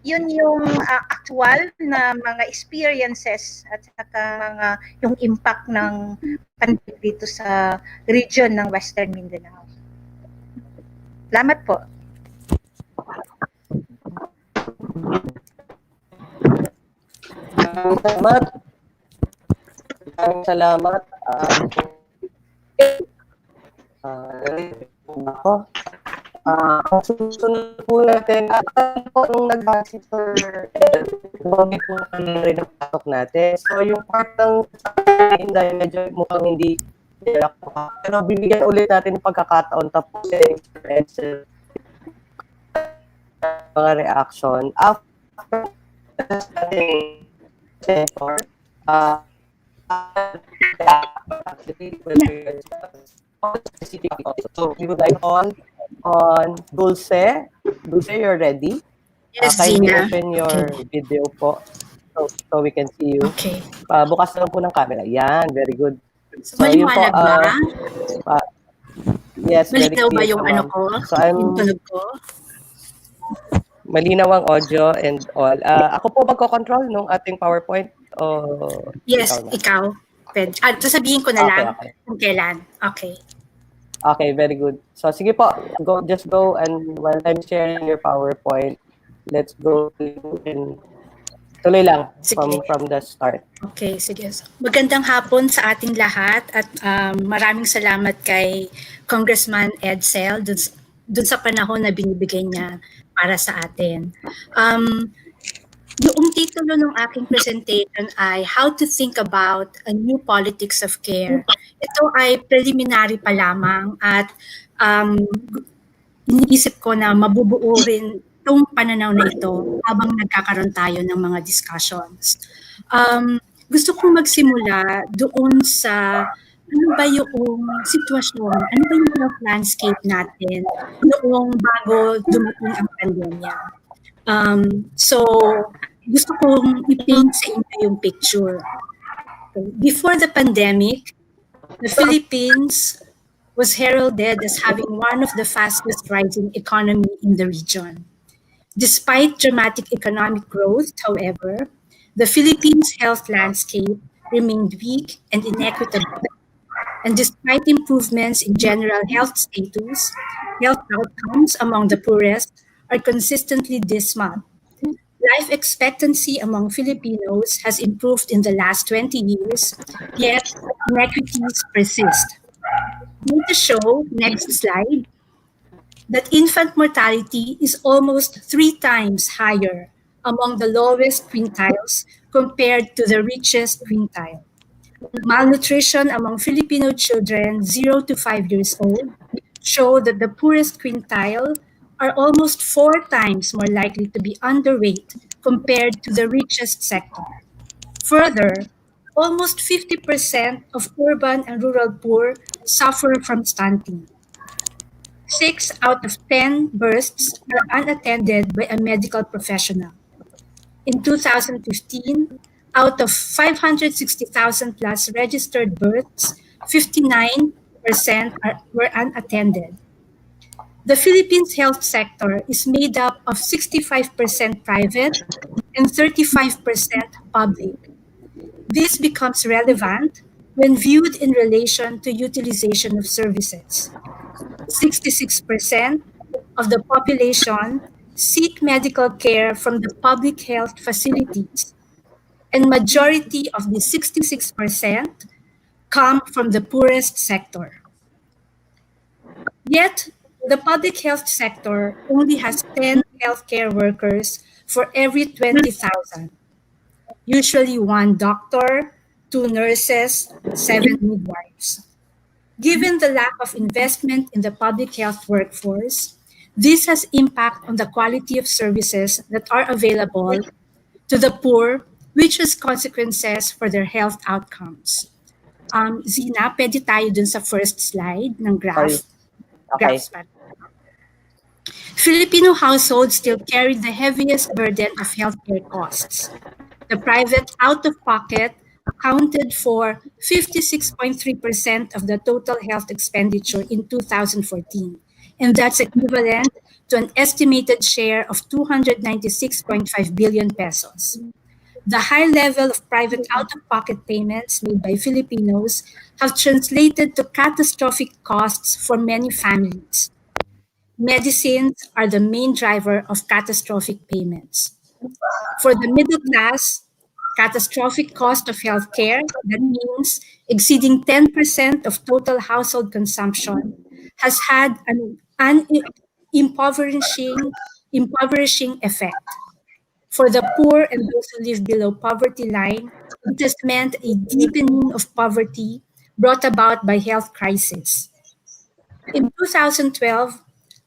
yung actual na mga experiences at saka mga yung impact ng pandemic dito sa region ng Western Mindanao. Salamat po. Maraming salamat. Ako. Ang susunod po natin, po nung nag-hasip sir, bumabit po kami rin ang pasok natin. So yung part ng dahil medyo mukhang hindi pero bibigyan ulit natin ng pagkakataon tapos mga reaction after natin so we would like on Dulce. Dulce, you're ready? Yes, kindly Gina. open your video po so we can see you. Okay. Bukas na lang po ng camera. Yan, very good. So, yun po, maliwanag ba? Yes, very Malinaw ba clear yung naman. ano ko? So, I'm Yung tunog ko? malinaw ang audio and all. Ako po magko-control nung ating PowerPoint o Yes, ikaw na? ikaw. Sasabihin ko na Okay, lang okay. kung kailan. Okay. Okay, very good. So sige po, just go and while I'm sharing your PowerPoint, let's go to and tuloy lang Sige. from the start. Okay, sige. Magandang hapon sa ating lahat at maraming salamat kay Congressman Edsel dun sa panahon na binibigay niya para sa atin. Yung titulo ng aking presentation ay How to Think About a New Politics of Care. Ito ay preliminary pa lamang at iniisip ko na mabubuo rin itong pananaw na ito habang nagkakaroon tayo ng mga discussions. Gusto kong magsimula doon sa ano ba yung sitwasyon, ano ba yung health landscape natin noong bago dumating ang pandemya. So, gusto kong i-paint sa inyo yung picture. Before the pandemic, the Philippines was heralded as having one of the fastest rising economy in the region. Despite dramatic economic growth, however, the Philippines' health landscape remained weak and inequitable. And despite improvements in general health status, health outcomes among the poorest are consistently dismal. Life expectancy among Filipinos has improved in the last 20 years, yet inequities persist. Need to show, next slide, that infant mortality is almost 3 times higher among the lowest quintiles compared to the richest quintile. Malnutrition among Filipino children 0 to 5 years old show that the poorest quintile are almost 4 times more likely to be underweight compared to the richest sector. Further, almost 50% of urban and rural poor suffer from stunting. 6 out of 10 births are unattended by a medical professional. In 2015, out of 560,000 plus registered births, 59% were unattended. The Philippines health sector is made up of 65% private and 35% public. This becomes relevant when viewed in relation to utilization of services. 66% of the population seek medical care from the public health facilities, and majority of the 66% come from the poorest sector. Yet, the public health sector only has 10 healthcare workers for every 20,000. Usually 1 doctor, 2 nurses, 7 midwives. Given the lack of investment in the public health workforce, this has impact on the quality of services that are available to the poor, which has consequences for their health outcomes. Zina, pwede tayo dun sa first slide ng graph. Okay. Graphs pa. Filipino households still carry the heaviest burden of healthcare costs. The private out-of-pocket accounted for 56.3% of the total health expenditure in 2014, and that's equivalent to an estimated share of 296.5 billion pesos. The high level of private out-of-pocket payments made by Filipinos have translated to catastrophic costs for many families. Medicines are the main driver of catastrophic payments. For the middle class, catastrophic cost of healthcare, that means exceeding 10% of total household consumption, has had an impoverishing effect. For the poor and those who live below poverty line, it has meant a deepening of poverty brought about by health crisis. In 2012,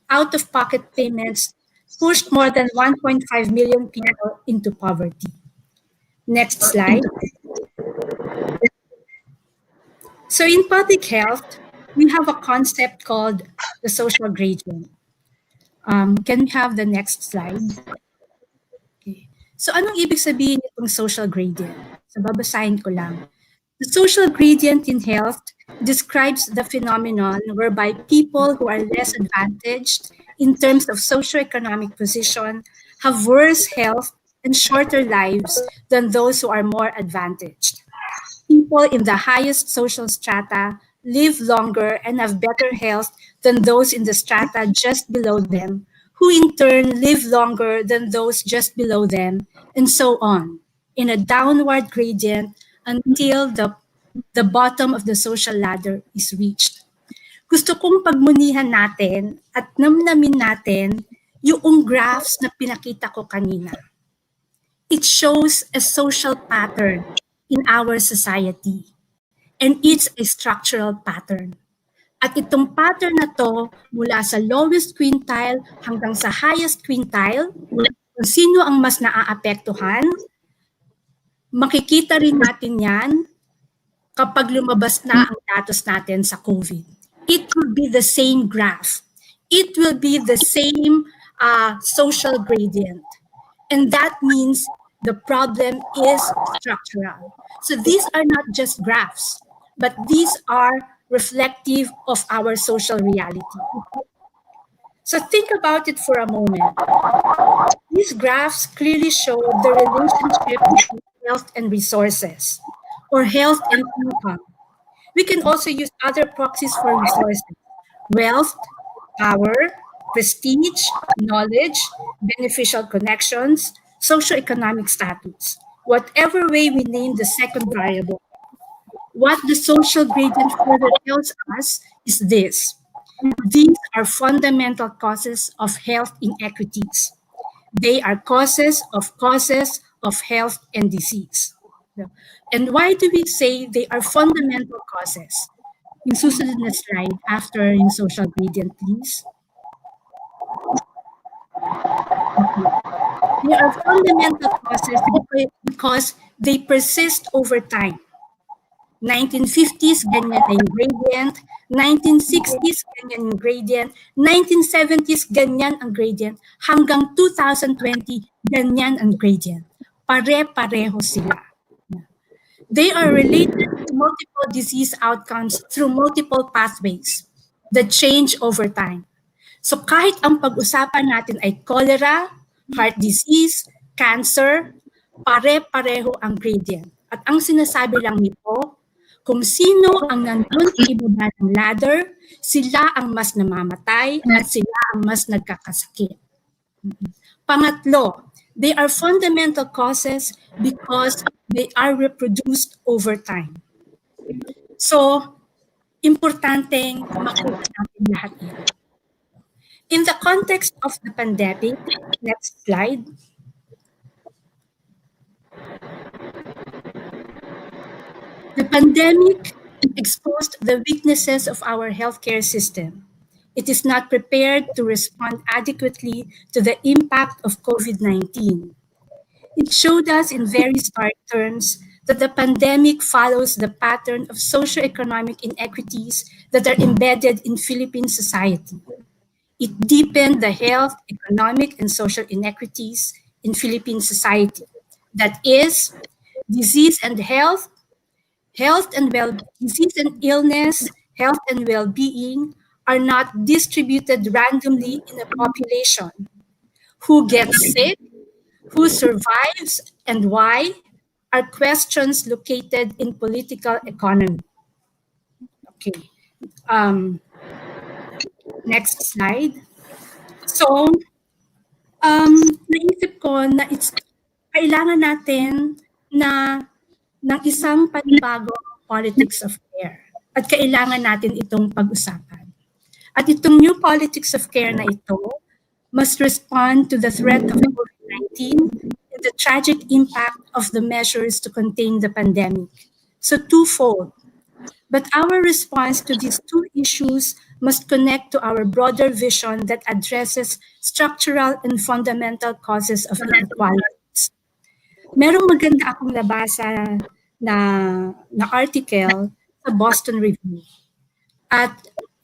out-of-pocket payments pushed more than 1.5 million people into poverty. Next slide. So in public health, we have a concept called the social gradient. Can we have the next slide? Okay. So anong ibig sabihin itong social gradient? So babasahin ko lang. The social gradient in health describes the phenomenon whereby people who are less advantaged in terms of socioeconomic position have worse health and shorter lives than those who are more advantaged. People in the highest social strata live longer and have better health than those in the strata just below them, who in turn live longer than those just below them, and so on, in a downward gradient until the bottom of the social ladder is reached. Gusto kong pagmunihan natin at namnamin natin yung graphs na pinakita ko kanina. It shows a social pattern in our society, and it's a structural pattern. At itong pattern na to, mula sa lowest quintile hanggang sa highest quintile, kung sino ang mas naaapektuhan, makikita rin natin yan kapag lumabas na ang datos natin sa COVID. It will be the same graph. It will be the same social gradient. And that means the problem is structural. So these are not just graphs, but these are reflective of our social reality. So think about it for a moment. These graphs clearly show the relationship between health and resources, or health and income. We can also use other proxies for resources: wealth, power, prestige, knowledge, beneficial connections, socioeconomic status. Whatever way we name the second variable, what the social gradient further tells us is this: these are fundamental causes of health inequities. They are causes of health and disease. And why do we say they are fundamental causes? Yung susunod na slide after yung social gradient, please. They are fundamental causes because they persist over time. 1950s, ganyan na yung gradient. 1960s, ganyan yung gradient. 1970s, ganyan ang gradient. Hanggang 2020, ganyan ang gradient. Pare-pareho sila. They are related to multiple disease outcomes through multiple pathways that change over time. So kahit ang pag-usapan natin ay cholera, heart disease, cancer, pare-pareho ang gradient. At ang sinasabi lang nito, kung sino ang nandun sa ibaba ng ladder, sila ang mas namamatay at sila ang mas nagkakasakit. Pangatlo, they are fundamental causes because they are reproduced over time. So, importanteng makuha natin lahat yan. In the context of the pandemic, next slide. The pandemic exposed the weaknesses of our healthcare system. It is not prepared to respond adequately to the impact of COVID-19. It showed us in very stark terms that the pandemic follows the pattern of socioeconomic inequities that are embedded in Philippine society. It deepened the health, economic, and social inequities in Philippine society. That is, disease and health, disease and illness, health and well-being are not distributed randomly in a population. Who gets sick, who survives, and why are questions located in political economy. Okay. Next slide. So, naisip ko na kailangan natin na ng isang panibagong politics of care. At kailangan natin itong pag-usapan. At itong new politics of care na ito must respond to the threat of COVID-19 and the tragic impact of the measures to contain the pandemic. So twofold. But our response to these two issues must connect to our broader vision that addresses structural and fundamental causes of inequalities. Merong maganda akong nabasa na article sa Boston Review. At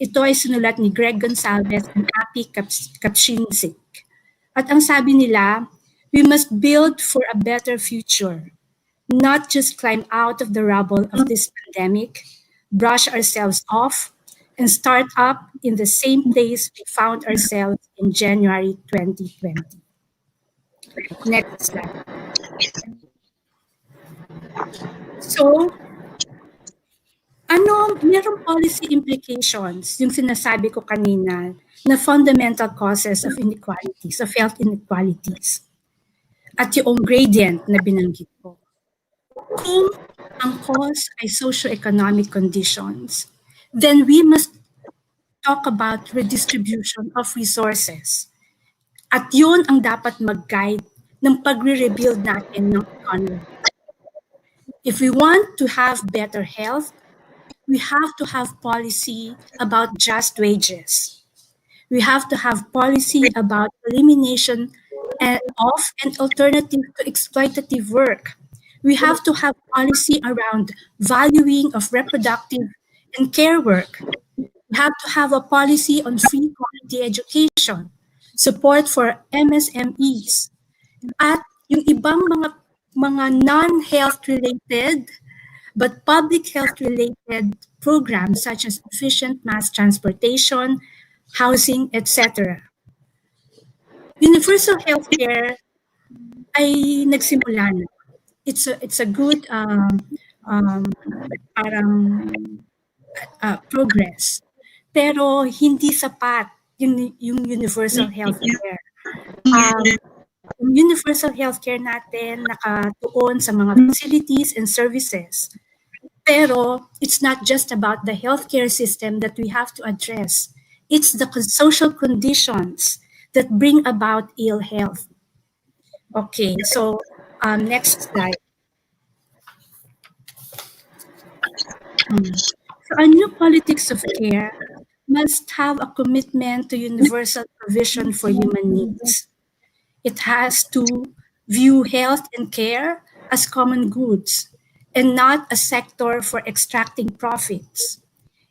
ito ay sinulat ni Greg Gonsalves and Api Kapczynski. At ang sabi nila, we must build for a better future, not just climb out of the rubble of this pandemic, brush ourselves off, and start up in the same place we found ourselves in January 2020. Next slide. So, merong policy implications, yung sinasabi ko kanina, na fundamental causes of inequalities, of health inequalities. At yung gradient na binanggit ko. Kung ang cause ay socioeconomic conditions, then we must talk about redistribution of resources. At yun ang dapat mag-guide ng pagre-rebuild natin ng economy. If we want to have better health, we have to have policy about just wages. We have to have policy about elimination of an alternative to exploitative work. We have to have policy around valuing of reproductive and care work. We have to have a policy on free quality education, support for MSMEs, at yung ibang mga non-health related but public health related programs such as efficient mass transportation, housing, etc. Universal healthcare ay nagsimula na. It's a good progress. Pero hindi sapat yung universal healthcare. Yung universal healthcare natin nakatuon sa mga facilities and services. Pero it's not just about the healthcare system that we have to address. It's the social conditions that bring about ill health. Okay, so next slide. So a new politics of care must have a commitment to universal provision for human needs. It has to view health and care as common goods and not a sector for extracting profits.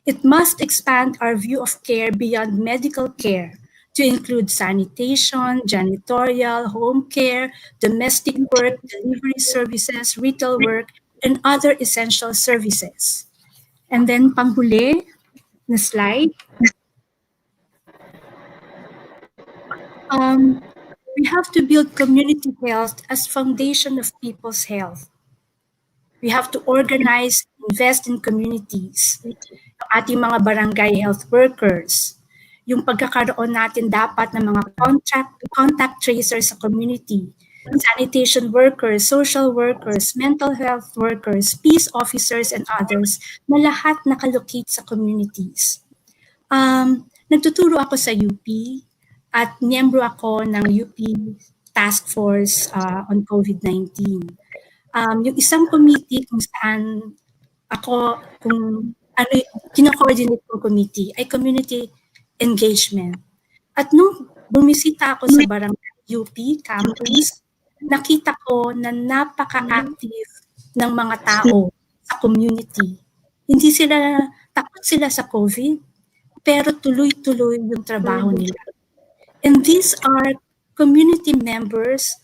It must expand our view of care beyond medical care to include sanitation, janitorial, home care, domestic work, delivery services, retail work, and other essential services. And then panghuli na slide. We have to build community health as foundation of people's health. We have to organize, invest in communities. Yung ating mga barangay health workers. Yung pagkakaroon natin dapat ng mga contact tracers sa community. Sanitation workers, social workers, mental health workers, peace officers, and others na lahat nakalocate sa communities. Nagtuturo ako sa UP at miyembro ako ng UP Task Force on COVID-19. Yung isang committee kung saan ako, kino-coordinate kong committee ay community engagement. At nung bumisita ako sa barangay UP campus, nakita ko na napaka-active ng mga tao sa community. Hindi sila, takot sila sa COVID, pero tuloy-tuloy yung trabaho nila. And these are community members,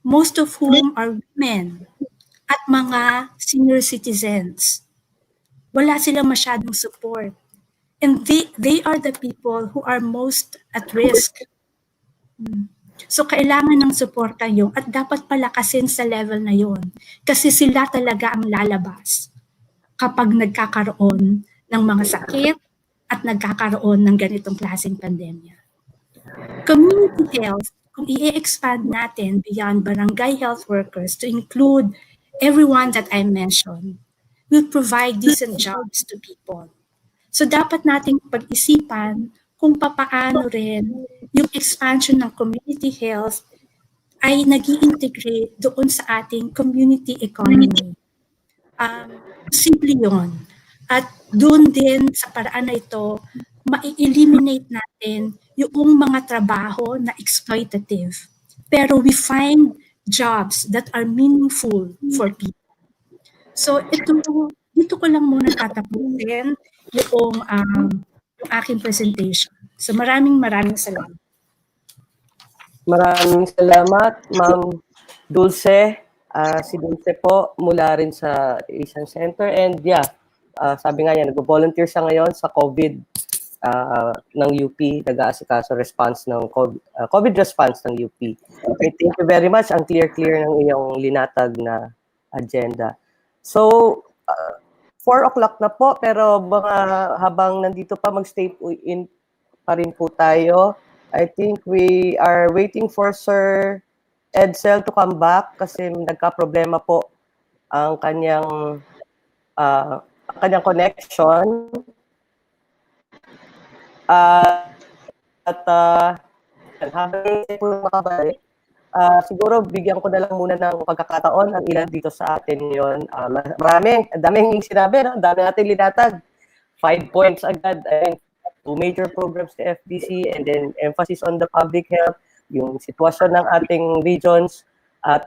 most of whom are women at mga senior citizens. Wala silang masyadong support. And they are the people who are most at risk. So, kailangan ng suporta yun at dapat palakasin sa level na yun. Kasi sila talaga ang lalabas kapag nagkakaroon ng mga sakit at nagkakaroon ng ganitong klaseng pandemya. Community health, kung i-expand natin beyond barangay health workers to include everyone that I mentioned, will provide decent jobs to people. So dapat nating pag-isipan kung papaano rin yung expansion ng community health ay nag-i-integrate doon sa ating community economy. Simple yun. At doon din sa paraan na ito, ma-eliminate natin yung mga trabaho na exploitative. Pero we find jobs that are meaningful for people. So dito ko lang muna tatapusin yung aking presentation. So maraming salamat. Maraming salamat, Ma'am Dulce. Si Dulce po mula rin sa Asian Center. And yeah, sabi nga yan, nag-volunteer siya ngayon sa COVID ng UP, nag-aasikaso response ng COVID response ng UP. Okay, thank you very much. Ang clear ng iyong linatag na agenda. So, 4 o'clock na po, pero mga habang nandito pa, mag-stay in pa rin po tayo. I think we are waiting for Sir Edsel to come back kasi nagka-problema po ang kanyang connection. Habang po makabalik, siguro bigyan ko na lang muna ng pagkakataon ang ilan dito sa atin ngayon. Daming sinabi, no? Dami natin linatag. 5 points agad. 2 major programs sa FDC and then emphasis on the public health, yung sitwasyon ng ating regions at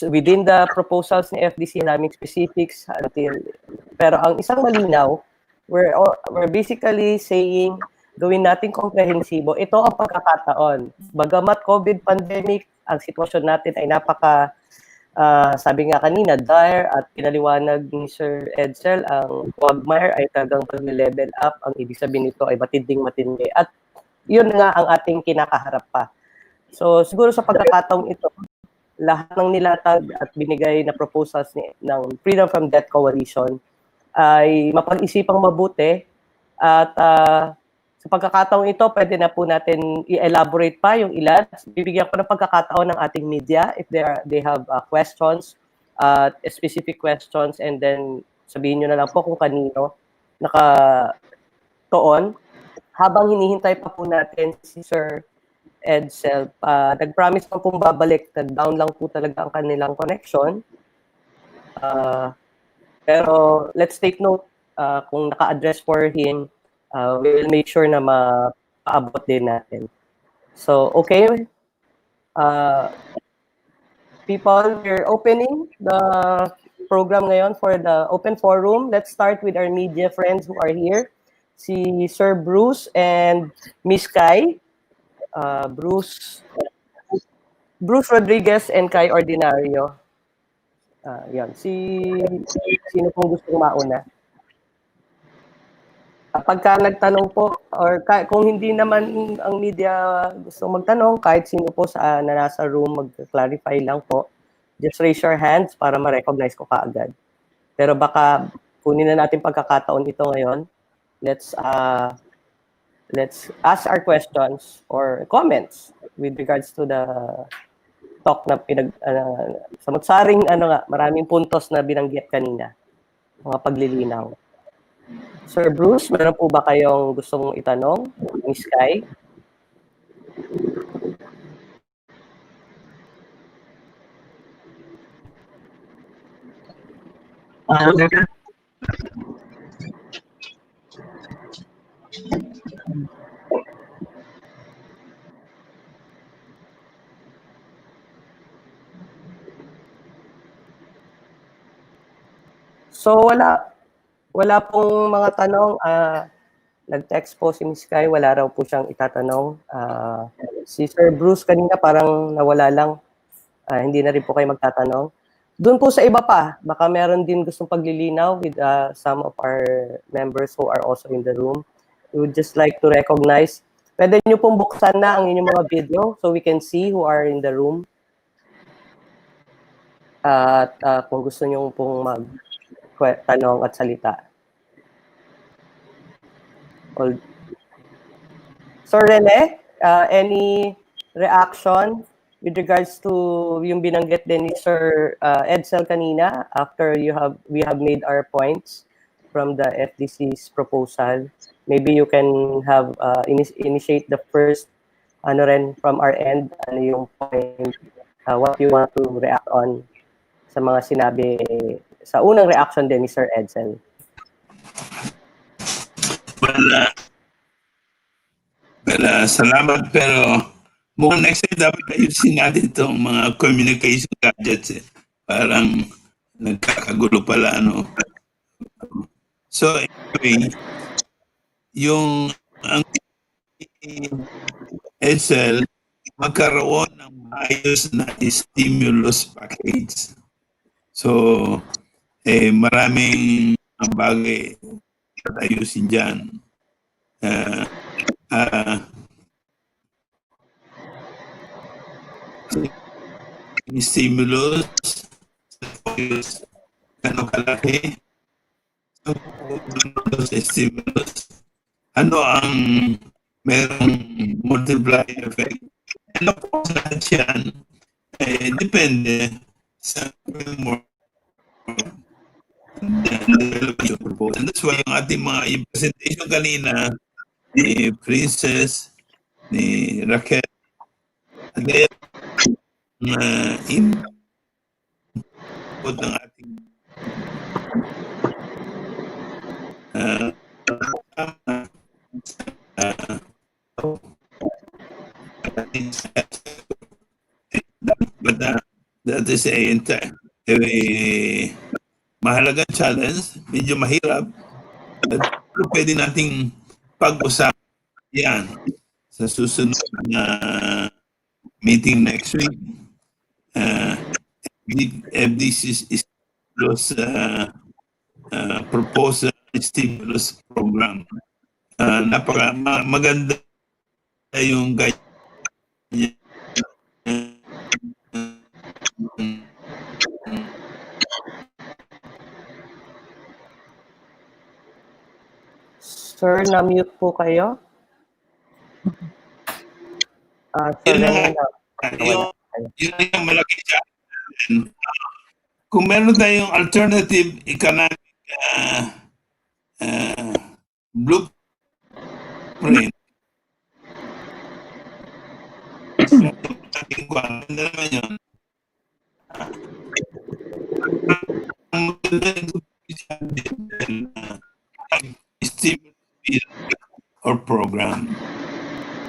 within the proposals ni FDC, naming specifics pero ang isang malinaw, we're basically saying gawin natin komprehensibo. Ito ang pagkakataon. Bagamat COVID pandemic, ang sitwasyon natin ay napaka sabi nga kanina, dire at pinaliwanag ni Sir Edsel, ang quagmire ay talagang pag-level up. Ang ibig sabihin nito ay matinding-matindi. At yun nga ang ating kinakaharap pa. So siguro sa pagkakataong ito, lahat ng nilatag at binigay na proposals ng Freedom from Debt Coalition ay mapag-isipang mabuti at sa pagkakataong ito, pwede na po natin i-elaborate pa yung ilan. Bibigyan ko ng pagkakataon ng ating media if they have questions, specific questions, and then sabihin nyo na lang po kung kanino nakatoon. Habang hinihintay pa po natin si Sir Edsel, nag-promise pa pong babalik, nag-down lang po talaga ang kanilang connection. Pero let's take note kung naka-address for him, we will make sure na mapaabot din natin. So, okay. People, we're opening the program ngayon for the open forum. Let's start with our media friends who are here. Si Sir Bruce and Miss Kai. Bruce Rodriguez and Kai Ordinario. Yan. Sino pong gustong mauna? Pagka nagtanong po, or kung hindi naman ang media gusto magtanong, kahit sino po na nasa room, mag-clarify lang po. Just raise your hands para ma-recognize ko kaagad. Pero baka kunin na natin pagkakataon ito ngayon. Let's ask our questions or comments with regards to the talk na sa magsaring maraming puntos na binanggit kanina. Mga paglilinaw. Sir Bruce, meron po ba kayong gustong itanong? Miss Kai? So wala pong mga tanong. Nag-text po si Miss Sky, wala raw po siyang itatanong. Si Sir Bruce kanina parang nawala lang. Hindi na rin po kayo magtatanong. Doon po sa iba pa, baka meron din gustong paglilinaw with some of our members who are also in the room. We would just like to recognize, pwede nyo pong buksan na ang inyong mga video so we can see who are in the room. At kung gusto nyo pong magtanong at salita. So Rene, any reaction with regards to yung binanggit din ni Sir Edsel kanina after we have made our points from the FDC's proposal? Maybe you can have initiate the first from our end, yung point, what you want to react on sa mga sinabi sa unang reaction din ni Sir Edsel. Salamat, pero mukhang next time dapat ayusin natin itong mga communication gadgets. Parang nagkakagulo pala, ano. So, anyway, ang SL, magkaroon ng ayos na stimulus package. So, maraming bagay at ayusin dyan. Stimulus, ano kalaki? Stimulus, ano ang merong multiplier effect? Ano po lahat yan? Depende sa framework. And that's why yung ating mga presentation kanina ni Princess, ni Raquel, and input ng ating but that is a mahalagang challenge, medyo mahirap, pero pwede nating pag-usapan yan sa susunod na meeting next week. FDC is proposal stimulus program. Maganda yung ganyan. Sir, na-mute po kayo. Sir, yun yung malaki dyan. Kung meron tayong alternative economic blueprint, ano naman yun? Ang maganda stimulus bill or program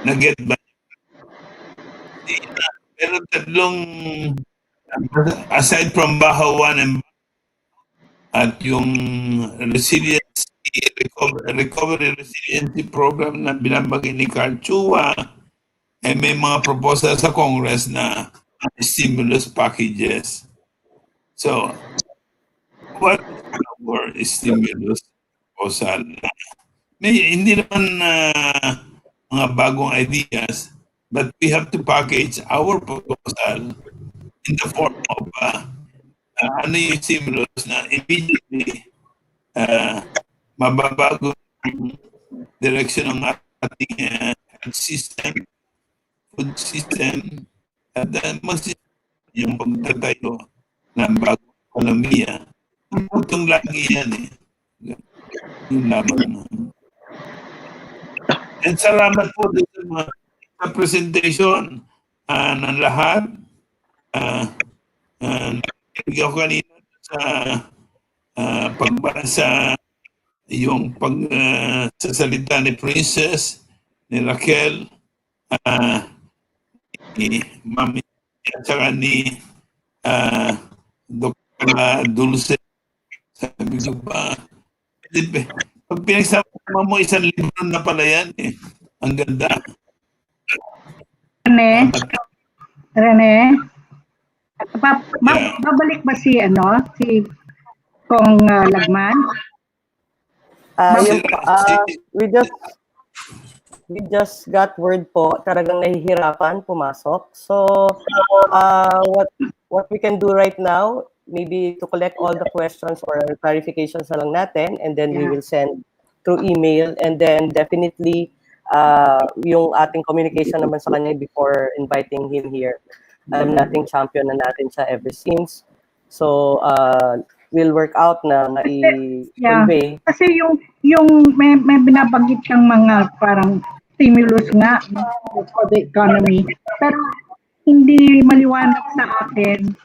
na get by. Pero tatlong, aside from Baha 1 and at yung recovery resiliency program na binabagay ni Carl Chua, may mga proposal sa Congress na stimulus packages. So, what is our stimulus proposal? Hindi naman mga bagong ideas, but we have to package our proposal in the form of ano yung stimulus na immediately mababago ang direction ng ating health system, food system, at yung pagtatayo ng bagong ekonomiya. Ang putong lagi yan eh. Yung lamang. And salamat po sa presentation ng lahat. Nabigyan ko kanina sa pagbasa yung pagsasalita ni Princess, ni Raquel, ni Mami, at saka ni Dr. Dulce Sabi ko ba, pag pinagsama mo, isang libro na pala yan eh. Ang ganda. Rene, Rene, Yeah. babalik ba si Kong Lagman? Yun po, we just got word po, talagang nahihirapan pumasok. So, what we can do right now, maybe to collect all the questions or clarifications na lang natin, and then we will send through email, and then definitely, yung ating communication naman sa kanya before inviting him here. Alam nating champion na natin siya ever since. So, we'll work out na mai-convey. Kasi yung may binabanggit siyang mga parang stimulus nga for the economy. Pero hindi maliwanag sa akin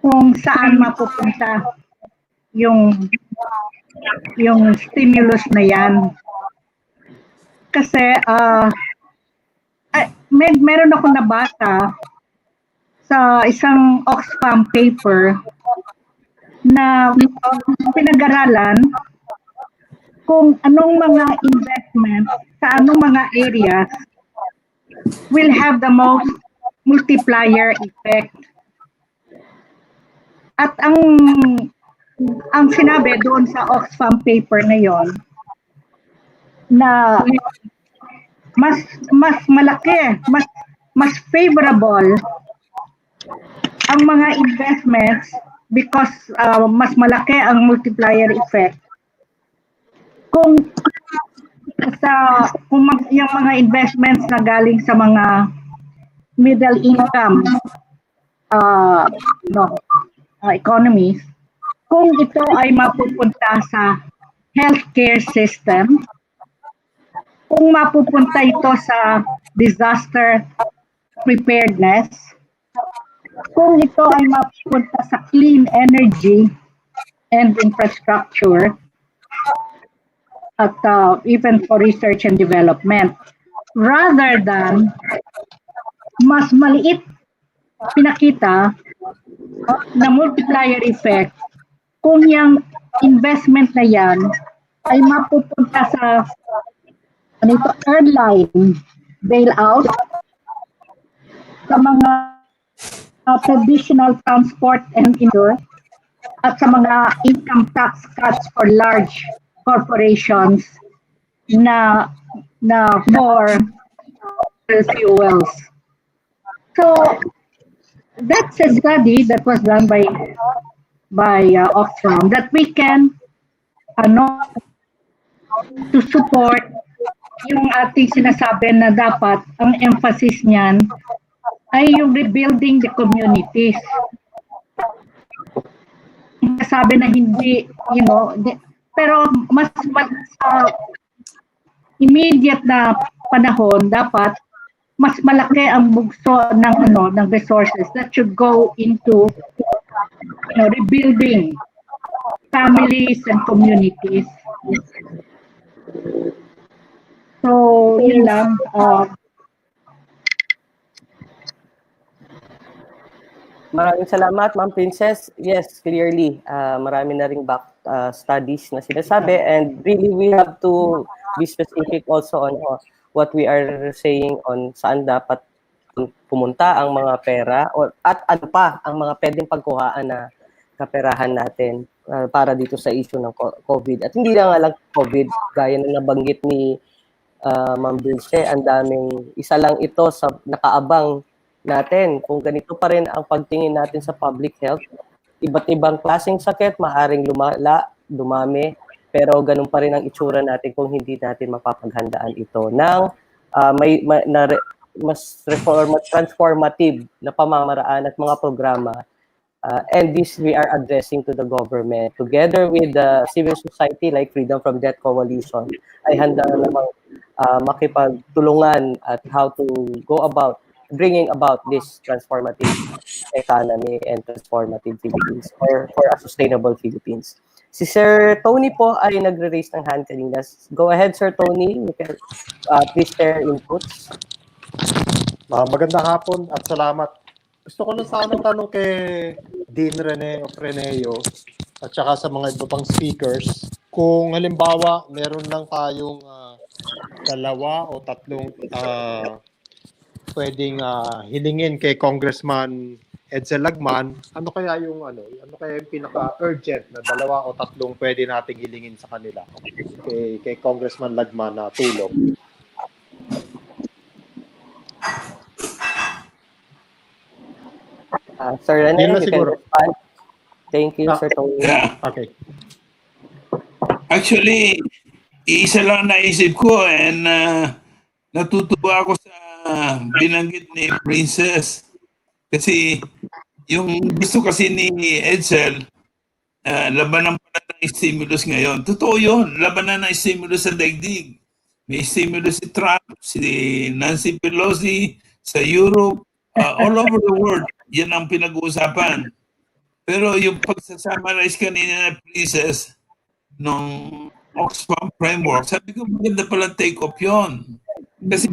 kung saan mapupunta yung stimulus na yan. Kasi meron ako nabasa sa isang Oxfam paper na pinag-aralan kung anong mga investment sa anong mga areas will have the most multiplier effect. At ang sinabi doon sa Oxfam paper na yon na mas malaki, mas favorable ang mga investments because mas malaki ang multiplier effect kung yung mga investments na galing sa mga middle income economies, kung ito ay mapupunta sa healthcare system, kung mapupunta ito sa disaster preparedness, kung ito ay mapupunta sa clean energy and infrastructure, at even for research and development, rather than mas maliit pinakita na multiplier effect kung yung investment na yan ay mapupunta sa airline bailout, sa mga traditional transport and indoor, at sa mga income tax cuts for large corporations na for fuels. So that's a study that was done by Oxfam that we can to support yung ating sinasabi na dapat ang emphasis niyan ay yung rebuilding the communities. Sabi na hindi, pero mas immediate na panahon dapat mas malaki ang bugso ng resources that should go into rebuilding families and communities. So, yun lang. Maraming salamat, Ma'am Princess. Yes, clearly, marami na ring back studies na sinasabi, and really we have to be specific also on what we are saying on saan dapat pumunta ang mga pera at ano pa ang mga pwedeng pagkuhaan na kaperahan natin para dito sa issue ng COVID. At hindi lang lang COVID, gaya na nabanggit ni Ma'am Dulce, ang daming, isa lang ito sa nakaabang natin. Kung ganito pa rin ang pagtingin natin sa public health, iba't ibang klaseng sakit, maaring dumami, pero ganun pa rin ang itsura natin kung hindi natin mapapaghandaan ito ng mas transformative na pamamaraan at mga programa. And this we are addressing to the government. Together with the civil society like Freedom from Debt Coalition, ay handa namang makipagtulungan at how to go about bringing about this transformative economy and transformative Philippines or for a sustainable Philippines. Si Sir Tony po ay nagre-raise ng hand kanina. Go ahead, Sir Tony. You can please share inputs. Magandang hapon at salamat. Gusto ko lang sana tanong kay Dean Rene of Reneo. at saka sa mga iba pang speakers, kung halimbawa meron lang tayong dalawa o tatlong pwedeng hilingin kay Congressman Edsel Lagman, ano kaya yung pinaka-urgent na dalawa o tatlong pwede nating hilingin sa kanila kay Congressman Lagman na tulong? Sir Rene, Yun lang you can siguro. respond. Thank you, Sir Tony. Yeah. Okay. Actually, isa lang naisip ko and natutuwa ako sa binanggit ni Princess. Kasi yung gusto kasi ni Edsel, labanan pala ng stimulus ngayon. Totoo yun, labanan ng stimulus sa daigdig. May stimulus si Trump, si Nancy Pelosi, sa Europe, all over the world. Yan ang pinag-uusapan. Pero yung pagsa-summarize kanina na Princess, nung Oxfam Framework, sabi ko maganda pala take-off yun. Kasi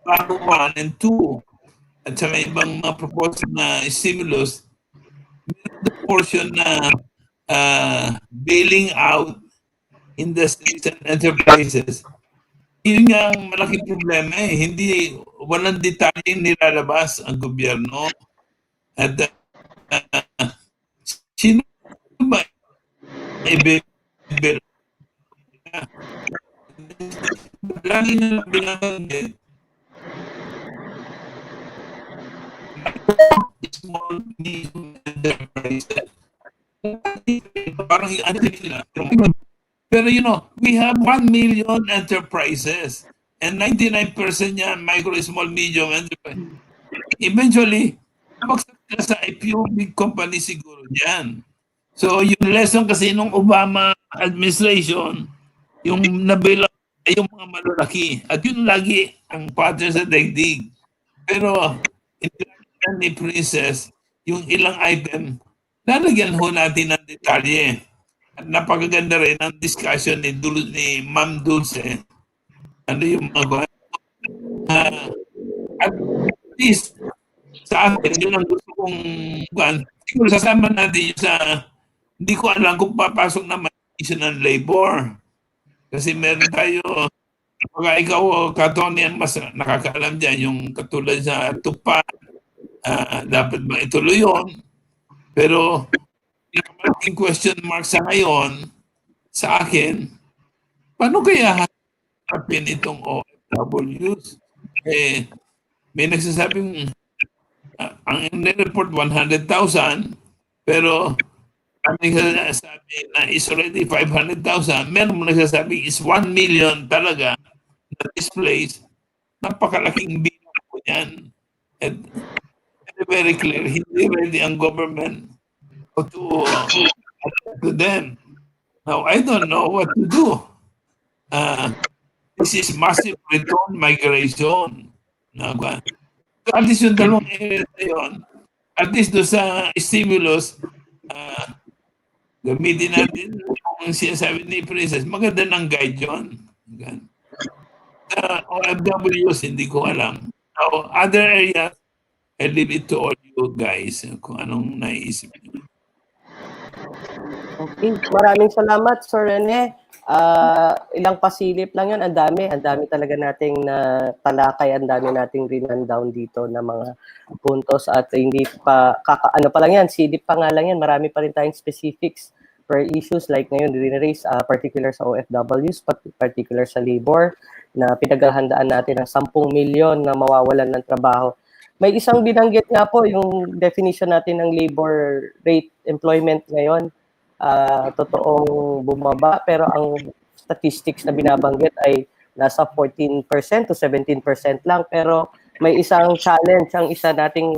bago 1 and 2, at saka ibang mga proposal na stimulus, the portion na bailing out industries and enterprises, yun nga ang malaking problema eh. Hindi, walang detalyeng nilalabas ang gobyerno. At sino ba i-bail? Lagi na lang binabanggit small medium enterprises. Parang ano nila. Pero you know, we have 1 million enterprises and 99% yan micro, small, medium enterprise. Eventually, mabagsak sila sa a few big company siguro yan. So yung lesson kasi nung Obama administration, yung nabilang ay yung mga malalaki. At yun lagi ang pattern sa daigdig. Pero ni Princess, yung ilang item, lalagyan ho natin ng detalye. At napakaganda rin ang discussion ni Ma'am Dulce. Ano yung mga at least sa akin, yun ang gusto kong siguro sasama natin yung sa hindi ko alam kung papasok naman ng labor. Kasi meron tayo, pagka ikaw, Katony, mas nakakaalam dyan, yung katulad sa tupa, dapat ba ituloy yun? Pero, yung malaking question mark sa ngayon, sa akin, paano kaya harapin itong OFWs? May nagsasabing, ang report 100,000, pero kami nagsasabi na is already 500,000. Meron mo nagsasabi is 1 million talaga na displays. Napakalaking bilang po yan. And very clear, hindi ready ang government to them. Now, I don't know what to do. This is massive return migration. At least yung dalawang area na yun, at least doon sa stimulus, gamitin natin kung sinasabi ni Princess, maganda ng guide yun. OFWs, hindi ko alam. Now, other areas, I leave it to all you guys kung anong naisip niyo. Okay, maraming salamat, Sir Rene. Ilang pasilip lang yun, ang dami talaga nating talakay, ang dami nating rin-down dito na mga puntos at hindi pa, ano pa lang yan, silip pa nga lang yan, marami pa rin tayong specifics per issues like ngayon, rin-raise particular sa OFWs, particular sa labor, na pinaghahandaan natin ng 10 milyon na mawawalan ng trabaho. May isang binanggit nga po, yung definition natin ng labor rate employment ngayon, totoong bumaba, pero ang statistics na binabanggit ay nasa 14% to 17% lang. Pero may isang challenge ang isa dating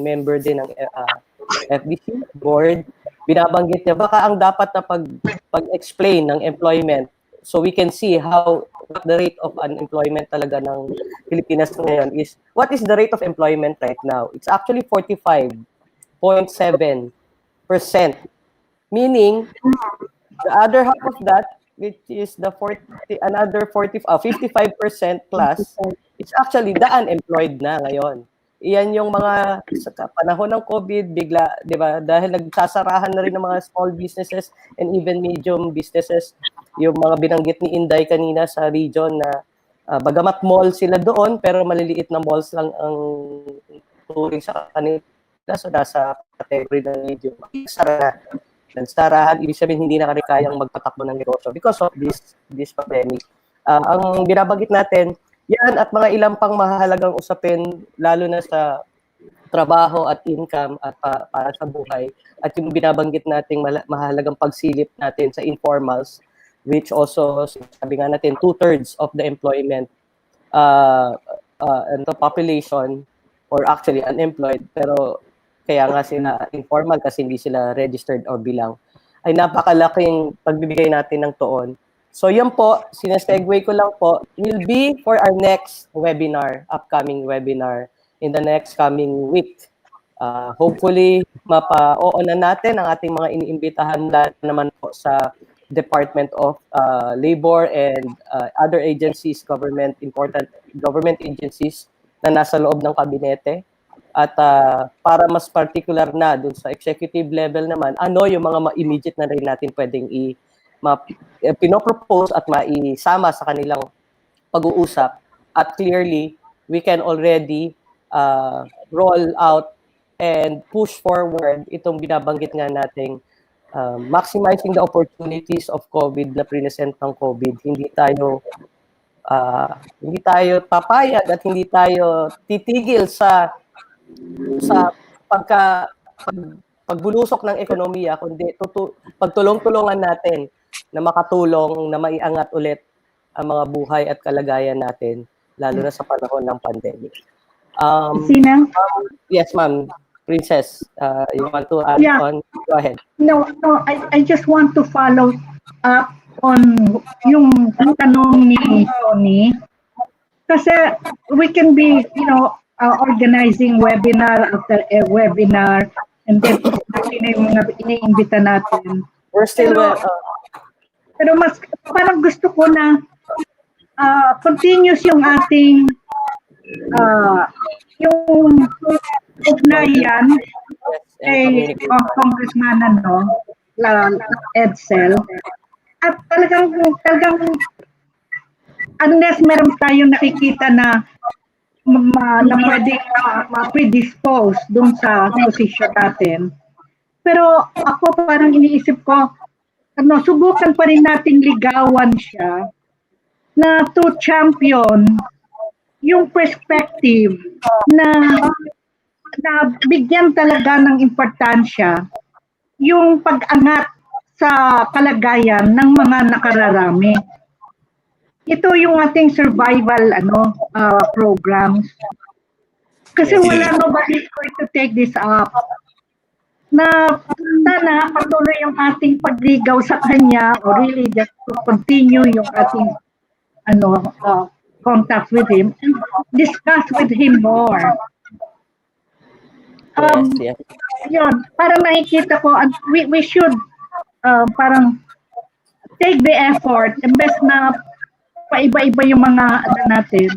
member din ng FBC board. Binabanggit niya, baka ang dapat na pag-explain ng employment so we can see what the rate of unemployment talaga ng Pilipinas ngayon is. What is the rate of employment right now? It's actually 45.7%. Meaning, the other half of that, which is the 55% plus, is actually the unemployed na ngayon. Iyan yung mga sa panahon ng COVID, bigla, di ba, dahil nagsasarahan na rin ng mga small businesses and even medium businesses, yung mga binanggit ni Inday kanina sa region na bagamat mall sila doon, pero maliliit na malls lang ang turing sa kanila. So, nasa category ng medium. Nagsarahan, ibig sabihin hindi na kayang magpatakbo ng negosyo because of this pandemic. Ang binabanggit natin, yan at mga ilang pang mahalagang usapin, lalo na sa trabaho at income at para sa buhay. At yung binabanggit nating mahalagang pagsilip natin sa informals, which also, sabi nga natin, 2/3 of the employment and the population, or actually unemployed, pero kaya nga sila informal kasi hindi sila registered or bilang, ay napakalaking pagbibigay natin ng tuon. So yan po, sinesegue ko lang po, will be for our next webinar, upcoming webinar in the next coming week. Hopefully, mapa-oonan natin ang ating mga iniimbitahan naman po sa Department of Labor and other agencies, important government agencies na nasa loob ng kabinete. At para mas particular na dun sa executive level naman, ano yung mga immediate na rin natin pwedeng pinopropose at maisama sa kanilang pag-uusap. At clearly, we can already roll out and push forward itong binabanggit nga nating maximizing the opportunities of COVID na present ng COVID. Hindi tayo papayag at hindi tayo titigil sa pagbulusok ng ekonomiya, kundi pagtulong-tulungan natin na makatulong na maiangat ulit ang mga buhay at kalagayan natin, lalo na sa panahon ng pandemic. Sina? Yes, ma'am. Princess, you want to add on? Go ahead. No, I just want to follow up on yung tanong ni Tony. Kasi we can be, organizing webinar after a webinar, and then yung mga iniimbita natin. We're still pero mas parang gusto ko na continuous yung ating yung ugnayan kay Congressman Edsel. At talagang unless meron tayong nakikita na pwedeng ma-predispose dun sa position natin. Pero ako parang iniisip ko, subukan pa rin nating ligawan siya na to champion yung perspective na bigyan talaga ng importansya yung pag-angat sa kalagayan ng mga nakararami. Ito yung ating survival programs. Kasi wala nobody going to take this up. Na sana patuloy yung ating pagligaw sa kanya or really just to continue yung ating contact with him and discuss with him more. Yes. Yun, parang nakikita ko, we should parang take the effort, imbes na paiba-iba yung mga natin,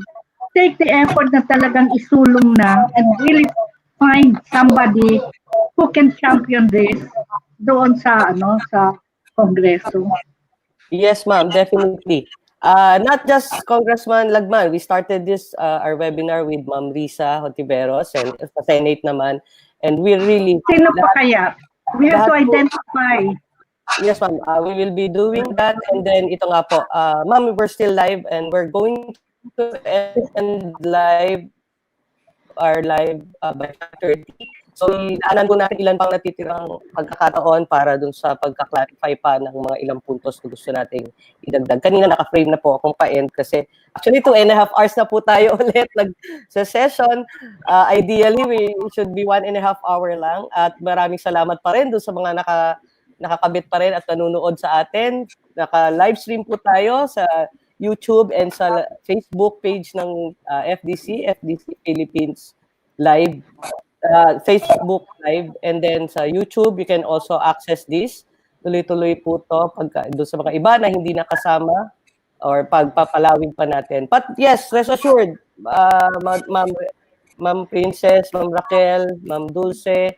take the effort na talagang isulong na and really find somebody who can champion this doon sa Kongreso. Yes, ma'am, definitely. Not just Congressman Lagman. We started this our webinar with Ma'am Risa Hontiveros and sa Senate naman, and we really Sino pa kaya? We have to identify. Yes, ma'am. We will be doing that. And then, ito nga po. Ma'am, we're still live and we're going to end our live by 5:30. So, ilaanan po natin ilan pang natitirang pagkakataon para dun sa pagka-clarify pa ng mga ilang puntos na gusto nating idagdag. Kanina naka-frame na po akong pa-end kasi actually 2.5 hours na po tayo ulit sa session. Ideally, we should be 1.5 hour lang. At maraming salamat pa rin dun sa mga nakakabit pa rin at nanonood sa atin. Naka-livestream po tayo sa YouTube and sa Facebook page ng FDC Philippines Live, Facebook Live, and then sa YouTube, you can also access this. Tuloy-tuloy po to doon sa mga iba na hindi nakasama or pagpapalawig pa natin. But yes, rest assured, Ma'am Ma'am Princess, Ma'am Raquel, Ma'am Dulce,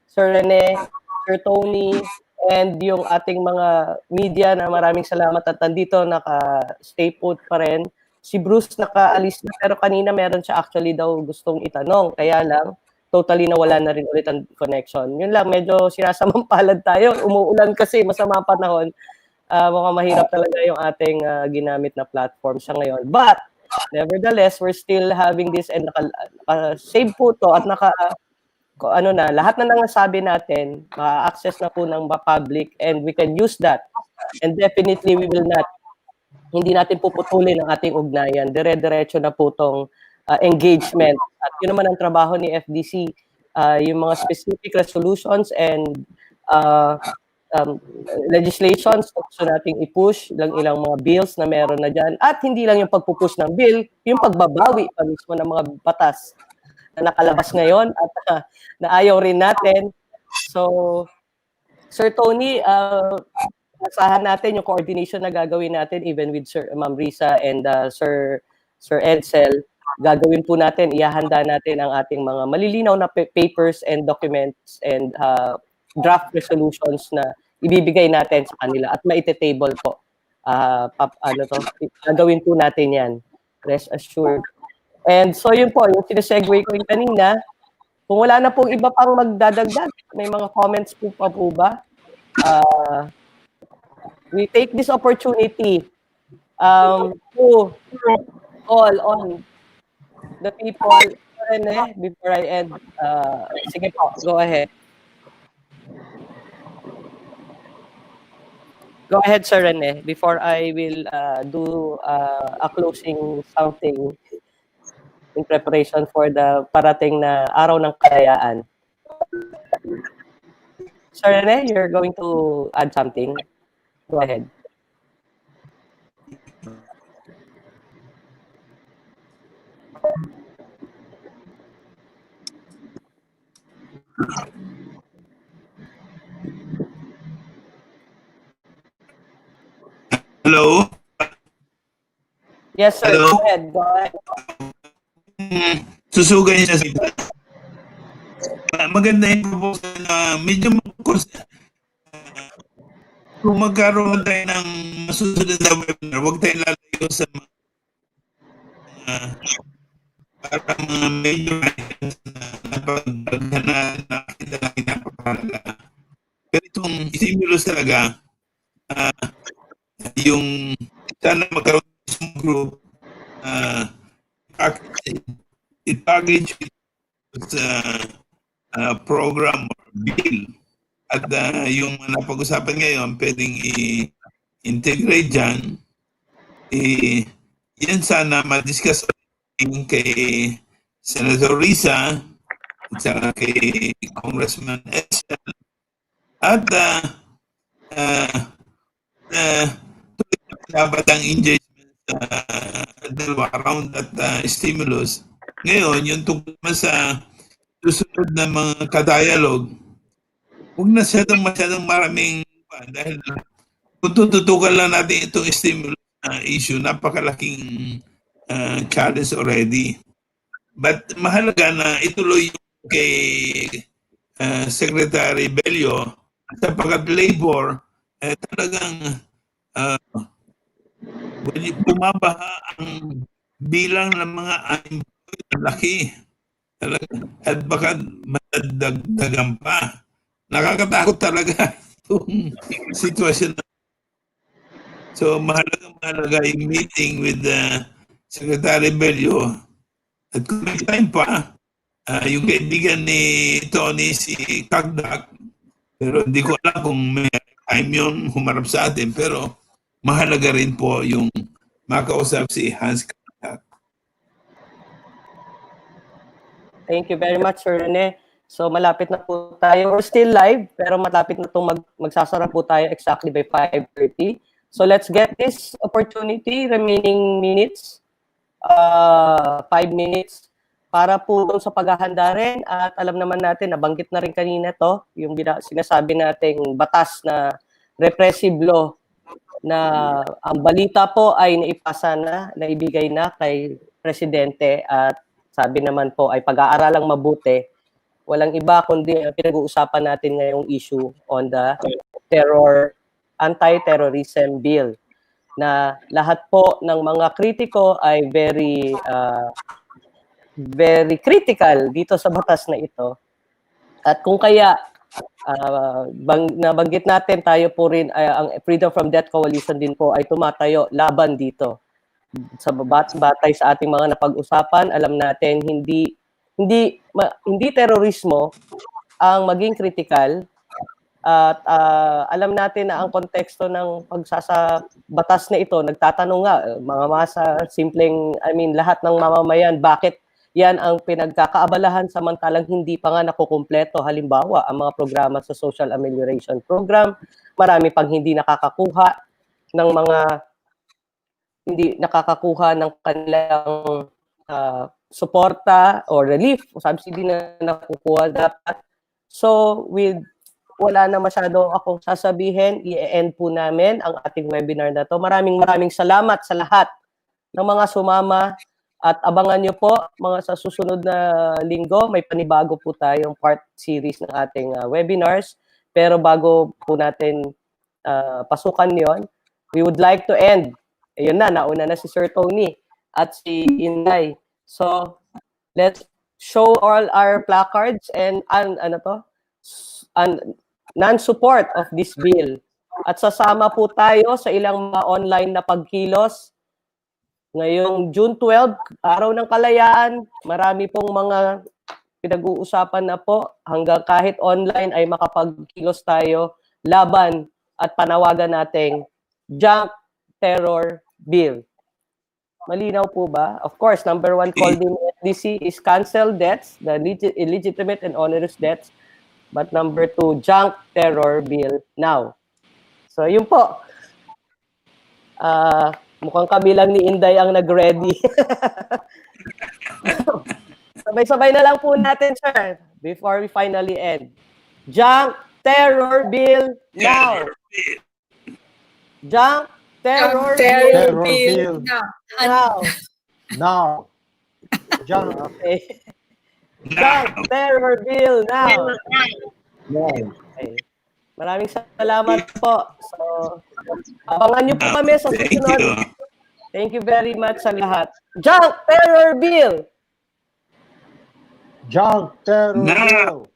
Sir Rene, Sir Tony, and yung ating mga media na maraming salamat at nandito naka-stay put pa rin. Si Bruce nakaalis na pero kanina meron siya actually daw gustong itanong. Kaya lang, totally nawala na rin ulit ang connection. Yun lang, medyo sinasamang palad tayo. Umuulan kasi, masama panahon. Mukhang mahirap talaga yung ating ginamit na platform sa ngayon. But, nevertheless, we're still having this and naka-save po to at lahat na nangasabi natin, ma-access na po ng public and we can use that. And definitely we will not, hindi natin puputulin ang ating ugnayan. Dire-diretso na po tong engagement. At yun naman ang trabaho ni FDC, yung mga specific resolutions and legislations gusto nating i-push, ilang mga bills na meron na dyan. At hindi lang yung pagpupush ng bill, yung pagbabawi pa mismo ng mga batas na nakalabas ngayon at na ayaw rin natin. So, Sir Tony, asahan natin yung coordination na gagawin natin even with Ma'am Risa and Sir Edsel. Gagawin po natin, ihahanda natin ang ating mga malilinaw na papers and documents and draft resolutions na ibibigay natin sa kanila at maite-table po. Gagawin po natin yan. Rest assured. And so yun po, yung sinesegue ko yung kanina, kung wala na pong iba pang magdadagdag, may mga comments po pa po ba? We take this opportunity to call on the people. Before I end, sige po, go ahead. Go ahead, Sir Rene, before I will do a closing something in preparation for the parating na araw ng kalayaan. Sir Rene, you're going to add something? Go ahead. Hello? Yes, sir. Hello? Go ahead. Go ahead. Susugay siya sa maganda yung proposal na medyo kung magkaroon tayo ng masusunod na webinar, huwag tayong lalayo sa para mga major items na napagdaghan na nakita natin napakalaga. Pero itong stimulus talaga, yung sana magkaroon ng small group, i-package sa program or bill. At yung napag-usapan ngayon, pwedeng i-integrate dyan. Yan sana ma-discuss kay Senator Risa at saka kay Congressman Edsel. At dapat ang engagement dalawa around that stimulus. Ngayon, yung tungkol sa susunod na mga ka-dialogue, huwag na masyadong maraming dahil kung tututukan lang natin itong stimulus issue, napakalaking challenge already. But mahalaga na ituloy yung kay Secretary Bello sapagkat labor talagang bumabaha ang bilang ng mga laki at baka madagdagan pa. Nakakatakot talaga itong sitwasyon. So mahalaga yung meeting with Secretary Bello at kung may time pa, yung kaibigan ni Tony, si Kagdak, pero hindi ko alam kung may time yun humarap sa atin, pero mahalaga rin po yung makausap si Hans Kagdak. Thank you very much, Sir Rene. So malapit na po tayo. We're still live, pero malapit na itong magsasara po tayo exactly by 5:30. So let's get this opportunity, remaining minutes, 5 minutes, para po doon sa paghahanda rin. At alam naman natin, nabanggit na rin kanina to, yung sinasabi nating batas na repressive law na ang balita po ay naipasa na, naibigay na kay Presidente at sabi naman po ay pag-aaralang mabuti, walang iba kundi ang pinag-uusapan natin ngayong issue on the anti-terrorism bill na lahat po ng mga kritiko ay very critical dito sa batas na ito. At kung kaya nabanggit natin, tayo po rin ang Freedom from Death Coalition din po ay tumatayo laban dito. Sa batay sa ating mga napag-usapan, alam natin hindi terorismo ang maging critical, at alam natin na ang konteksto ng batas na ito, nagtatanong nga mga masa, lahat ng mamamayan, bakit yan ang pinagkakaabalahan samantalang hindi pa nga nakukumpleto. Halimbawa, ang mga programa sa Social Amelioration Program, marami pang hindi nakakakuha ng kanilang suporta o relief o subsidy na nakukuha dapat. So, wala na masyado akong sasabihin, i-end po namin ang ating webinar na to. Maraming salamat sa lahat ng mga sumama. At abangan nyo po, sa susunod na linggo, may panibago po tayong part series ng ating webinars. Pero bago po natin pasukan yon, we would like to end. Ayun nauna na si Sir Tony at si Inday. So, let's show all our placards and non-support of this bill. At sasama po tayo sa ilang mga online na pagkilos. Ngayong June 12, Araw ng Kalayaan, marami pong mga pinag-uusapan na po. Hanggang kahit online ay makapagkilos tayo laban at panawagan nating junk terror bill. Malinaw po ba? Of course, number 1 call din ng FDC is cancel debts, the illegitimate and onerous debts. But number 2, junk terror bill now. So, yun po. Mukhang kami lang ni Inday ang nag-ready. Sabay-sabay na lang po natin, sir, before we finally end. Junk terror bill now. Junk terror bill now. Now. Junk. Okay. Junk terror bill now. Okay. Maraming salamat po. So, abangan niyo po kami sa susunod. Thank you very much sa lahat. Junk terror bill. Junk terror bill.